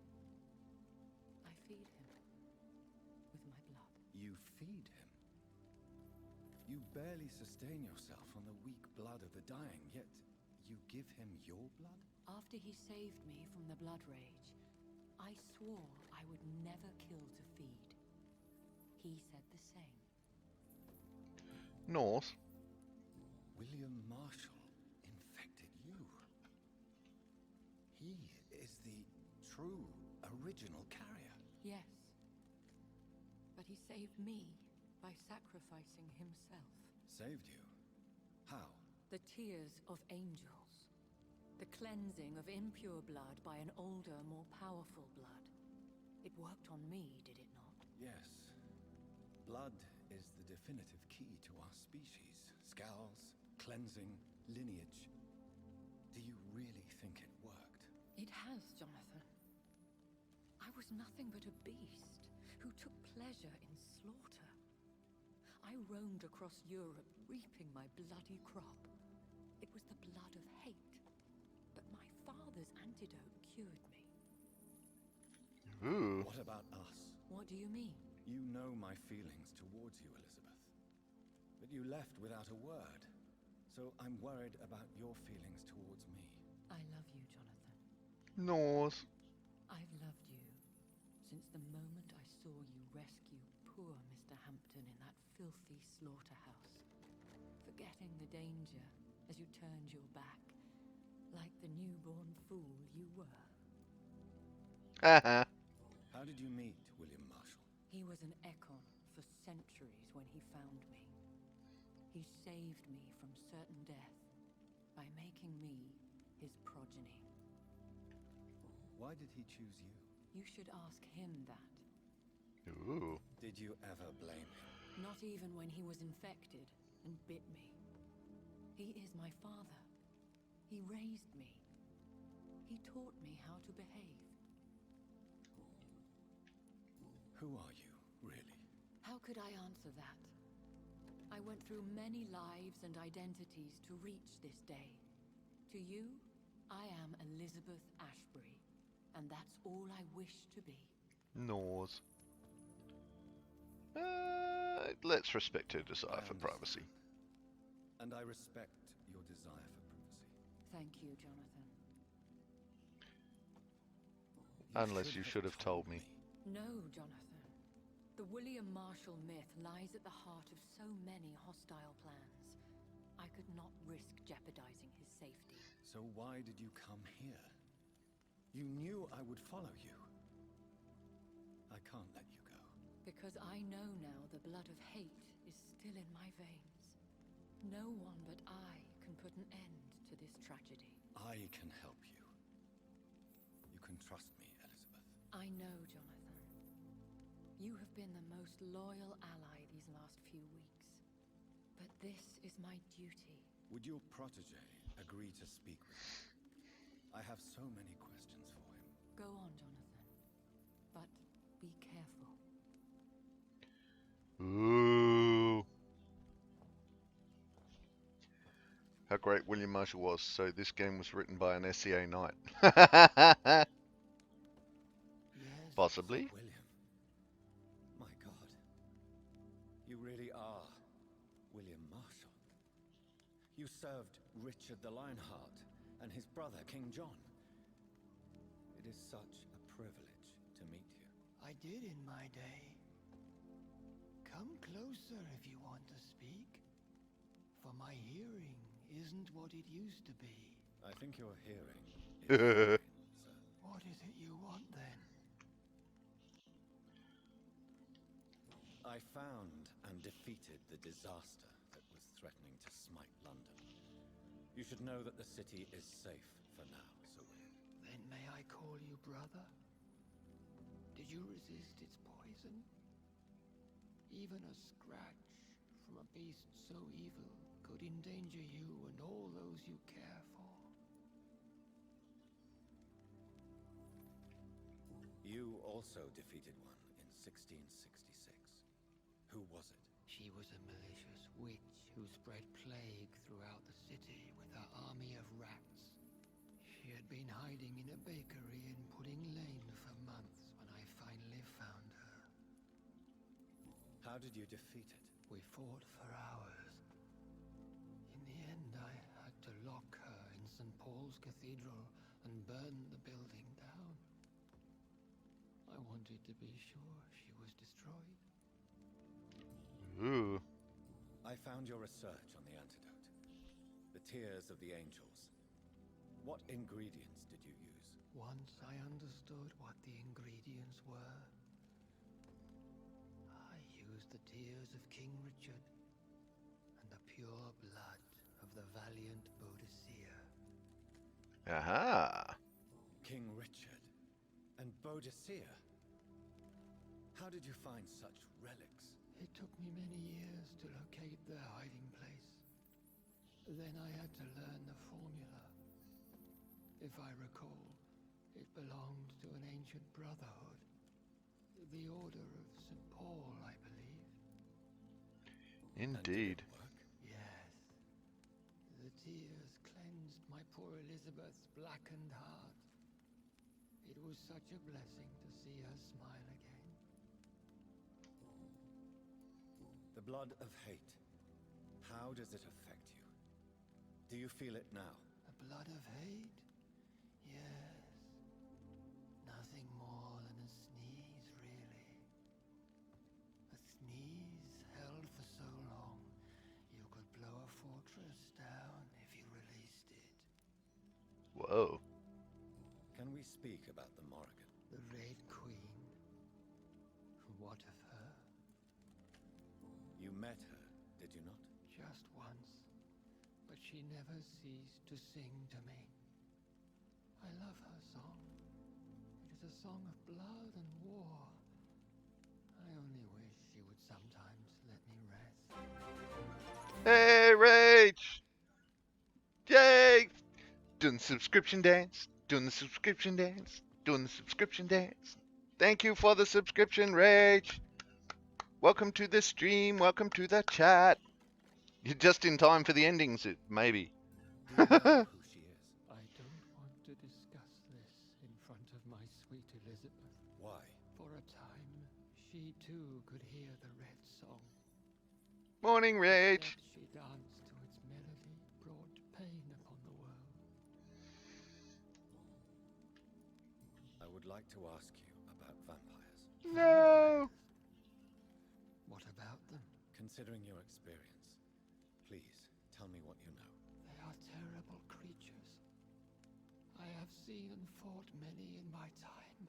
I feed him with my blood. You feed him? You barely sustain yourself on the weak blood of the dying, yet you give him your blood? After he saved me from the blood rage, I swore I would never kill to feed. He said the same. North. William Marshall infected you. He is the true, original carrier. Yes. But he saved me by sacrificing himself. Saved you? How? The tears of angels. The cleansing of impure blood by an older, more powerful blood. It worked on me, did it not? Yes. Blood is the definitive key to our species. Scowls, cleansing, lineage. Do you really think it worked? It has, Jonathan. I was nothing but a beast who took pleasure in slaughter. I roamed across Europe, reaping my bloody crop. It was the blood of hate. But my father's antidote cured me. Ooh. What about us? What do you mean? You know my feelings towards you, Elizabeth. But you left without a word. So I'm worried about your feelings towards me. I love you, Jonathan. North. I've loved you since the moment I saw you rescue poor Mr. Hampton in that filthy slaughterhouse, forgetting the danger as you turned your back, like the newborn fool you were. Haha. How did you meet William Marshall? He was an Ekon for centuries when he found me. He saved me from certain death by making me his progeny. Why did he choose you? You should ask him that. Ooh. Did you ever blame him? Not even when he was infected and bit me. He is my father. He raised me. He taught me how to behave. Who are you, really? How could I answer that? I went through many lives and identities to reach this day. To you, I am Elizabeth Ashbury, and that's all I wish to be. North. Let's respect her desire for understand. privacy. And I respect your desire for privacy. Thank you, Jonathan. Unless you should have told me. No, Jonathan. The William Marshall myth lies at the heart of so many hostile plans. I could not risk jeopardizing his safety. So why did you come here? You knew I would follow you. I can't let you go. Because I know now the blood of hate is still in my veins. No one but I can put an end to this tragedy. I can help you. You can trust me, Elizabeth. I know, Jonathan. You have been the most loyal ally these last few weeks. But this is my duty. Would your protege agree to speak with me? I have so many questions for him. Go on, Jonathan. But Be careful. Ooh. How great William Marshall was. So this game was written by an SCA knight. Yes, Possibly. Sir William. My God. You really are William Marshall. You served Richard the Lionheart and his brother, King John. It is such a privilege to meet you. I did in my day. Come closer if you want to speak. For my hearing isn't what it used to be. I think your hearing is fine, sir. What is it you want then? I found and defeated the disaster that was threatening to smite London. You should know that the city is safe for now, Sir William. Then may I call you brother? Did you resist its poison? Even a scratch from a beast so evil could endanger you and all those you care for. You also defeated one in 1666. Who was it? She was a malicious witch who spread plague throughout the city with her army of rats. She had been hiding in a bakery in Pudding Lane for months when I finally found her. How did you defeat it? We fought for hours. In the end, I had to lock her in St. Paul's Cathedral and burn the building down. I wanted to be sure she was destroyed. Ooh. I found your research on the antidote. The tears of the angels. What ingredients did you use? Once I understood what the ingredients were, I used the tears of King Richard and the pure blood of the valiant Boadicea. Aha. King Richard and Boadicea? How did you find such relics? It took me many years to locate their hiding place. Then I had to learn the formula. If I recall, it belonged to an ancient brotherhood. The Order of St. Paul, I believe. Indeed. Yes. The tears cleansed my poor Elizabeth's blackened heart. It was such a blessing to see her smile again. The blood of hate. How does it affect you? Do you feel it now? The blood of hate? Yes. Nothing more than a sneeze, really. A sneeze held for so long, you could blow a fortress down if you released it. Whoa. Can we speak about the Morrigan? The Red Queen. What of her? You met her, did you not? Just once. But she never ceased to sing to me. I love her song. It is a song of blood and war. I only wish she would sometimes let me rest. Hey, Rach! Yay! Doing the subscription dance. Doing the subscription dance. Doing the subscription dance. Thank you for the subscription, Rach. Welcome to the stream. Welcome to the chat. You're just in time for the endings, maybe. Do you know who she is? I don't want to discuss this in front of my sweet Elizabeth. Why? For a time, she too could hear the red song. Morning, Rach. Yet she danced to its melody, brought pain upon the world. I would like to ask you about vampires. No. What about them? Considering your experience, please tell me what you know. They are terrible creatures. I have seen and fought many in my time.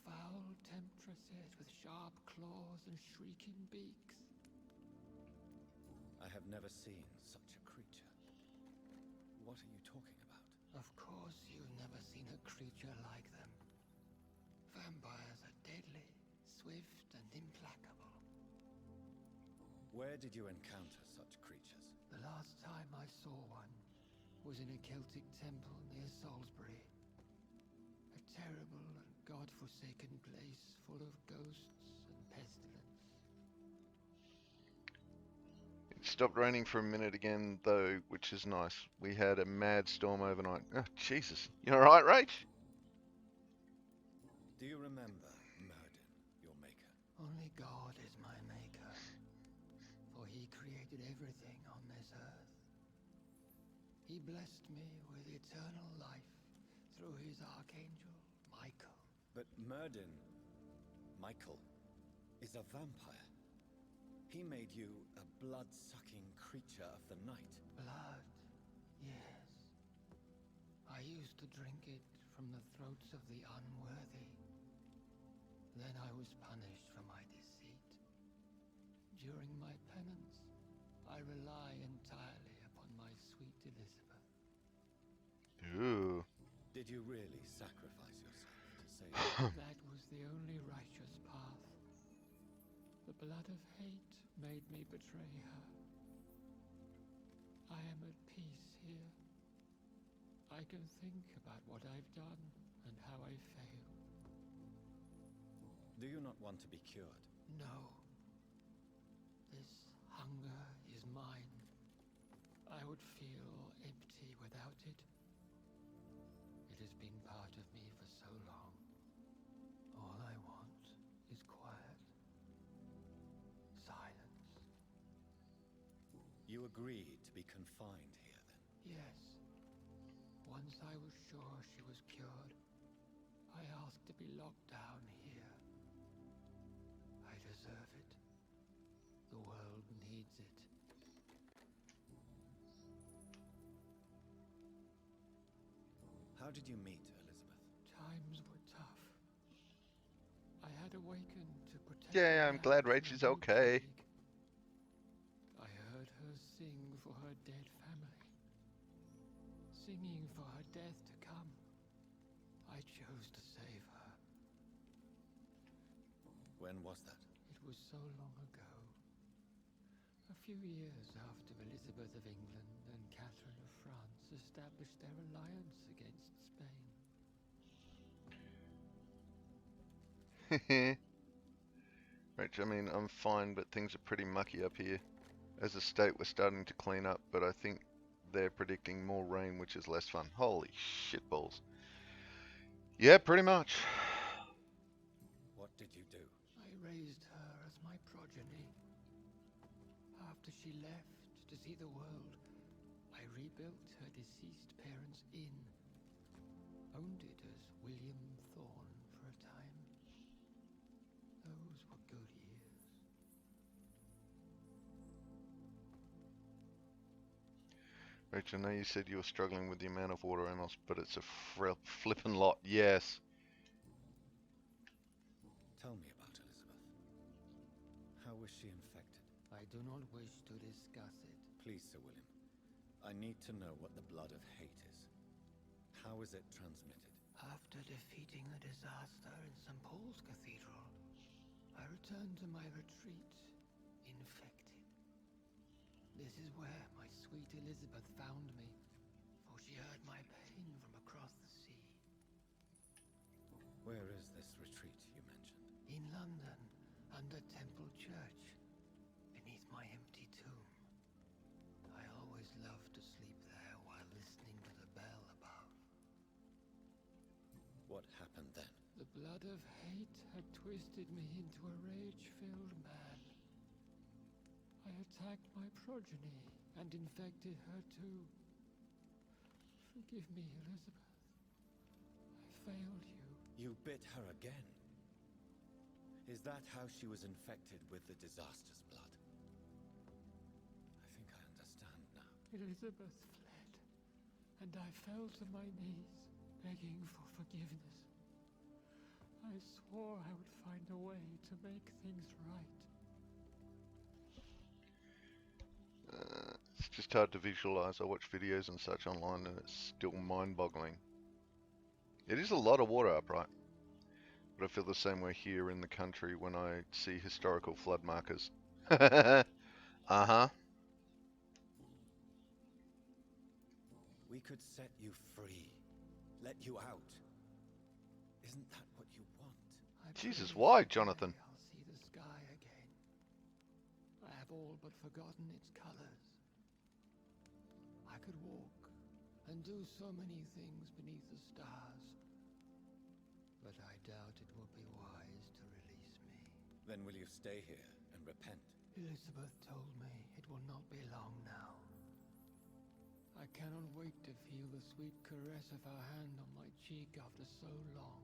Foul temptresses with sharp claws and shrieking beaks. I have never seen such a creature. What are you talking about? Of course you've never seen a creature like them. Vampires are deadly, swift and implacable. Where did you encounter such creatures? The last time I saw one was in a Celtic temple near Salisbury. A terrible and god-forsaken place full of ghosts and pestilence. It stopped raining for a minute again, though, which is nice. We had a mad storm overnight. Oh, Jesus. You alright, Rach? Do you remember Murden, your maker? Only God is my maker, for he created everything on this earth. He blessed me with eternal life through his archangel, Michael. But Murden, Michael, is a vampire. He made you a blood-sucking creature of the night. Blood, yes. I used to drink it from the throats of the unworthy. Then I was punished for my deceit. During my penance, I rely entirely upon my sweet Elizabeth. Ooh. Did you really sacrifice yourself to save her? That was the only righteous path. The blood of hate made me betray her. I am at peace here. I can think about what I've done and how I failed. Do you not want to be cured? No. This hunger is mine. I would feel empty without it. It has been part of me for so long. All I want is quiet. Silence. You agreed to be confined here, then? Yes. Once I was sure she was cured, I asked to be locked down here. I deserve it. The world needs it. How did you meet Elizabeth? Times were tough. I had awakened to protect. Yeah, I'm glad Rach is okay. I heard her sing for her dead family. Singing for her death to come. I chose to save her. When was that? It was so long ago. A few years after Elizabeth of England and Catherine of France established their alliance against Spain. Rach, I mean, I'm fine, but things are pretty mucky up here. As a state, we're starting to clean up, but I think they're predicting more rain, which is less fun. Holy shitballs. Yeah, pretty much. What did you do? I raised her as my progeny. After she left to see the world, I rebuilt her deceased parents' inn. Owned it as William Thorne for a time. Those were good years. Rach, I know you said you were struggling with the amount of water animals, but it's a flippin' lot. Yes. Tell me about Elizabeth. How was she infected? I do not wish to discuss it. Please, Sir William. I need to know what the blood of hate is. How is it transmitted? After defeating the disaster in St. Paul's Cathedral, I returned to my retreat, infected. This is where my sweet Elizabeth found me, for she heard my pain from across the sea. Where is this retreat you mentioned? In London, under Temple Church, beneath my empty tomb. I always loved to sleep there while listening to the bell above. What happened then? The blood of hate had twisted me into a rage-filled man. I attacked my progeny and infected her too. Forgive me, Elizabeth. I failed you. You bit her again. Is that how she was infected with the disaster's blood? I think I understand now. Elizabeth fled, and I fell to my knees, begging for forgiveness. I swore I would find a way to make things right. It's just hard to visualize. I watch videos and such online and it's still mind-boggling. It is a lot of water upright. But I feel the same way here in the country when I see historical flood markers. Uh-huh. We could set you free. Let you out. Isn't that what you Jesus, Truly, why, someday Jonathan? I'll see the sky again. I have all but forgotten its colors. I could walk and do so many things beneath the stars, but I doubt it will be wise to release me. Then will you stay here and repent? Elizabeth told me it will not be long now. I cannot wait to feel the sweet caress of her hand on my cheek after so long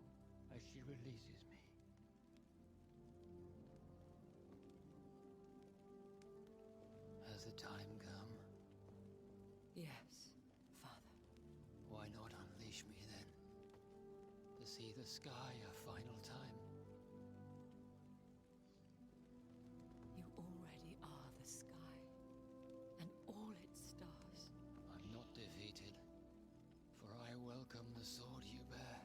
as she releases me. Has the time come? Yes, Father. Why not unleash me then? To see the sky a final time? You already are the sky, and all its stars. I'm not defeated, for I welcome the sword you bear,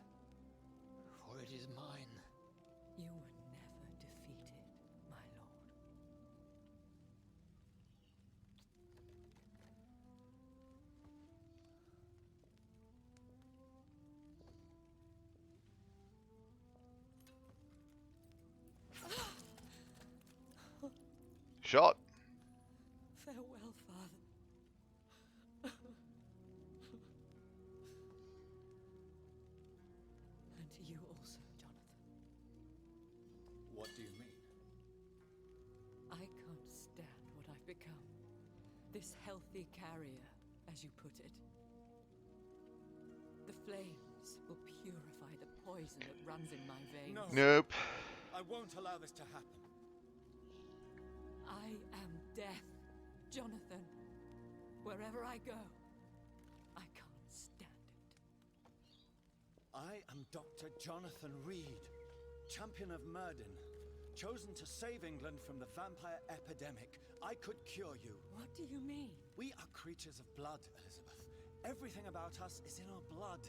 for it is mine. You were never defeated, my lord. Shot. Farewell, Father. And to you also, Jonathan. What do you mean? I can't stand what I've become. This healthy carrier, as you put it. The flames will purify the poison that runs in my veins. No. Nope. I won't allow this to happen. I am death, Jonathan. Wherever I go, I can't stand it. I am Dr. Jonathan Reed, champion of Murden, chosen to save England from the vampire epidemic. I could cure you. What do you mean? We are creatures of blood, Elizabeth. Everything about us is in our blood.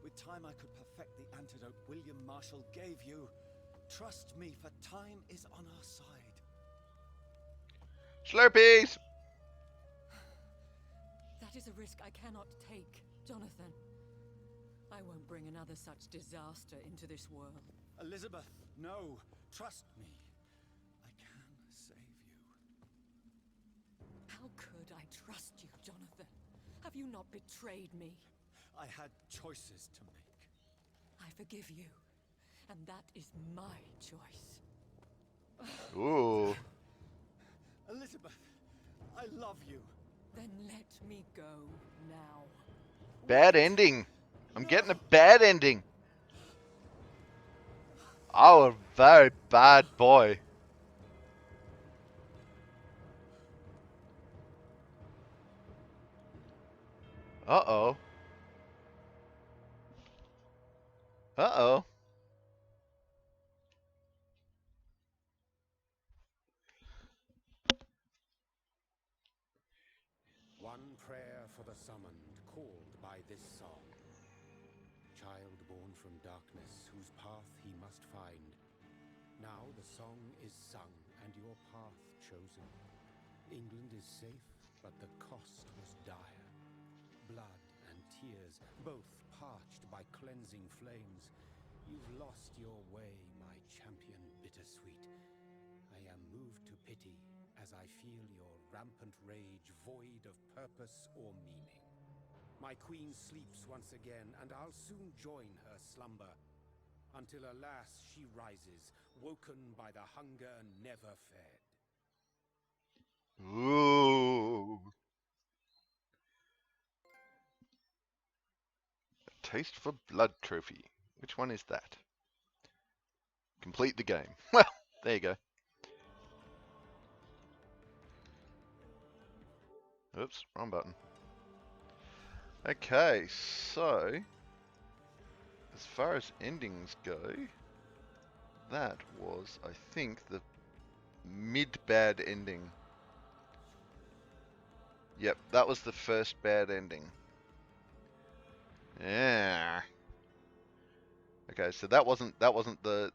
With time, I could perfect the antidote William Marshall gave you. Trust me, for time is on our side. Slurpees! That is a risk I cannot take, Jonathan. I won't bring another such disaster into this world. Elizabeth, no. Trust me. I can save you. How could I trust you, Jonathan? Have you not betrayed me? I had choices to make. I forgive you, and that is my choice. Ooh. Elizabeth, I love you. Then let me go now. Bad ending. I'm getting a bad ending. Oh, a very bad boy. Uh-oh. Uh-oh. One prayer for the summoned, called by this song. Child born from darkness, whose path he must find. Now the song is sung, and your path chosen. England is safe, but the cost was dire. Blood and tears, both parched by cleansing flames. You've lost your way, my champion bittersweet. I am moved to pity as I feel your rampant rage void of purpose or meaning. My queen sleeps once again, and I'll soon join her slumber. Until alas, she rises, woken by the hunger never fed. Ooh. A taste for blood trophy. Which one is that? Complete the game. Well, there you go. Oops, wrong button. Okay, so as far as endings go, that was, I think, the mid-bad ending. Yep, that was the first bad ending. Yeah. Okay, so that wasn't the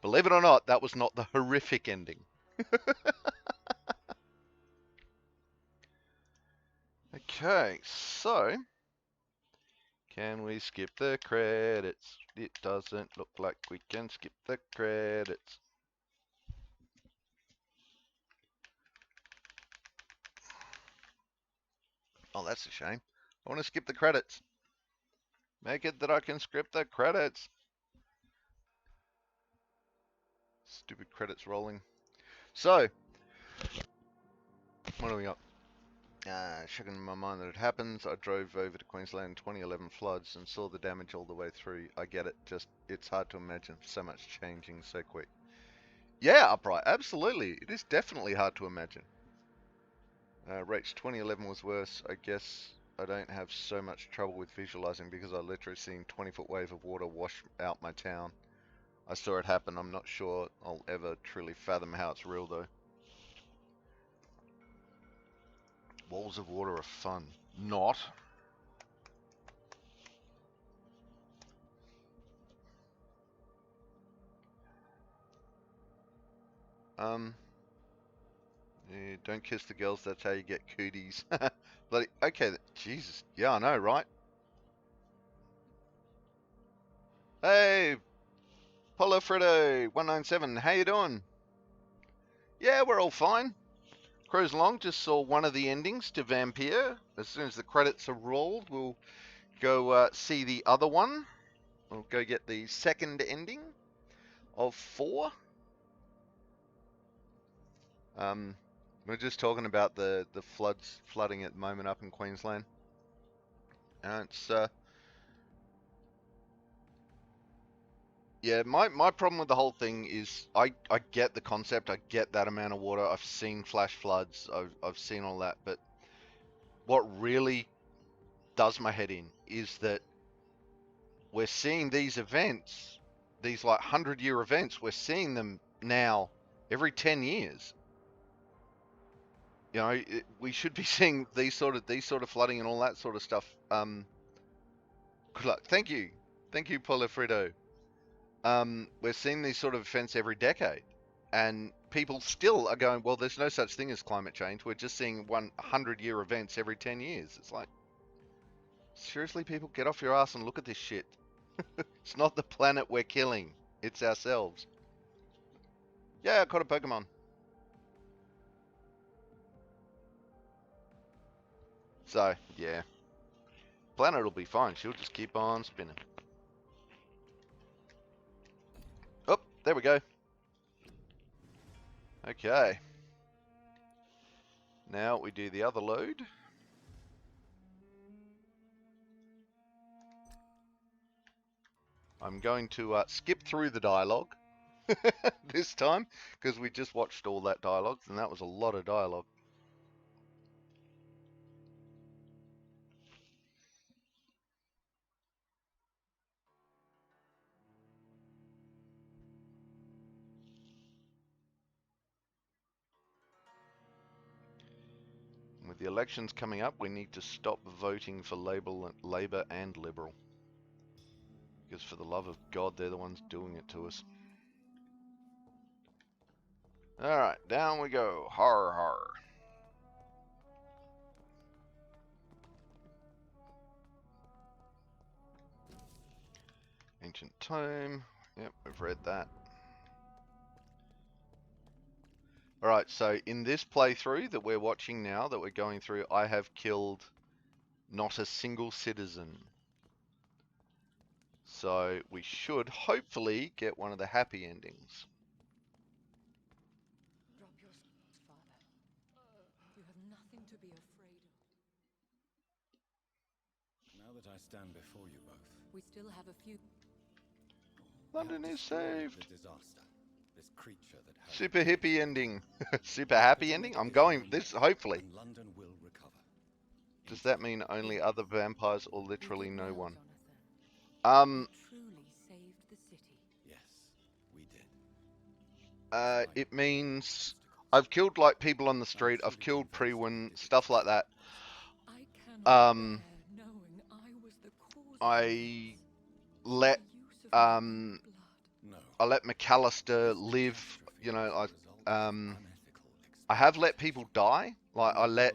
believe it or not, that was not the horrific ending. Okay, so Can we skip the credits? It doesn't look like we can skip the credits. Oh, that's a shame. I want to skip the credits. Make it that I can skip the credits. Stupid credits rolling. So, what do we got? Checking in my mind that it happens. I drove over to Queensland in 2011 floods and saw the damage all the way through. I get it. Just, it's hard to imagine so much changing so quick. Yeah, Upright. Absolutely. It is definitely hard to imagine. Rach, 2011 was worse. I guess I don't have so much trouble with visualizing because I literally seen 20-foot wave of water wash out my town. I saw it happen. I'm not sure I'll ever truly fathom how it's real though. Walls of water are fun. Not. Yeah, don't kiss the girls, that's how you get cooties. Bloody, okay, Jesus. Yeah, I know, right? Hey, Polo Fredo 197, how you doing? Yeah, we're all fine. Cruising along, just saw one of the endings to Vampyr. As soon as the credits are rolled, we'll go see the other one. We'll go get the second ending of 4. We're just talking about the flooding at the moment up in Queensland. It's yeah, my problem with the whole thing is I get the concept, I get that amount of water, I've seen flash floods, I've seen all that, but what really does my head in is that we're seeing these events, these like 100-year events, we're seeing them now every 10 years. You know, we should be seeing these sort of flooding and all that sort of stuff. Good luck. Thank you, Polifredo. We're seeing these sort of events every decade, and people still are going, well, there's no such thing as climate change. We're just seeing 100-year events every 10 years. It's like, seriously, people, get off your ass and look at this shit. It's not the planet we're killing, it's ourselves. Yeah, I caught a Pokemon. So, yeah. Planet will be fine. She'll just keep on spinning. Oh, there we go. Okay. Now we do the other load. I'm going to skip through the dialogue this time, because we just watched all that dialogue, and that was a lot of dialogue. With the elections coming up, we need to stop voting for Labour and Liberal. Because for the love of God, they're the ones doing it to us. Alright, down we go. Har har. Ancient Tome. Yep, we've read that. Alright, so in this playthrough that we're watching now, that we're going through, I have killed not a single citizen. So we should hopefully get one of the happy endings. Drop your swords, Father. You have nothing to be afraid of. Now that I stand before you both, We still have a few. London is saved. the disaster. This creature that has Super hippie ending. Super happy ending? I'm going this, hopefully. and London will recover. Does that mean only other vampires or literally no one? Truly saved the city. Yes, we did. It means I've killed like people on the street, I've killed Prewin, stuff like that. I cannot Um, bear knowing I was the cause of I this. let The use of my um blood. No. I let McAllister live, you know, I have let people die. Like I let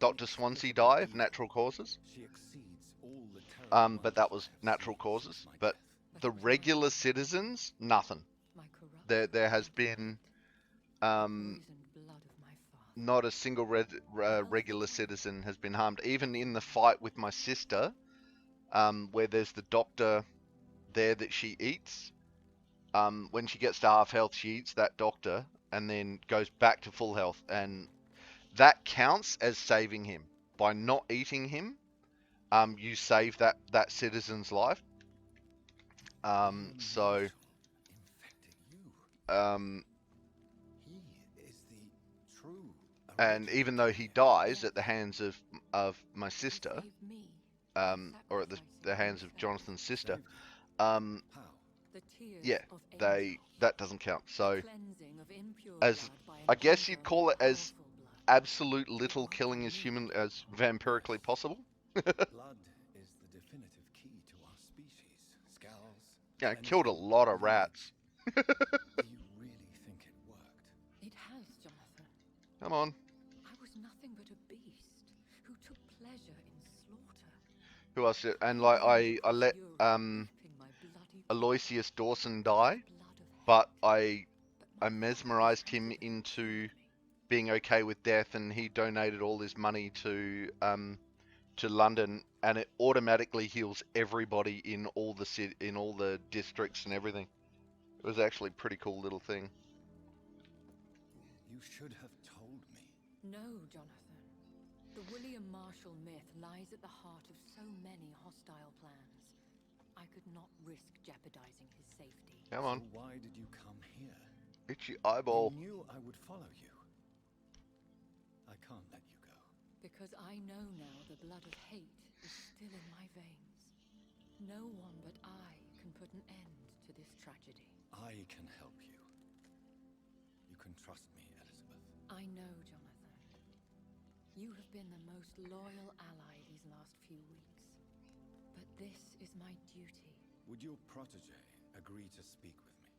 Dr. Swansea die of natural causes. She exceeds all but that was natural causes. But the regular citizens, nothing. There has been not a single regular citizen has been harmed. Even in the fight with my sister, where there's the doctor there that she eats. When she gets to half health, she eats that doctor and then goes back to full health, and that counts as saving him. By not eating him, you save that citizen's life. So, and even though he dies at the hands of my sister, or at the hands of Jonathan's sister, yeah, that doesn't count. So, as I guess you'd call it as absolute little killing as vampirically possible. Blood is the definitive key to our species. Scowls. Yeah, it killed a lot of rats. Do you really think it worked? It has, Jonathan. Come on. I was nothing but a beast who took pleasure in slaughter. Who else? And like I let Aloysius Dawson die, but I mesmerized him into being okay with death, and he donated all his money to London, and it automatically heals everybody in all the districts and everything. It was actually a pretty cool little thing. You should have told me. No, Jonathan. The William Marshall myth lies at the heart of so many hostile plans. I could not risk jeopardizing his safety. Come on. So why did you come here? Itchy eyeball. You knew I would follow you. I can't let you go. Because I know now the blood of hate is still in my veins. No one but I can put an end to this tragedy. I can help you. You can trust me, Elizabeth. I know, Jonathan. You have been the most loyal ally these last few weeks. But this is my duty. Would your protege agree to speak with me?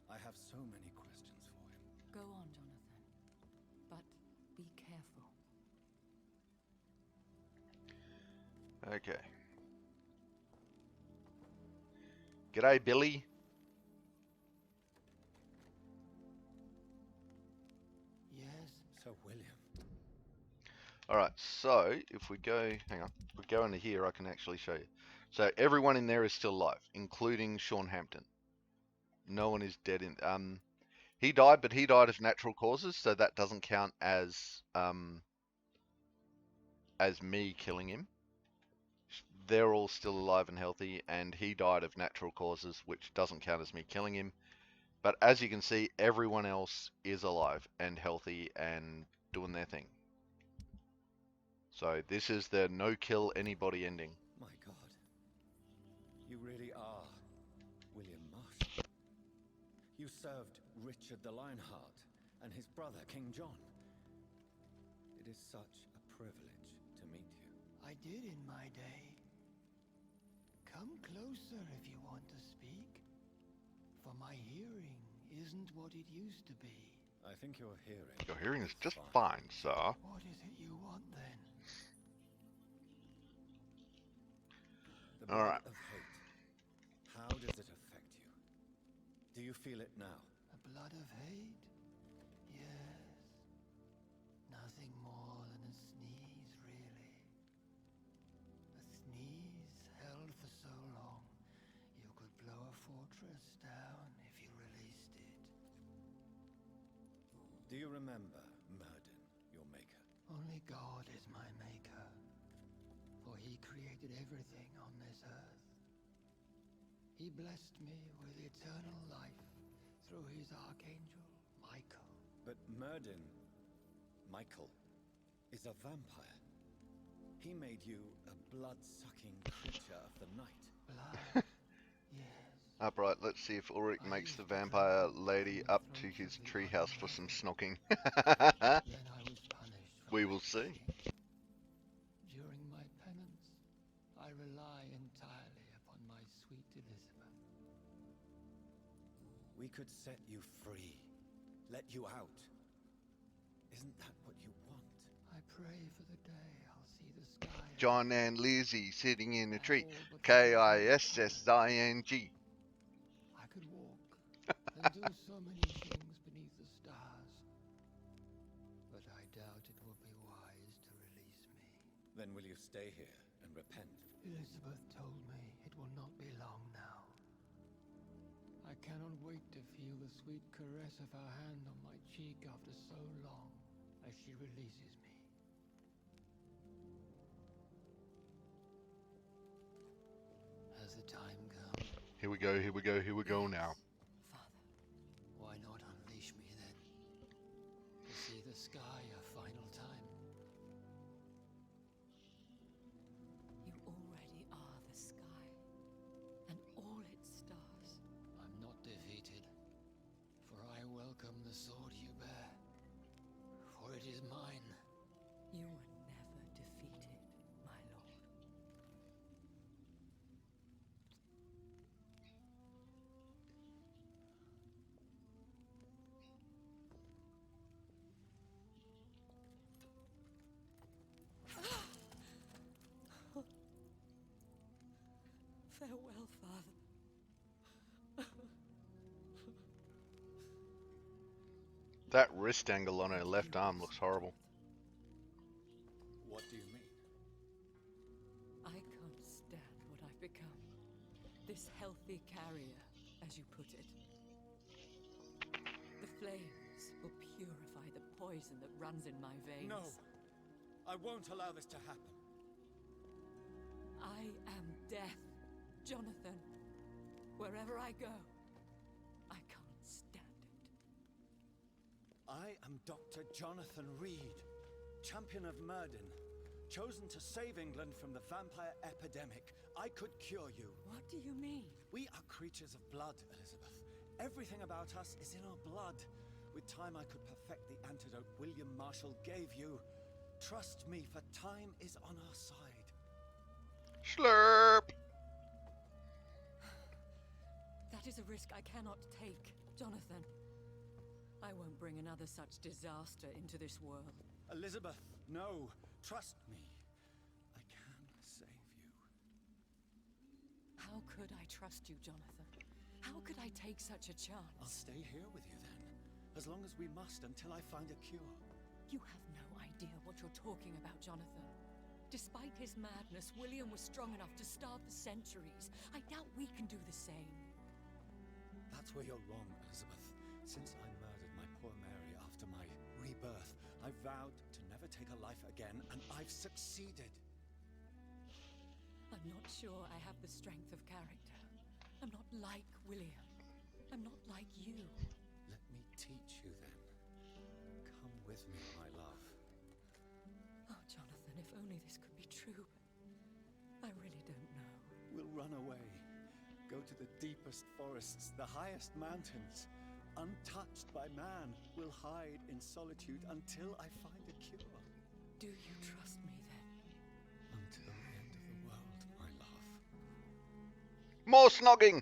I have so many questions for him. Go on, Jonathan. But be careful. Okay. G'day, Billy. Yes. So, William. Alright, so if we go, hang on, if we go into here, I can actually show you. So everyone in there is still alive, including Sean Hampton. No one is dead in, he died, but he died of natural causes, so that doesn't count as me killing him. They're all still alive and healthy, and he died of natural causes, which doesn't count as me killing him. But as you can see, everyone else is alive and healthy and doing their thing. So this is the no kill anybody ending. My God. You really are William Marshall. You served Richard the Lionheart and his brother, King John. It is such a privilege to meet you. I did in my day. Come closer if you want to speak. For my hearing isn't what it used to be. I think your hearing... Your hearing is just fine, sir. What is it you want then? The blood of hate. How does it affect you? Do you feel it now? The blood of hate? Yes. Nothing more than a sneeze, really. A sneeze held for so long, you could blow a fortress down if you released it. Do you remember Murden, your maker? Only God is my maker, for he created everything on this earth. He blessed me with eternal life through his archangel, Michael. But Murden, Michael, is a vampire. He made you a blood-sucking creature of the night. Blood? Yes. Upright, let's see if Ulrich makes the vampire lady up to his treehouse for some snocking. Then I was punished. We will see. During my penance, I rely entirely upon my sweet Elizabeth. We could set you free. Let you out. Isn't that what you want? I pray for the day I'll see the sky. John and Lizzie sitting in a tree. All but Kissing. I could walk and do so many things beneath the stars. But I doubt it will be wise to release me. Then will you stay here and repent? Elizabeth told me it will not be long now. I cannot wait to feel the sweet caress of her hand on my cheek after so long as she releases me. Has the time come? Here we go now. Father. Why not unleash me then? To see the sky a final time. You already are the sky, and all its stars. I'm not defeated, for I welcome the sword you bear, for it is mine. You were never defeated, my lord. Farewell, Father. That wrist angle on her left arm looks horrible. What do you mean? I can't stand what I've become. This healthy carrier, as you put it. The flames will purify the poison that runs in my veins. No! I won't allow this to happen. I am death, Jonathan. Wherever I go, I can't stand it. I am Dr. Jonathan Reed, champion of Murden, chosen to save England from the vampire epidemic. I could cure you. What do you mean? We are creatures of blood, Elizabeth. Everything about us is in our blood. With time, I could perfect the antidote William Marshall gave you. Trust me, for time is on our side. Slurp! That is a risk I cannot take, Jonathan. I won't bring another such disaster into this world. Elizabeth, no. Trust me. I can save you. How could I trust you, Jonathan? How could I take such a chance? I'll stay here with you then. As long as we must until I find a cure. You have no idea what you're talking about, Jonathan. Despite his madness, William was strong enough to starve the centuries. I doubt we can do the same. That's where you're wrong, Elizabeth. Since I murdered my poor Mary after my rebirth, I vowed to never take a life again, and I've succeeded. I'm not sure I have the strength of character. I'm not like William. I'm not like you. Let me teach you then. Come with me, my love. Oh, Jonathan, if only this could be true. I really don't know. We'll run away. Go to the deepest forests, the highest mountains. Untouched by man, we'll hide in solitude until I find a cure. Do you trust me then? Until the end of the world, my love. More snogging!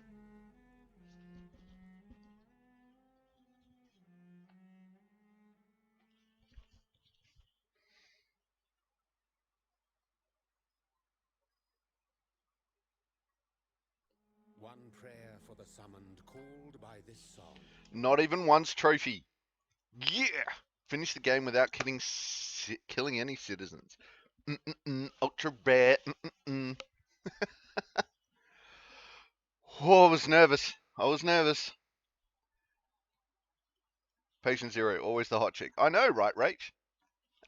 One prayer for the summoned called by this song. Not even once trophy. Yeah! Finish the game without killing any citizens. Ultra rare. Oh, I was nervous. Patient zero, always the hot chick. I know, right, Rach?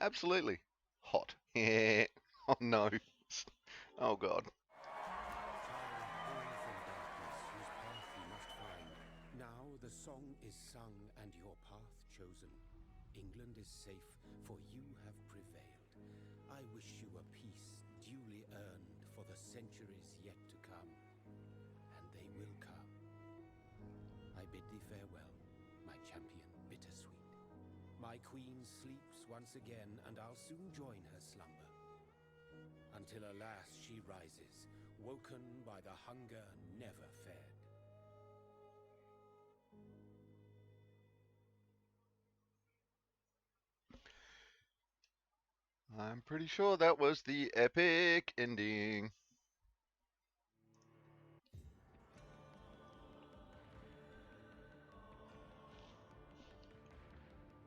Absolutely. Hot. Yeah. Oh, no. Oh, God. Now the song is sung and your path chosen. England is safe, for you have prevailed. I wish you a peace duly earned for the centuries yet to come. And they will come. I bid thee farewell, my champion bittersweet. My queen sleeps once again, and I'll soon join her slumber. Until alas she rises, woken by the hunger never fed. I'm pretty sure that was the epic ending.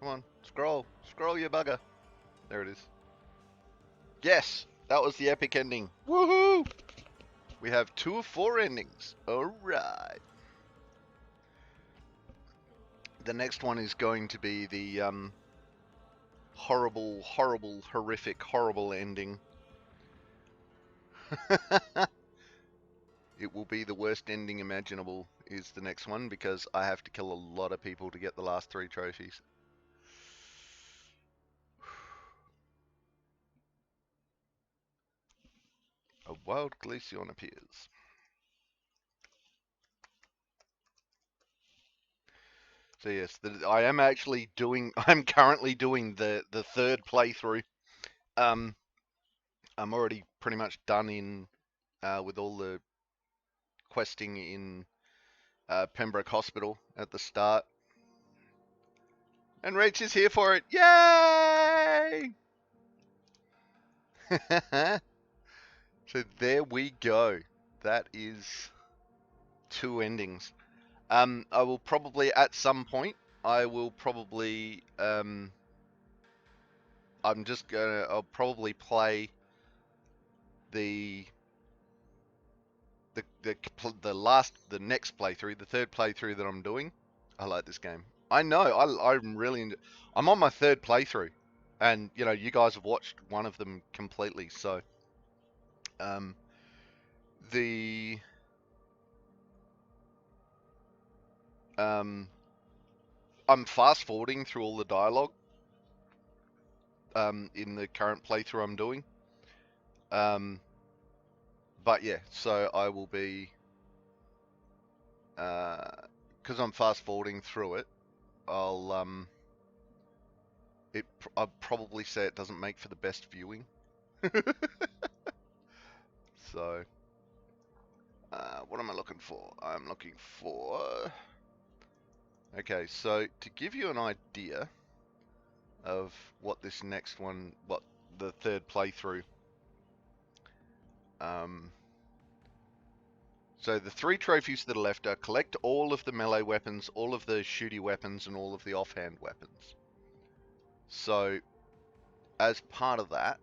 Come on, scroll. Scroll, you bugger. There it is. Yes, that was the epic ending. Woohoo! We have 2 of 4 endings. Alright. The next one is going to be the horrible, horrible, horrific, horrible ending. It will be the worst ending imaginable is the next one because I have to kill a lot of people to get the last 3 trophies. A wild glaceon appears. So yes, I am actually doing. I'm currently doing the 3rd playthrough. I'm already pretty much done in with all the questing in Pembroke Hospital at the start, and Rach is here for it. Yay! So there we go. That is 2 endings. I will probably at some point. I will probably. I'm just gonna. I'll probably play the next playthrough, the 3rd playthrough that I'm doing. I like this game. I know. I'm really. I'm on my 3rd playthrough, and you know, you guys have watched one of them completely. So, um, the I'm fast forwarding through all the dialogue. In the current playthrough I'm doing. But yeah, so I will be, because I'm fast forwarding through it, I'd probably say it doesn't make for the best viewing. So, what am I looking for? I'm looking for, okay, so to give you an idea of what this next one, what the 3rd playthrough, so the 3 trophies that are left are collect all of the melee weapons, all of the shooty weapons, and all of the offhand weapons. So, as part of that,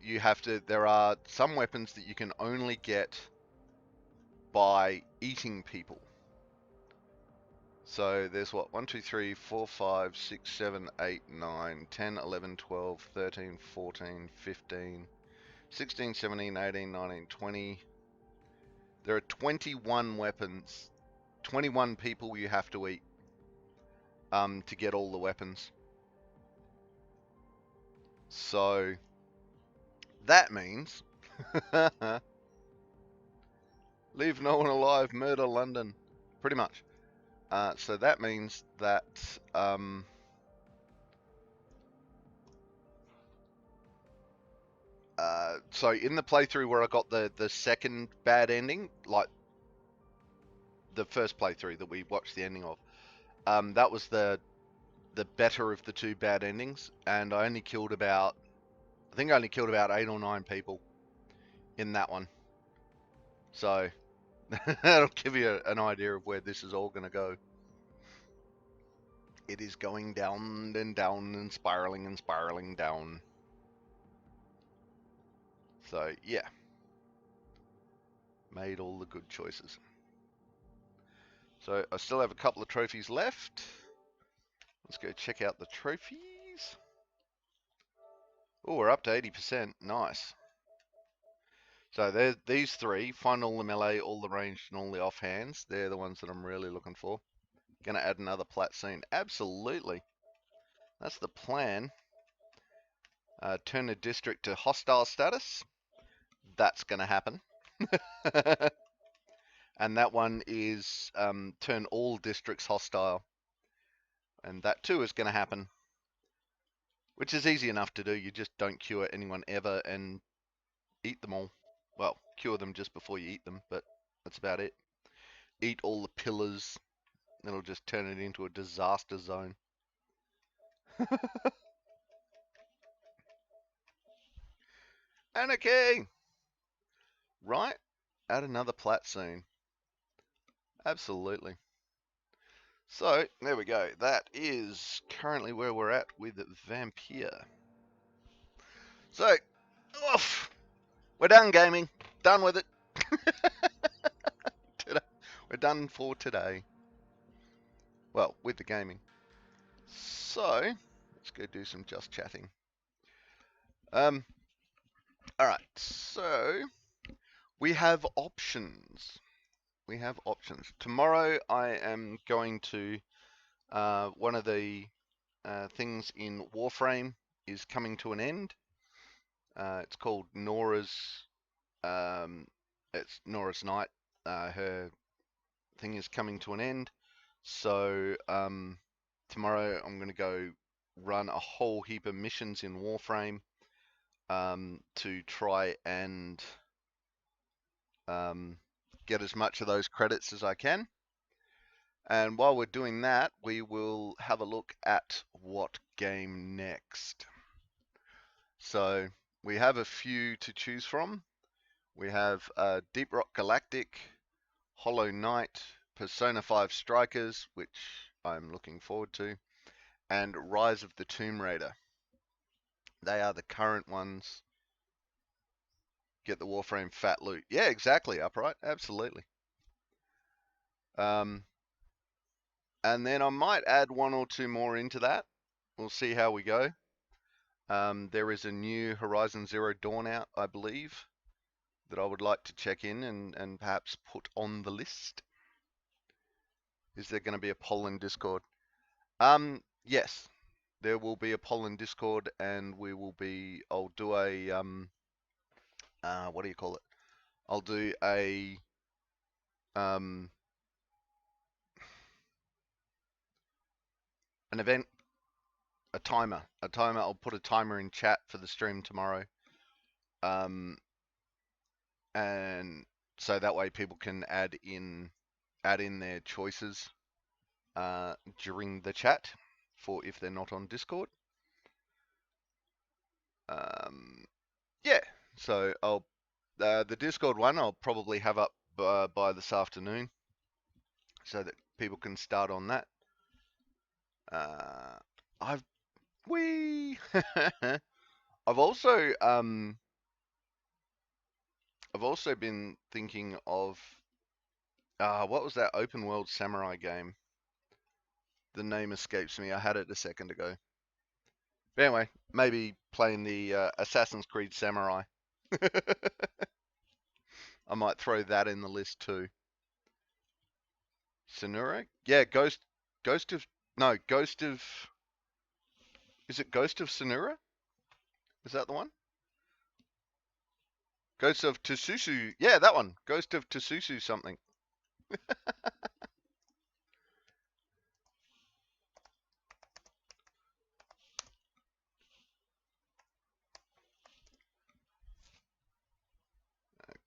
you have to. There are some weapons that you can only get by eating people. So there's what? 1, 2, 3, 4, 5, 6, 7, 8, 9, 10, 11, 12, 13, 14, 15, 16, 17, 18, 19, 20. There are 21 weapons, 21 people you have to eat to get all the weapons. So that means leave no one alive, murder London, pretty much. So that means that so in the playthrough where I got the 2nd bad ending, like the 1st playthrough that we watched the ending of, that was the better of the 2 bad endings, and I only killed about, I think I only killed about 8 or 9 people in that one. So that'll give you an idea of where this is all going to go. It is going down and down and spiraling down. So yeah, made all the good choices. So I still have a couple of trophies left. Let's go check out the trophies. Oh, we're up to 80%. Nice. So there's these 3. Find all the melee, all the ranged, and all the offhands. They're the ones that I'm really looking for. Gonna add another plat scene. Absolutely. That's the plan. Turn a district to hostile status. That's gonna happen. And that one is turn all districts hostile. And that too is gonna happen. Which is easy enough to do. You just don't cure anyone ever and eat them all. Well, cure them just before you eat them, but that's about it. Eat all the pillars. It'll just turn it into a disaster zone. Anarchy! Right? Add another plat scene. Absolutely. So, there we go. That is currently where we're at with Vampyr. So, off! We're done gaming. Done with it. We're done for today. Well, with the gaming. So, let's go do some just chatting. Alright, so we have options. We have options. Tomorrow I am going to, one of the things in Warframe is coming to an end. It's called Nora's, it's Nora's Night. Her thing is coming to an end. So tomorrow I'm going to go run a whole heap of missions in Warframe to try and get as much of those credits as I can. And while we're doing that, we will have a look at what game next. So we have a few to choose from. We have Deep Rock Galactic, Hollow Knight, Persona 5 Strikers, which I'm looking forward to, and Rise of the Tomb Raider. They are the current ones. Get the Warframe fat loot. Yeah, exactly, Upright. Absolutely. And then I might add one or two more into that. We'll see how we go. There is a new Horizon Zero Dawn out, I believe, that I would like to check in and perhaps put on the list. Is there going to be a poll in Discord? Yes, there will be a poll in Discord, and we will be. I'll do a what do you call it? I'll do a an event, a timer. I'll put a timer in chat for the stream tomorrow. And so that way people can add in their choices during the chat for if they're not on Discord. Yeah, so I'll the Discord one I'll probably have up by this afternoon, so that people can start on that. I've also been thinking of what was that open world samurai game? The name escapes me. I had it a second ago. But anyway, maybe playing the Assassin's Creed Samurai. I might throw that in the list too. Sonura? Yeah, Ghost of is it Ghost of Sonura? Is that the one? Ghost of Tsusu. Yeah, that one. Ghost of Tsusu something.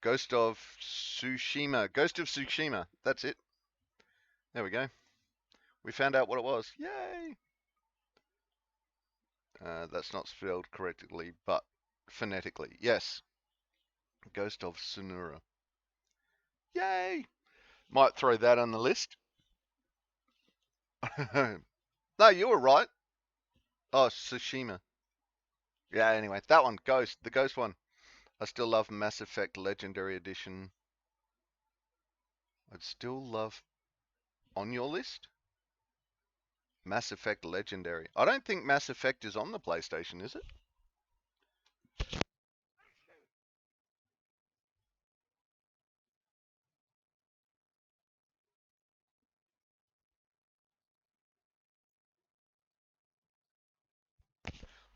Ghost of Tsushima. Ghost of Tsushima. That's it. There we go. We found out what it was. Yay! That's not spelled correctly, but phonetically. Yes. Ghost of Sonura. Yay! Might throw that on the list. No, you were right. Oh, Tsushima. Yeah, anyway, that one, Ghost, the Ghost one. I still love Mass Effect Legendary Edition. I'd still love on your list? Mass Effect Legendary. I don't think Mass Effect is on the PlayStation, is it?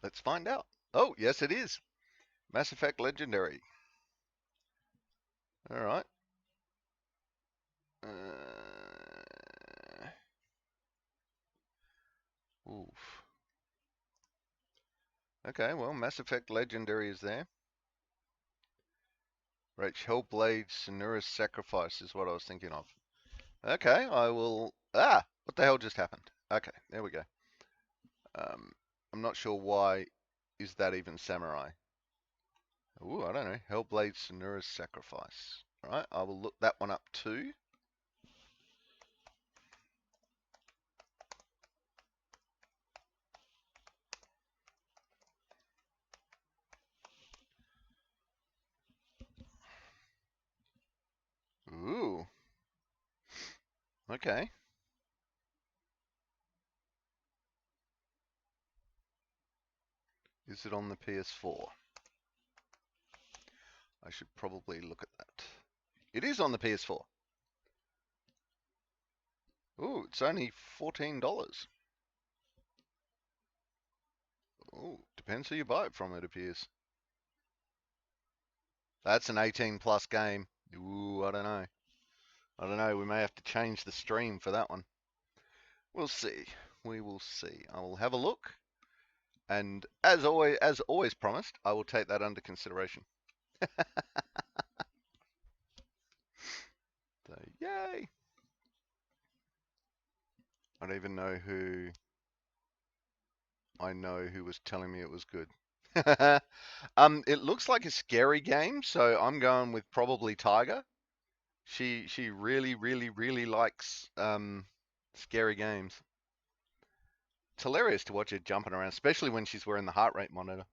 Let's find out. Oh, yes, it is. Mass Effect Legendary. All right. Oof. Okay, well, Mass Effect Legendary is there. Right, Hellblade Senura's Sacrifice is what I was thinking of. Okay, I will... Ah! What the hell just happened? Okay, there we go. I'm not sure why is that even samurai. Ooh, I don't know. Hellblade Sonura's Sacrifice. Alright, I will look that one up too. Ooh. Okay. Is it on the PS4? I should probably look at that. It is on the PS4. Ooh, it's only $14. Ooh, depends who you buy it from, it appears. That's an 18 plus game. Ooh, I don't know. I don't know. We may have to change the stream for that one. We'll see. We will see. I will have a look. And as always promised, I will take that under consideration. So, yay. I don't even know who was telling me it was good. It looks like a scary game, so I'm going with probably Tiger. She really likes scary games. It's hilarious to watch her jumping around, especially when she's wearing the heart rate monitor.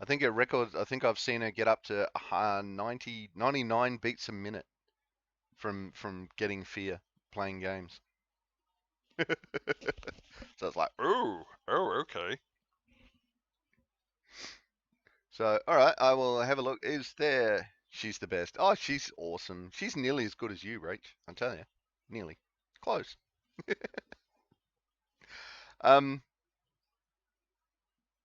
I think her record, I think I've seen her get up to 99 beats a minute from getting fear playing games. So it's like, oh, okay. So, all right, I will have a look. Is there? She's the best. Oh, she's awesome. She's nearly as good as you, Rach. I tell you, nearly. Close.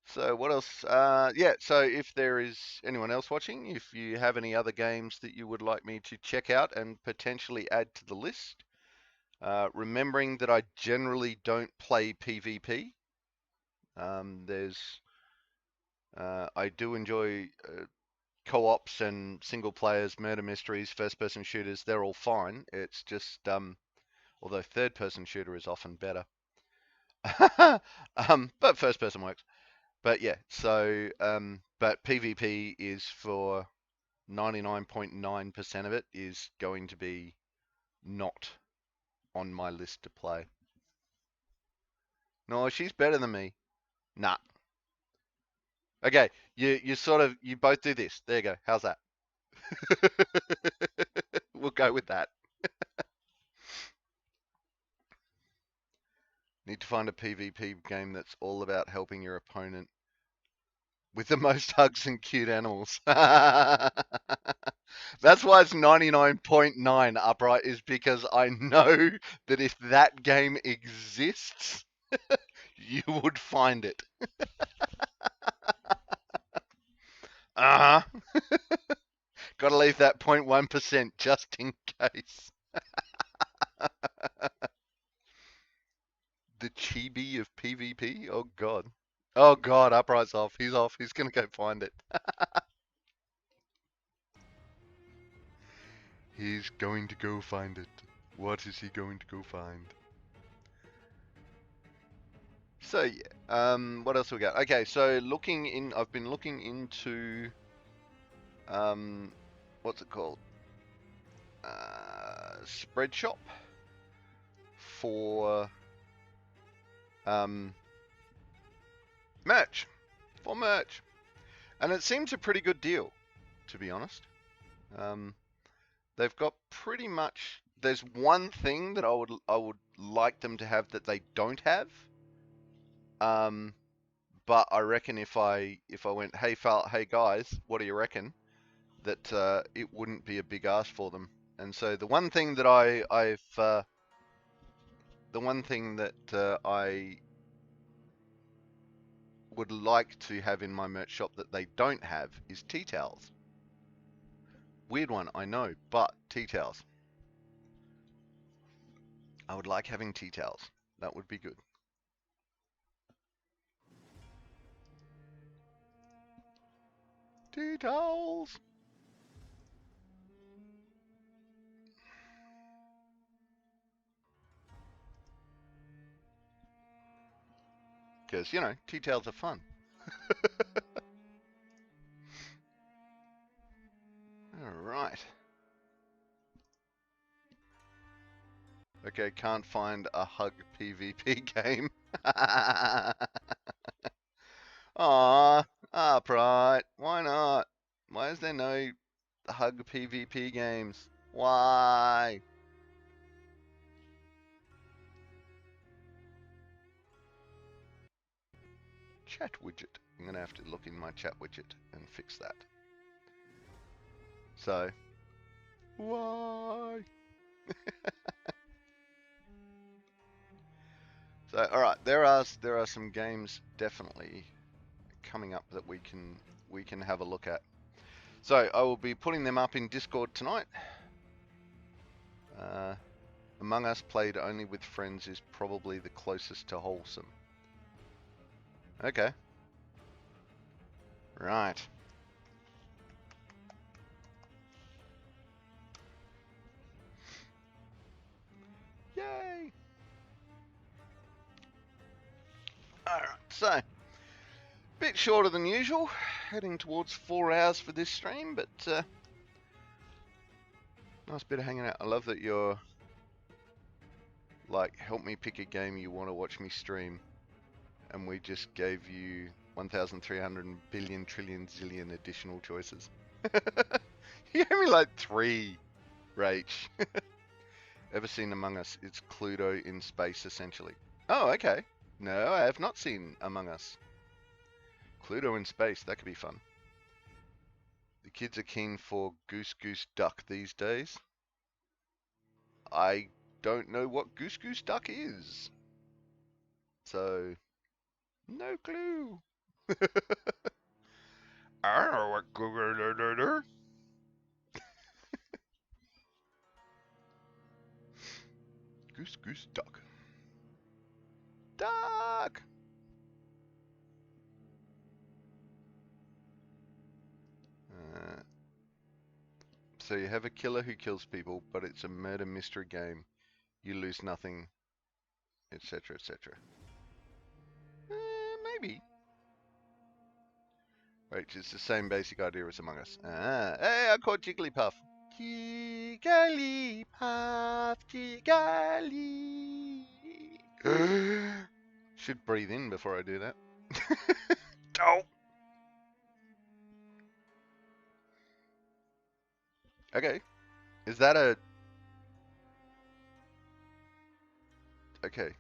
So what else? Yeah, so if there is anyone else watching, if you have any other games that you would like me to check out and potentially add to the list, remembering that I generally don't play PvP. I do enjoy co-ops and single players, murder mysteries, first-person shooters. They're all fine. It's just, although third-person shooter is often better. But first-person works. But yeah, so, but PvP is for 99.9% of it is going to be not on my list to play. No, she's better than me. Nah. Okay, you both do this. There you go. How's that? We'll go with that. Need to find a PvP game that's all about helping your opponent with the most hugs and cute animals. That's why it's 99.9 upright, is because I know that if that game exists, you would find it. Uh-huh. Gotta leave that 0.1% just in case. The chibi of PvP? Oh god. Oh god, upright's off. He's off. He's gonna go find it. He's going to go find it. What is he going to go find? So yeah, what else we got? Okay, so I've been looking into, what's it called? Spreadshop for, merch. For merch. And it seems a pretty good deal, to be honest. They've got pretty much, there's one thing that I would like them to have that they don't have. But I reckon if I went, hey guys, what do you reckon? That it wouldn't be a big ask for them. And so the one thing that I would like to have in my merch shop that they don't have is tea towels. Weird one, I know, but tea towels. I would like having tea towels. That would be good. Tea towels. Because, you know, tea towels are fun. Okay, can't find a hug PvP game. Aww, upright. Why not? Why is there no hug PvP games? Why? Chat widget. I'm gonna have to look in my chat widget and fix that. So, why? So, all right, there are some games definitely coming up that we can have a look at. So I will be putting them up in Discord tonight. Among Us played only with friends is probably the closest to wholesome. Okay. Right. Yay! Alright, so bit shorter than usual, heading towards 4 hours for this stream, but nice bit of hanging out. I love that you're like, help me pick a game you want to watch me stream, and we just gave you 1,300 billion trillion zillion additional choices. You gave me like 3, Rach. Ever seen Among Us? It's Cluedo in space, essentially. Oh, okay. No, I have not seen Among Us. Cluedo in space, that could be fun. The kids are keen for Goose Goose Duck these days. I don't know what Goose Goose Duck is. So, no clue. I don't know what Goose Goose Goose Duck. Duck! So you have a killer who kills people, but it's a murder mystery game. You lose nothing, etc., etc. Maybe. Right, it's the same basic idea as Among Us. Ah, hey, I caught Jigglypuff. Jigglypuff, Jiggly. Should breathe in before I do that. Oh. Okay. Is that a... Okay.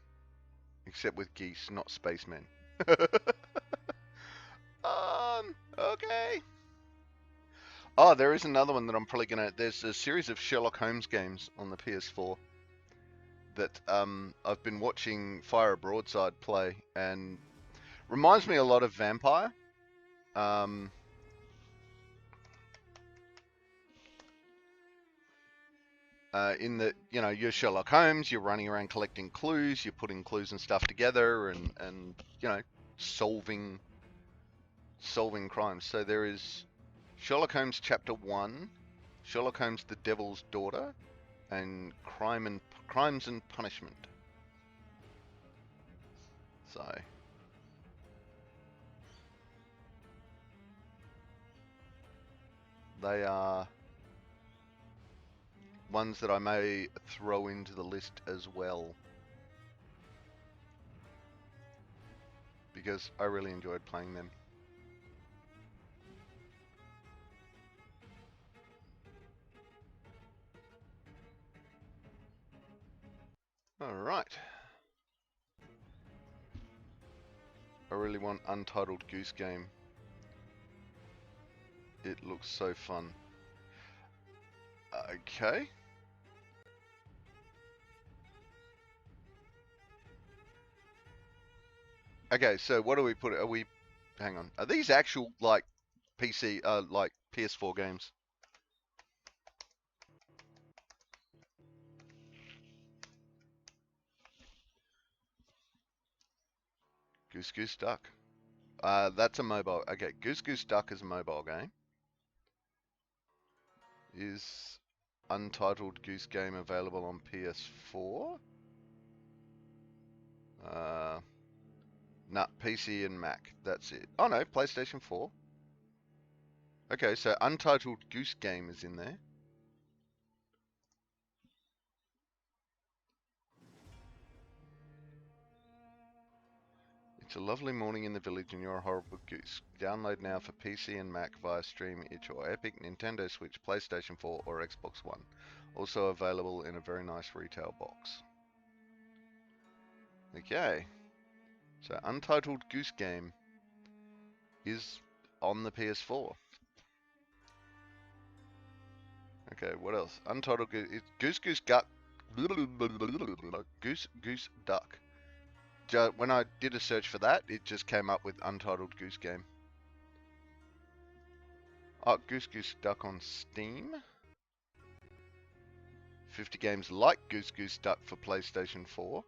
Except with geese, not spacemen. Okay. Oh, there is another one that I'm probably gonna... There's a series of Sherlock Holmes games on the PS4 that I've been watching Fire Broadside play, and reminds me a lot of Vampyr. In that, you know, you're Sherlock Holmes, you're running around collecting clues, you're putting clues and stuff together, and you know, solving crimes. So there is Sherlock Holmes Chapter 1, Sherlock Holmes the Devil's Daughter, and Crimes and Punishment. So they are ones that I may throw into the list as well, because I really enjoyed playing them. Alright. I really want Untitled Goose Game. It looks so fun. Okay. Okay, so what do we put? Are we... Hang on. Are these actual, like, PC, like, PS4 games? Goose Goose Duck. That's a mobile... Okay, Goose Goose Duck is a mobile game. Is Untitled Goose Game available on PS4? Nah, PC and Mac. That's it. Oh no, PlayStation 4. Okay, so Untitled Goose Game is in there. It's a lovely morning in the village and you're a horrible goose. Download now for PC and Mac via Stream Itch or Epic, Nintendo Switch, PlayStation 4 or Xbox One. Also available in a very nice retail box. Okay. So Untitled Goose Game is on the PS4. Okay, what else? Untitled Goose Goose Duck. Goose Goose Duck. When I did a search for that, it just came up with Untitled Goose Game. Oh, Goose Goose Duck on Steam. 50 games like Goose Goose Duck for PlayStation 4.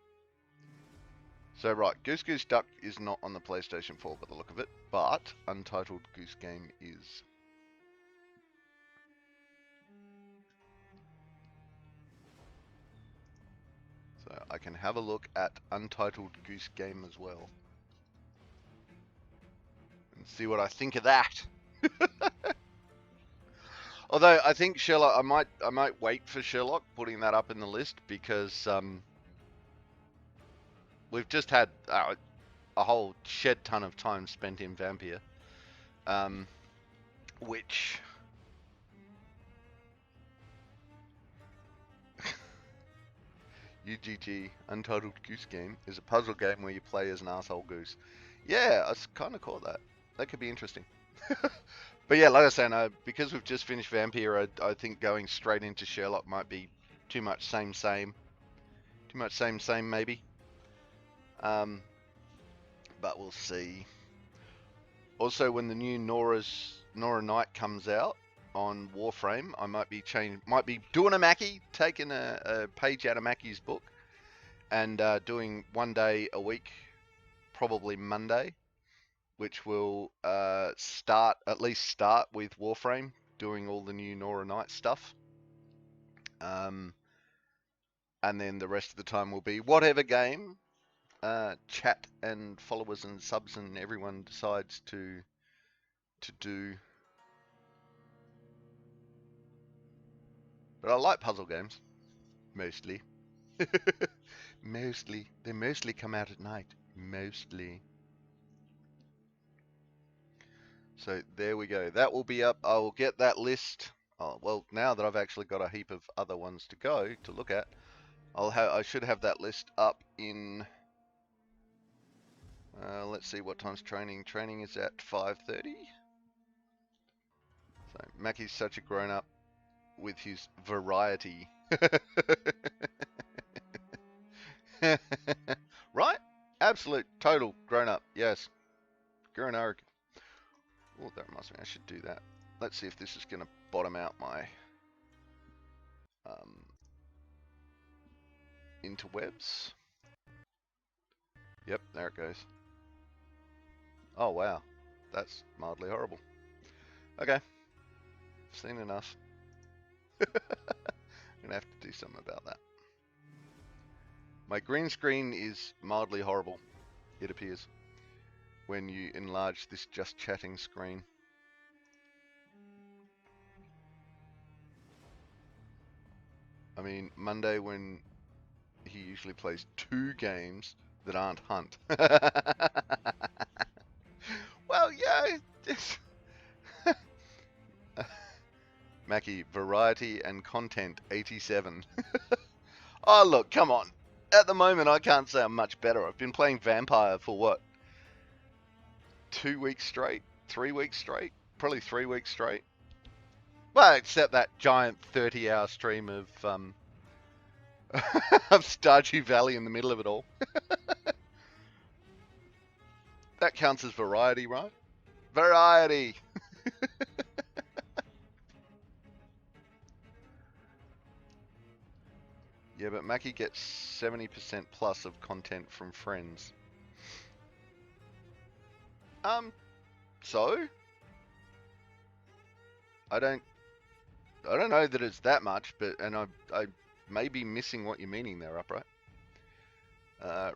So right, Goose Goose Duck is not on the PlayStation 4 by the look of it, but Untitled Goose Game is. So I can have a look at Untitled Goose Game as well. And see what I think of that. Although I think Sherlock, I might wait for Sherlock putting that up in the list because we've just had a whole shed ton of time spent in Vampyr, which UGG Untitled Goose Game is a puzzle game where you play as an asshole goose. Yeah, I kind of caught that. That could be interesting. But yeah, like I was saying, because we've just finished Vampyr, I think going straight into Sherlock might be too much same. Too much same maybe. But we'll see. Also, when the new Nora Knight comes out on Warframe, I might be doing a Mackie, taking a page out of Mackie's book, and doing one day a week, probably Monday, which will start with Warframe, doing all the new Nora Knight stuff. And then the rest of the time will be whatever game chat and followers and subs and everyone decides to do. But I like puzzle games, mostly. They mostly come out at night, mostly. So there we go. That will be up. I will get that list. Oh, well, now that I've actually got a heap of other ones to go to look at, I should have that list up in. Let's see what time's training. Training is at 5:30. So Mackie's such a grown-up with his variety. Right? Absolute, total grown-up. Yes. Grown-up. Oh, that reminds me. I should do that. Let's see if this is going to bottom out my interwebs. Yep, there it goes. Oh, wow. That's mildly horrible. Okay. Seen enough. I'm going to have to do something about that. My green screen is mildly horrible, it appears, when you enlarge this just chatting screen. I mean, Monday when he usually plays 2 games that aren't Hunt. Well, yeah. Mackie, variety and content 87. Oh, look, come on. At the moment, I can't say I'm much better. I've been playing Vampyr for what? 2 weeks straight? 3 weeks straight? Probably 3 weeks straight. Well, except that giant 30-hour stream of of Stardew Valley in the middle of it all. That counts as variety, right? Variety! Yeah, but Mackie gets 70% plus of content from friends. So? I don't know that it's that much, but I may be missing what you're meaning there, Upright.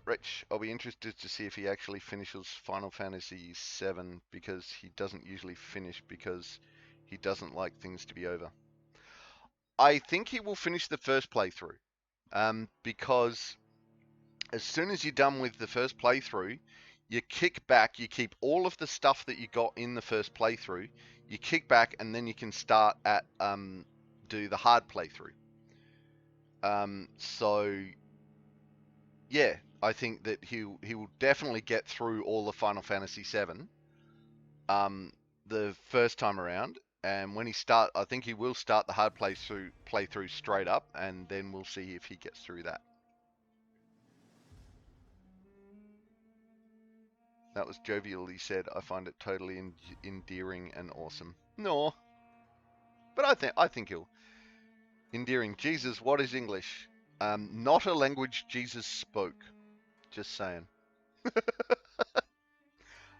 Rich, I'll be interested to see if he actually finishes Final Fantasy VII, because he doesn't usually finish because he doesn't like things to be over. I think he will finish the first playthrough, because as soon as you're done with the first playthrough, you kick back, you keep all of the stuff that you got in the first playthrough, you kick back, and then you can start at do the hard playthrough. So yeah, I think that he will definitely get through all of Final Fantasy VII the first time around, and when I think he will start the hard playthrough straight up, and then we'll see if he gets through that. That was jovial, he said. I find it totally endearing and awesome. No. But I think he'll. Endearing. Jesus, what is English? Not a language Jesus spoke. Just saying.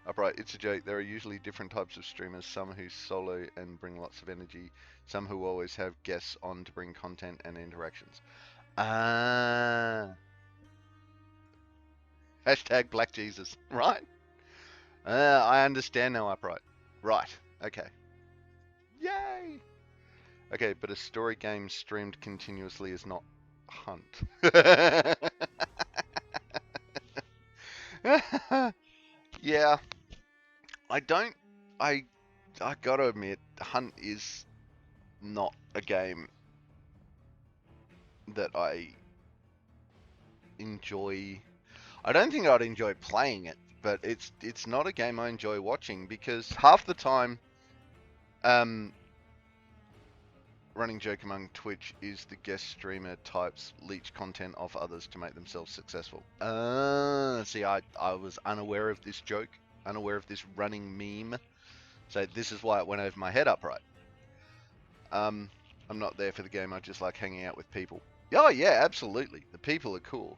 Upright, it's a joke. There are usually different types of streamers. Some who solo and bring lots of energy. Some who always have guests on to bring content and interactions. Ah. Hashtag Black Jesus. Right? I understand now, Upright. Right. Okay. Yay! Okay, but a story game streamed continuously is not Hunt. Yeah. I gotta admit, Hunt is not a game that I enjoy. I don't think I'd enjoy playing it, but it's not a game I enjoy watching, because half the time, running joke among Twitch is the guest streamer types leech content off others to make themselves successful. See, I was unaware of this joke, unaware of this running meme, so this is why it went over my head. Upright. I'm not there for the game. I just like hanging out with people. Oh yeah, absolutely. The people are cool.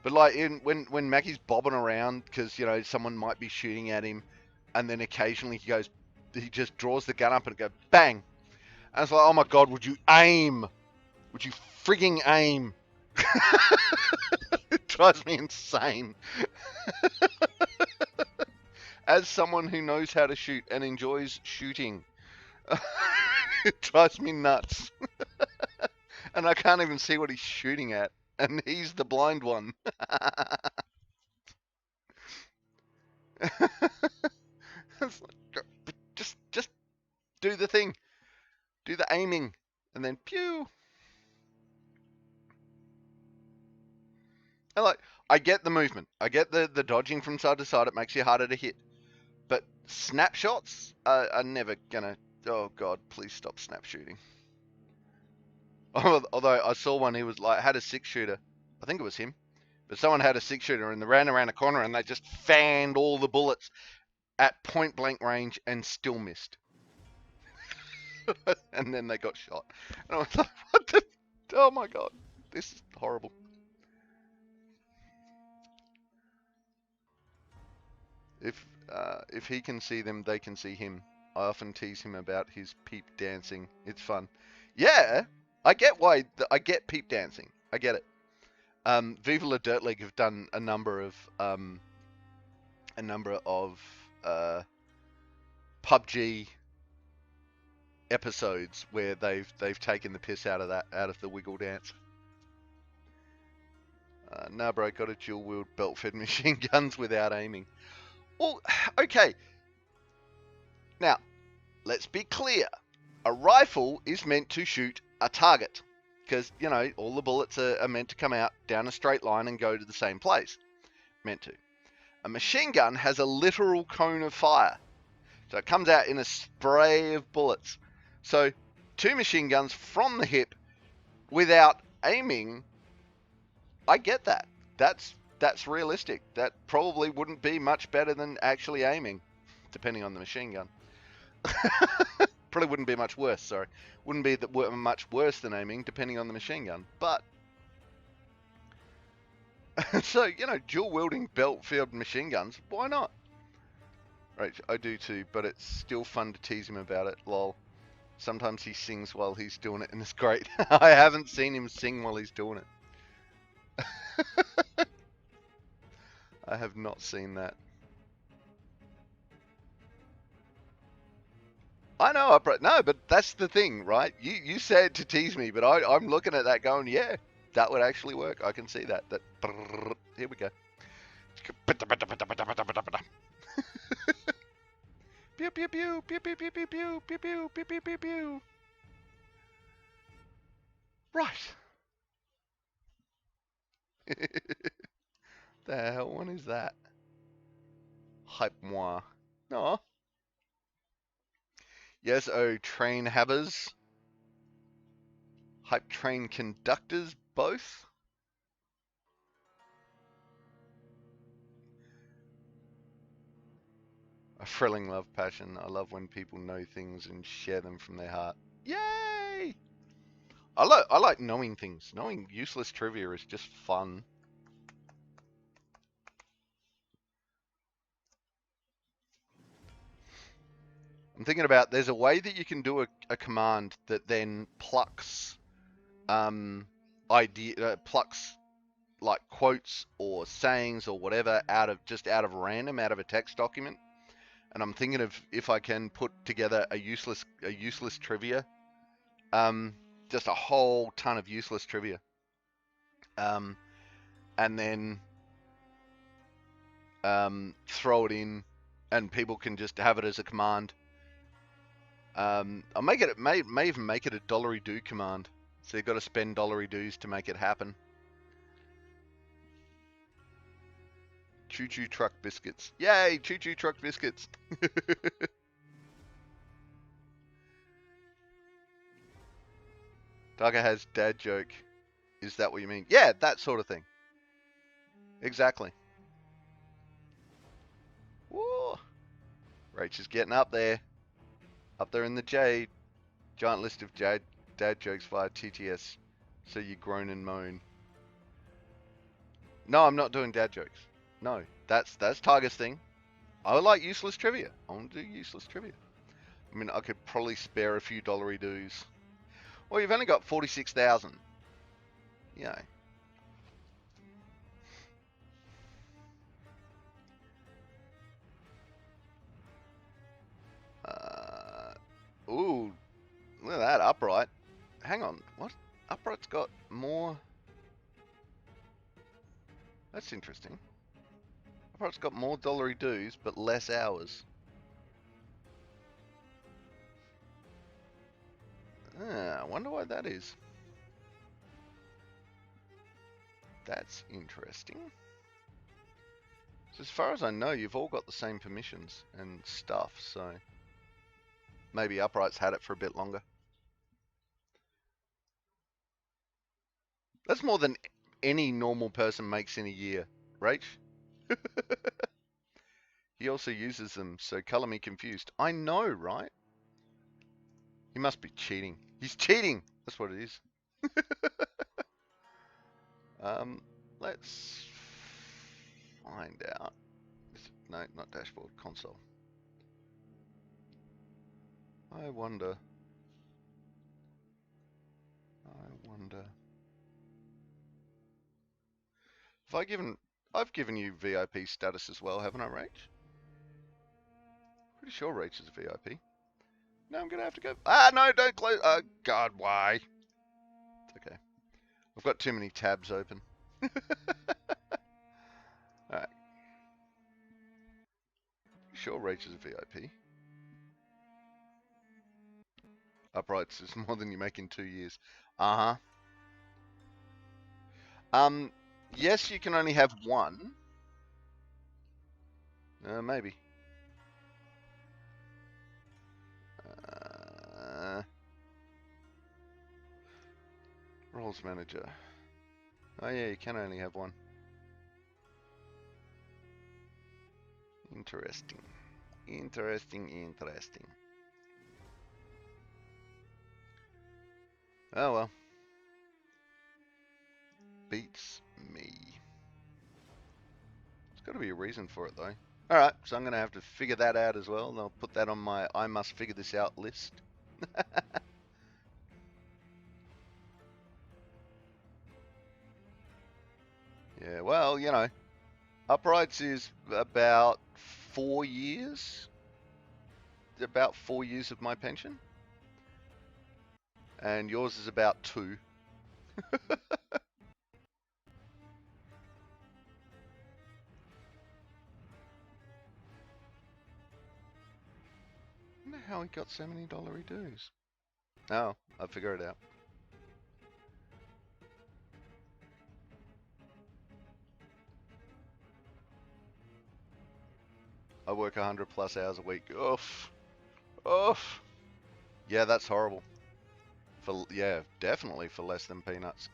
But like when Mackie's bobbing around because, you know, someone might be shooting at him, and then occasionally he just draws the gun up and goes bang. And it's like, oh my god, would you aim? Would you frigging aim? It drives me insane. As someone who knows how to shoot and enjoys shooting, it drives me nuts. And I can't even see what he's shooting at. And he's the blind one. It's like, just do the thing. Do the aiming. And then pew. And like, I get the movement. I get the dodging from side to side. It makes you harder to hit. But snapshots are never gonna... Oh god, please stop snap shooting. Although I saw one, he was like, had a 6-shooter. I think it was him. But someone had a 6-shooter and they ran around a corner and they just fanned all the bullets at point blank range and still missed. And then they got shot. And I was like, what the... Oh my god, this is horrible. If he can see them, they can see him. I often tease him about his peep dancing. It's fun. Yeah, I get why. I get peep dancing. I get it. Viva La Dirt League have done a number of PUBG episodes where they've taken the piss out of the wiggle dance. Nah, bro, got a dual-wield belt-fed machine guns without aiming. Well, okay. Now, let's be clear. A rifle is meant to shoot a target. Because, you know, all the bullets are meant to come out down a straight line and go to the same place. Meant to. A machine gun has a literal cone of fire. So it comes out in a spray of bullets. So, 2 machine guns from the hip without aiming, I get that. That's realistic. That probably wouldn't be much better than actually aiming, depending on the machine gun. Probably wouldn't be much worse, sorry. Wouldn't be much worse than aiming, depending on the machine gun. But, so, you know, dual-wielding belt-fed machine guns, why not? Right, I do too, but it's still fun to tease him about it, lol. Sometimes he sings while he's doing it, and it's great. I haven't seen him sing while he's doing it. I have not seen that. I know, no, but that's the thing, right? You said to tease me, but I'm looking at that going, yeah, that would actually work. I can see that. Here we go. Pew pew pew pew pew pew pew pew pew pew pew pew pew pew. Right. The hell one is that? Hype moi. No. Yes, oh train havers. Hype train conductors, both. A thrilling love passion. I love when people know things and share them from their heart. Yay! I like knowing things. Knowing useless trivia is just fun. I'm thinking about there's a way that you can do a command that then plucks plucks like quotes or sayings or whatever out of random out of a text document. And I'm thinking of if I can put together a useless trivia, just a whole ton of useless trivia, and then throw it in, and people can just have it as a command. I'll make it. May even make it a $do command. So you've got to spend $do's to make it happen. Choo choo truck biscuits. Yay! Choo choo truck biscuits. Daga has dad joke. Is that what you mean? Yeah, that sort of thing. Exactly. Whoa. Rach is getting up there. Up there in the J. Giant list of dad jokes via TTS. So you groan and moan. No, I'm not doing dad jokes. No, that's Tiger's thing. I like useless trivia. I want to do useless trivia. I mean, I could probably spare a few $do's. Well, you've only got 46,000. Yeah. Ooh, look at that upright. Hang on, what? Upright's got more. That's interesting. Upright's got more $do's, but less hours. I wonder why that is. That's interesting. So as far as I know, you've all got the same permissions and stuff, so maybe Upright's had it for a bit longer. That's more than any normal person makes in a year, Rach. He also uses them, so color me confused. I know, right? He must be cheating. He's cheating! That's what it is. Let's find out. No, not dashboard, console. I wonder. I've given you VIP status as well, haven't I, Rach? Pretty sure Rach is a VIP. No, I'm gonna have to go. No, don't close. Oh, God, why? It's okay. I've got too many tabs open. Alright. Sure, Rach is a VIP. Uprights is more than you make in 2 years. Uh-huh. Yes, you can only have one. Maybe. Roles manager. Oh yeah, you can only have one. Interesting. Interesting. Oh well. Beats me. There's got to be a reason for it though. Alright, so I'm going to have to figure that out as well, and I'll put that on my I must figure this out list. Yeah, well, you know, Uprights is about 4 years. About 4 years of my pension. And yours is about 2. how he got so many dollary dues. Oh, I'll figure it out. I work 100 plus hours a week. Oof. Oof. Yeah, that's horrible. Yeah, definitely for less than peanuts.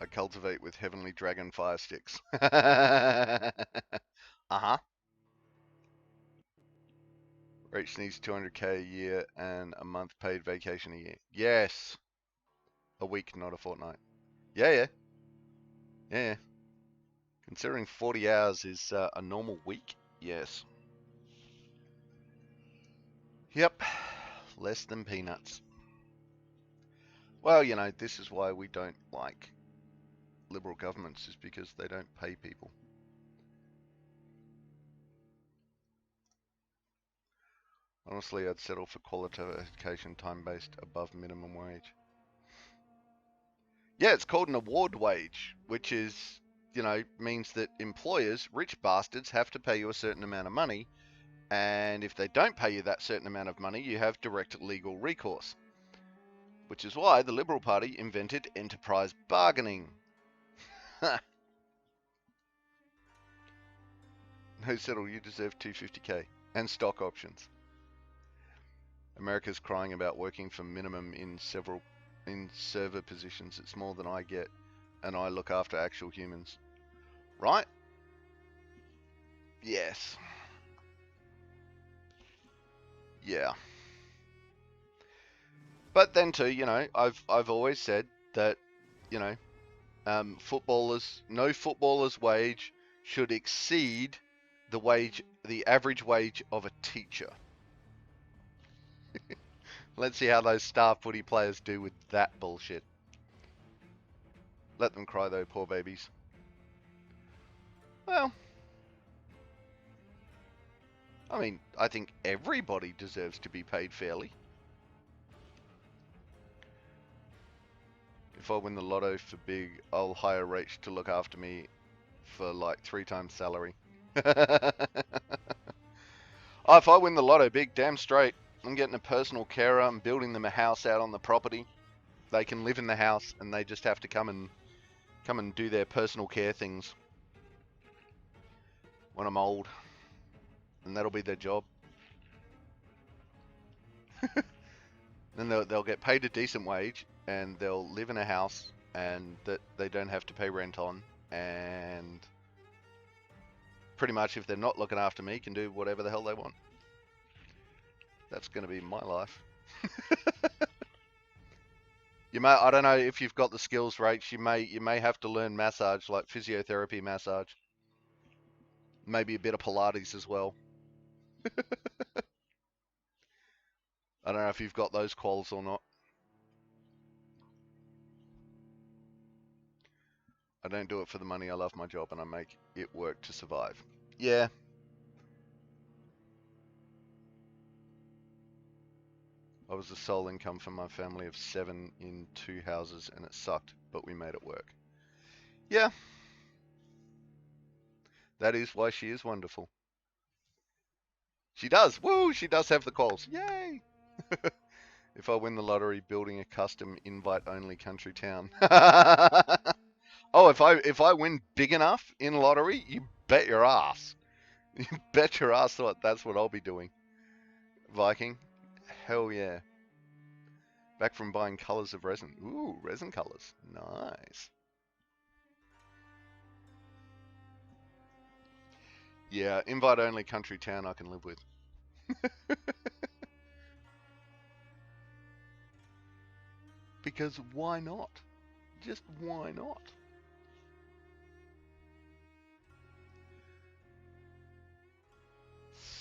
I cultivate with heavenly dragon fire sticks. Uh-huh. Rach needs 200k a year and a month paid vacation a year. Yes. A week, not a fortnight. Yeah, yeah. Yeah. Considering 40 hours is a normal week, yes. Yep. Less than peanuts. Well, you know, this is why we don't like liberal governments, is because they don't pay people. Honestly, I'd settle for qualification time-based above minimum wage. Yeah, it's called an award wage, which is, you know, means that employers, rich bastards, have to pay you a certain amount of money, and if they don't pay you that certain amount of money, you have direct legal recourse. Which is why the Liberal Party invented enterprise bargaining. No, settle, you deserve 250k and stock options. America's crying about working for minimum in server positions. It's more than I get, and I look after actual humans. Right? Yes. Yeah. But then too, you know, I've always said that, you know, no footballer's wage should exceed the average wage of a teacher. Let's see how those star footy players do with that bullshit. Let them cry though, poor babies. Well, I mean, I think everybody deserves to be paid fairly. If I win the lotto for big, I'll hire Rach to look after me for like 3 times salary. Oh, if I win the lotto big, damn straight, I'm getting a personal carer. I'm building them a house out on the property. They can live in the house, and they just have to come and do their personal care things when I'm old, and that'll be their job. Then they'll get paid a decent wage, and they'll live in a house, and that they don't have to pay rent on, and pretty much if they're not looking after me, can do whatever the hell they want. That's going to be my life. I don't know if you've got the skills, Rach. You may have to learn massage, like physiotherapy massage. Maybe a bit of Pilates as well. I don't know if you've got those quals or not. I don't do it for the money. I love my job and I make it work to survive. Yeah. I was the sole income for my family of 7 in 2 houses, and it sucked, but we made it work. Yeah. That is why she is wonderful. She does. Woo! She does have the calls. Yay! If I win the lottery, building a custom invite-only country town. Oh, if I win big enough in lottery, you bet your ass. You bet your ass that's what I'll be doing. Viking. Hell yeah. Back from buying colors of resin. Ooh, resin colors. Nice. Yeah, invite-only country town I can live with. Because why not? Just why not?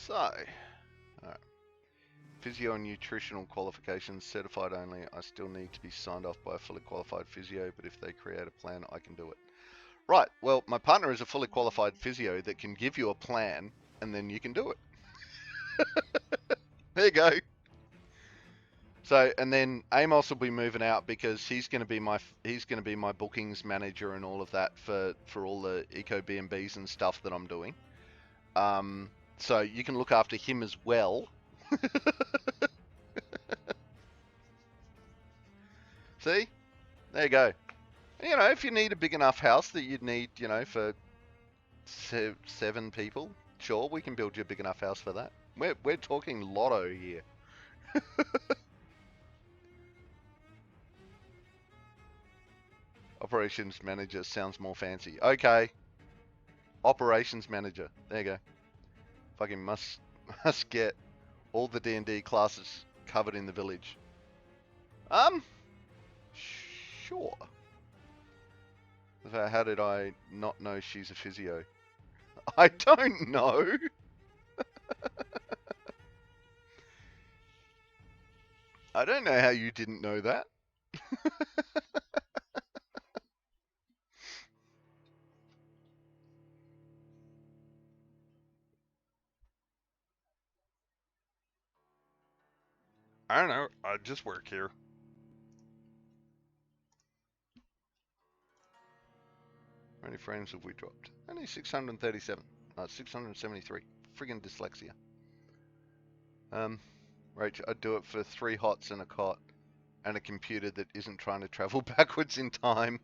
So, alright. Physio and nutritional qualifications, certified only. I still need to be signed off by a fully qualified physio, but if they create a plan, I can do it. Right, well, my partner is a fully qualified physio that can give you a plan, and then you can do it. There you go. So, and then Amos will be moving out because he's going to be my bookings manager and all of that for all the eco B&Bs and stuff that I'm doing. So you can look after him as well. See, there you go. You know, if you need a big enough house that you'd need, you know, for 7 people, sure, we can build you a big enough house for that. We're talking lotto here. Operations manager sounds more fancy. Okay. Operations manager. There you go. Fucking must get all the D&D classes covered in the village. Sure. How did I not know she's a physio? I don't know. I don't know how you didn't know that. I don't know. I just work here. How many frames have we dropped? Only 637. 673. Friggin' dyslexia. Rach, I'd do it for 3 hots and a cot and a computer that isn't trying to travel backwards in time.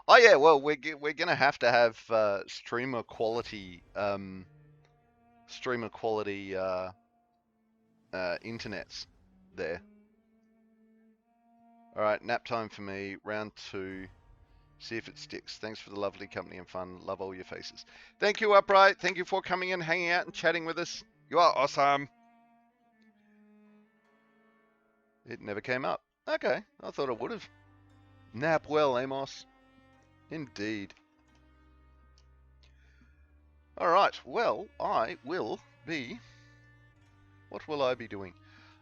Oh yeah, well we're gonna have to have streamer quality internets there. All right, nap time for me. Round 2. See if it sticks. Thanks for the lovely company and fun. Love all your faces. Thank you, Upright. Thank you for coming in, hanging out, and chatting with us. You are awesome. It never came up. Okay, I thought it would have. Nap well, Amos. Indeed. All right, well, I will be... What will I be doing?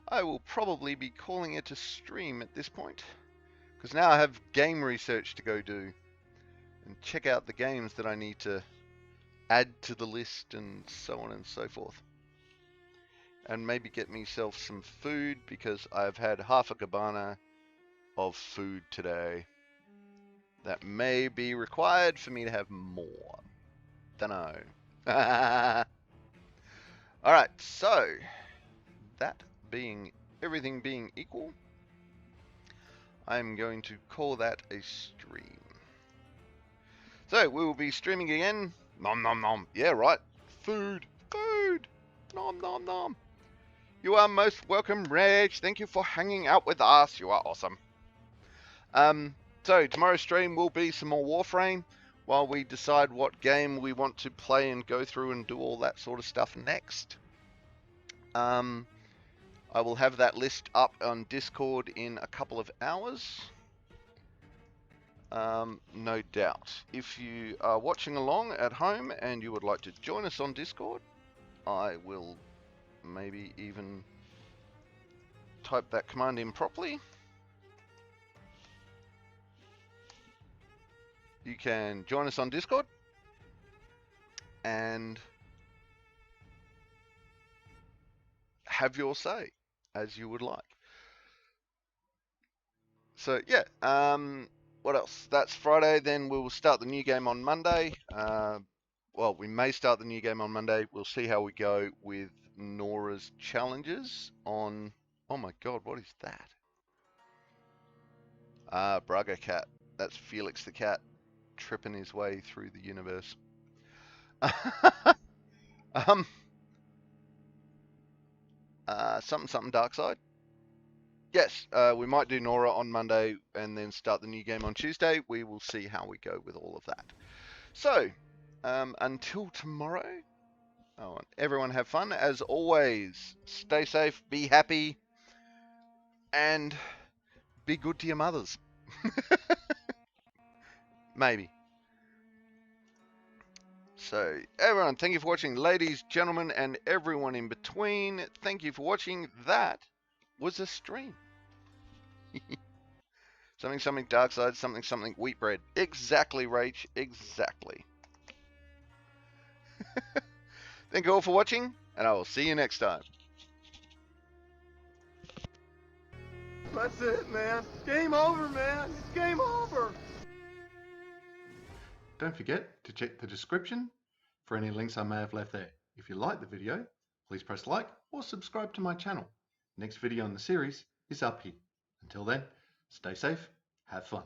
I will probably be calling it a stream at this point. Because now I have game research to go do. And check out the games that I need to add to the list and so on and so forth. And maybe get myself some food because I've had half a cabana of food today. That may be required for me to have more. Dunno. Alright, so that being everything being equal, I'm going to call that a stream. So we will be streaming again. Nom nom nom. Yeah, right. Food. Food. Nom nom nom. You are most welcome, Reg. Thank you for hanging out with us. You are awesome. So tomorrow's stream will be some more Warframe while we decide what game we want to play and go through and do all that sort of stuff next. I will have that list up on Discord in a couple of hours. No doubt. If you are watching along at home and you would like to join us on Discord, I will maybe even type that command in properly. You can join us on Discord and have your say as you would like. So yeah, what else? That's Friday. Then we will start the new game on Monday. Well, we may start the new game on Monday. We'll see how we go with Nora's challenges on... Oh my god, what is that? Braga cat. That's Felix the cat tripping his way through the universe. Something dark side. Yes, we might do Nora on Monday and then start the new game on Tuesday. We will see how we go with all of that. So, until tomorrow, everyone have fun. As always, stay safe, be happy, and be good to your mothers. Maybe. So, everyone, thank you for watching. Ladies, gentlemen, and everyone in between, thank you for watching. That was a stream. Something dark side, something wheat bread. Exactly, Rach. Exactly. Thank you all for watching, and I will see you next time. That's it, man. Game over, man. It's game over. Don't forget to check the description for any links I may have left there. If you like the video, please press like or subscribe to my channel. Next video in the series is up here. Until then, stay safe, have fun.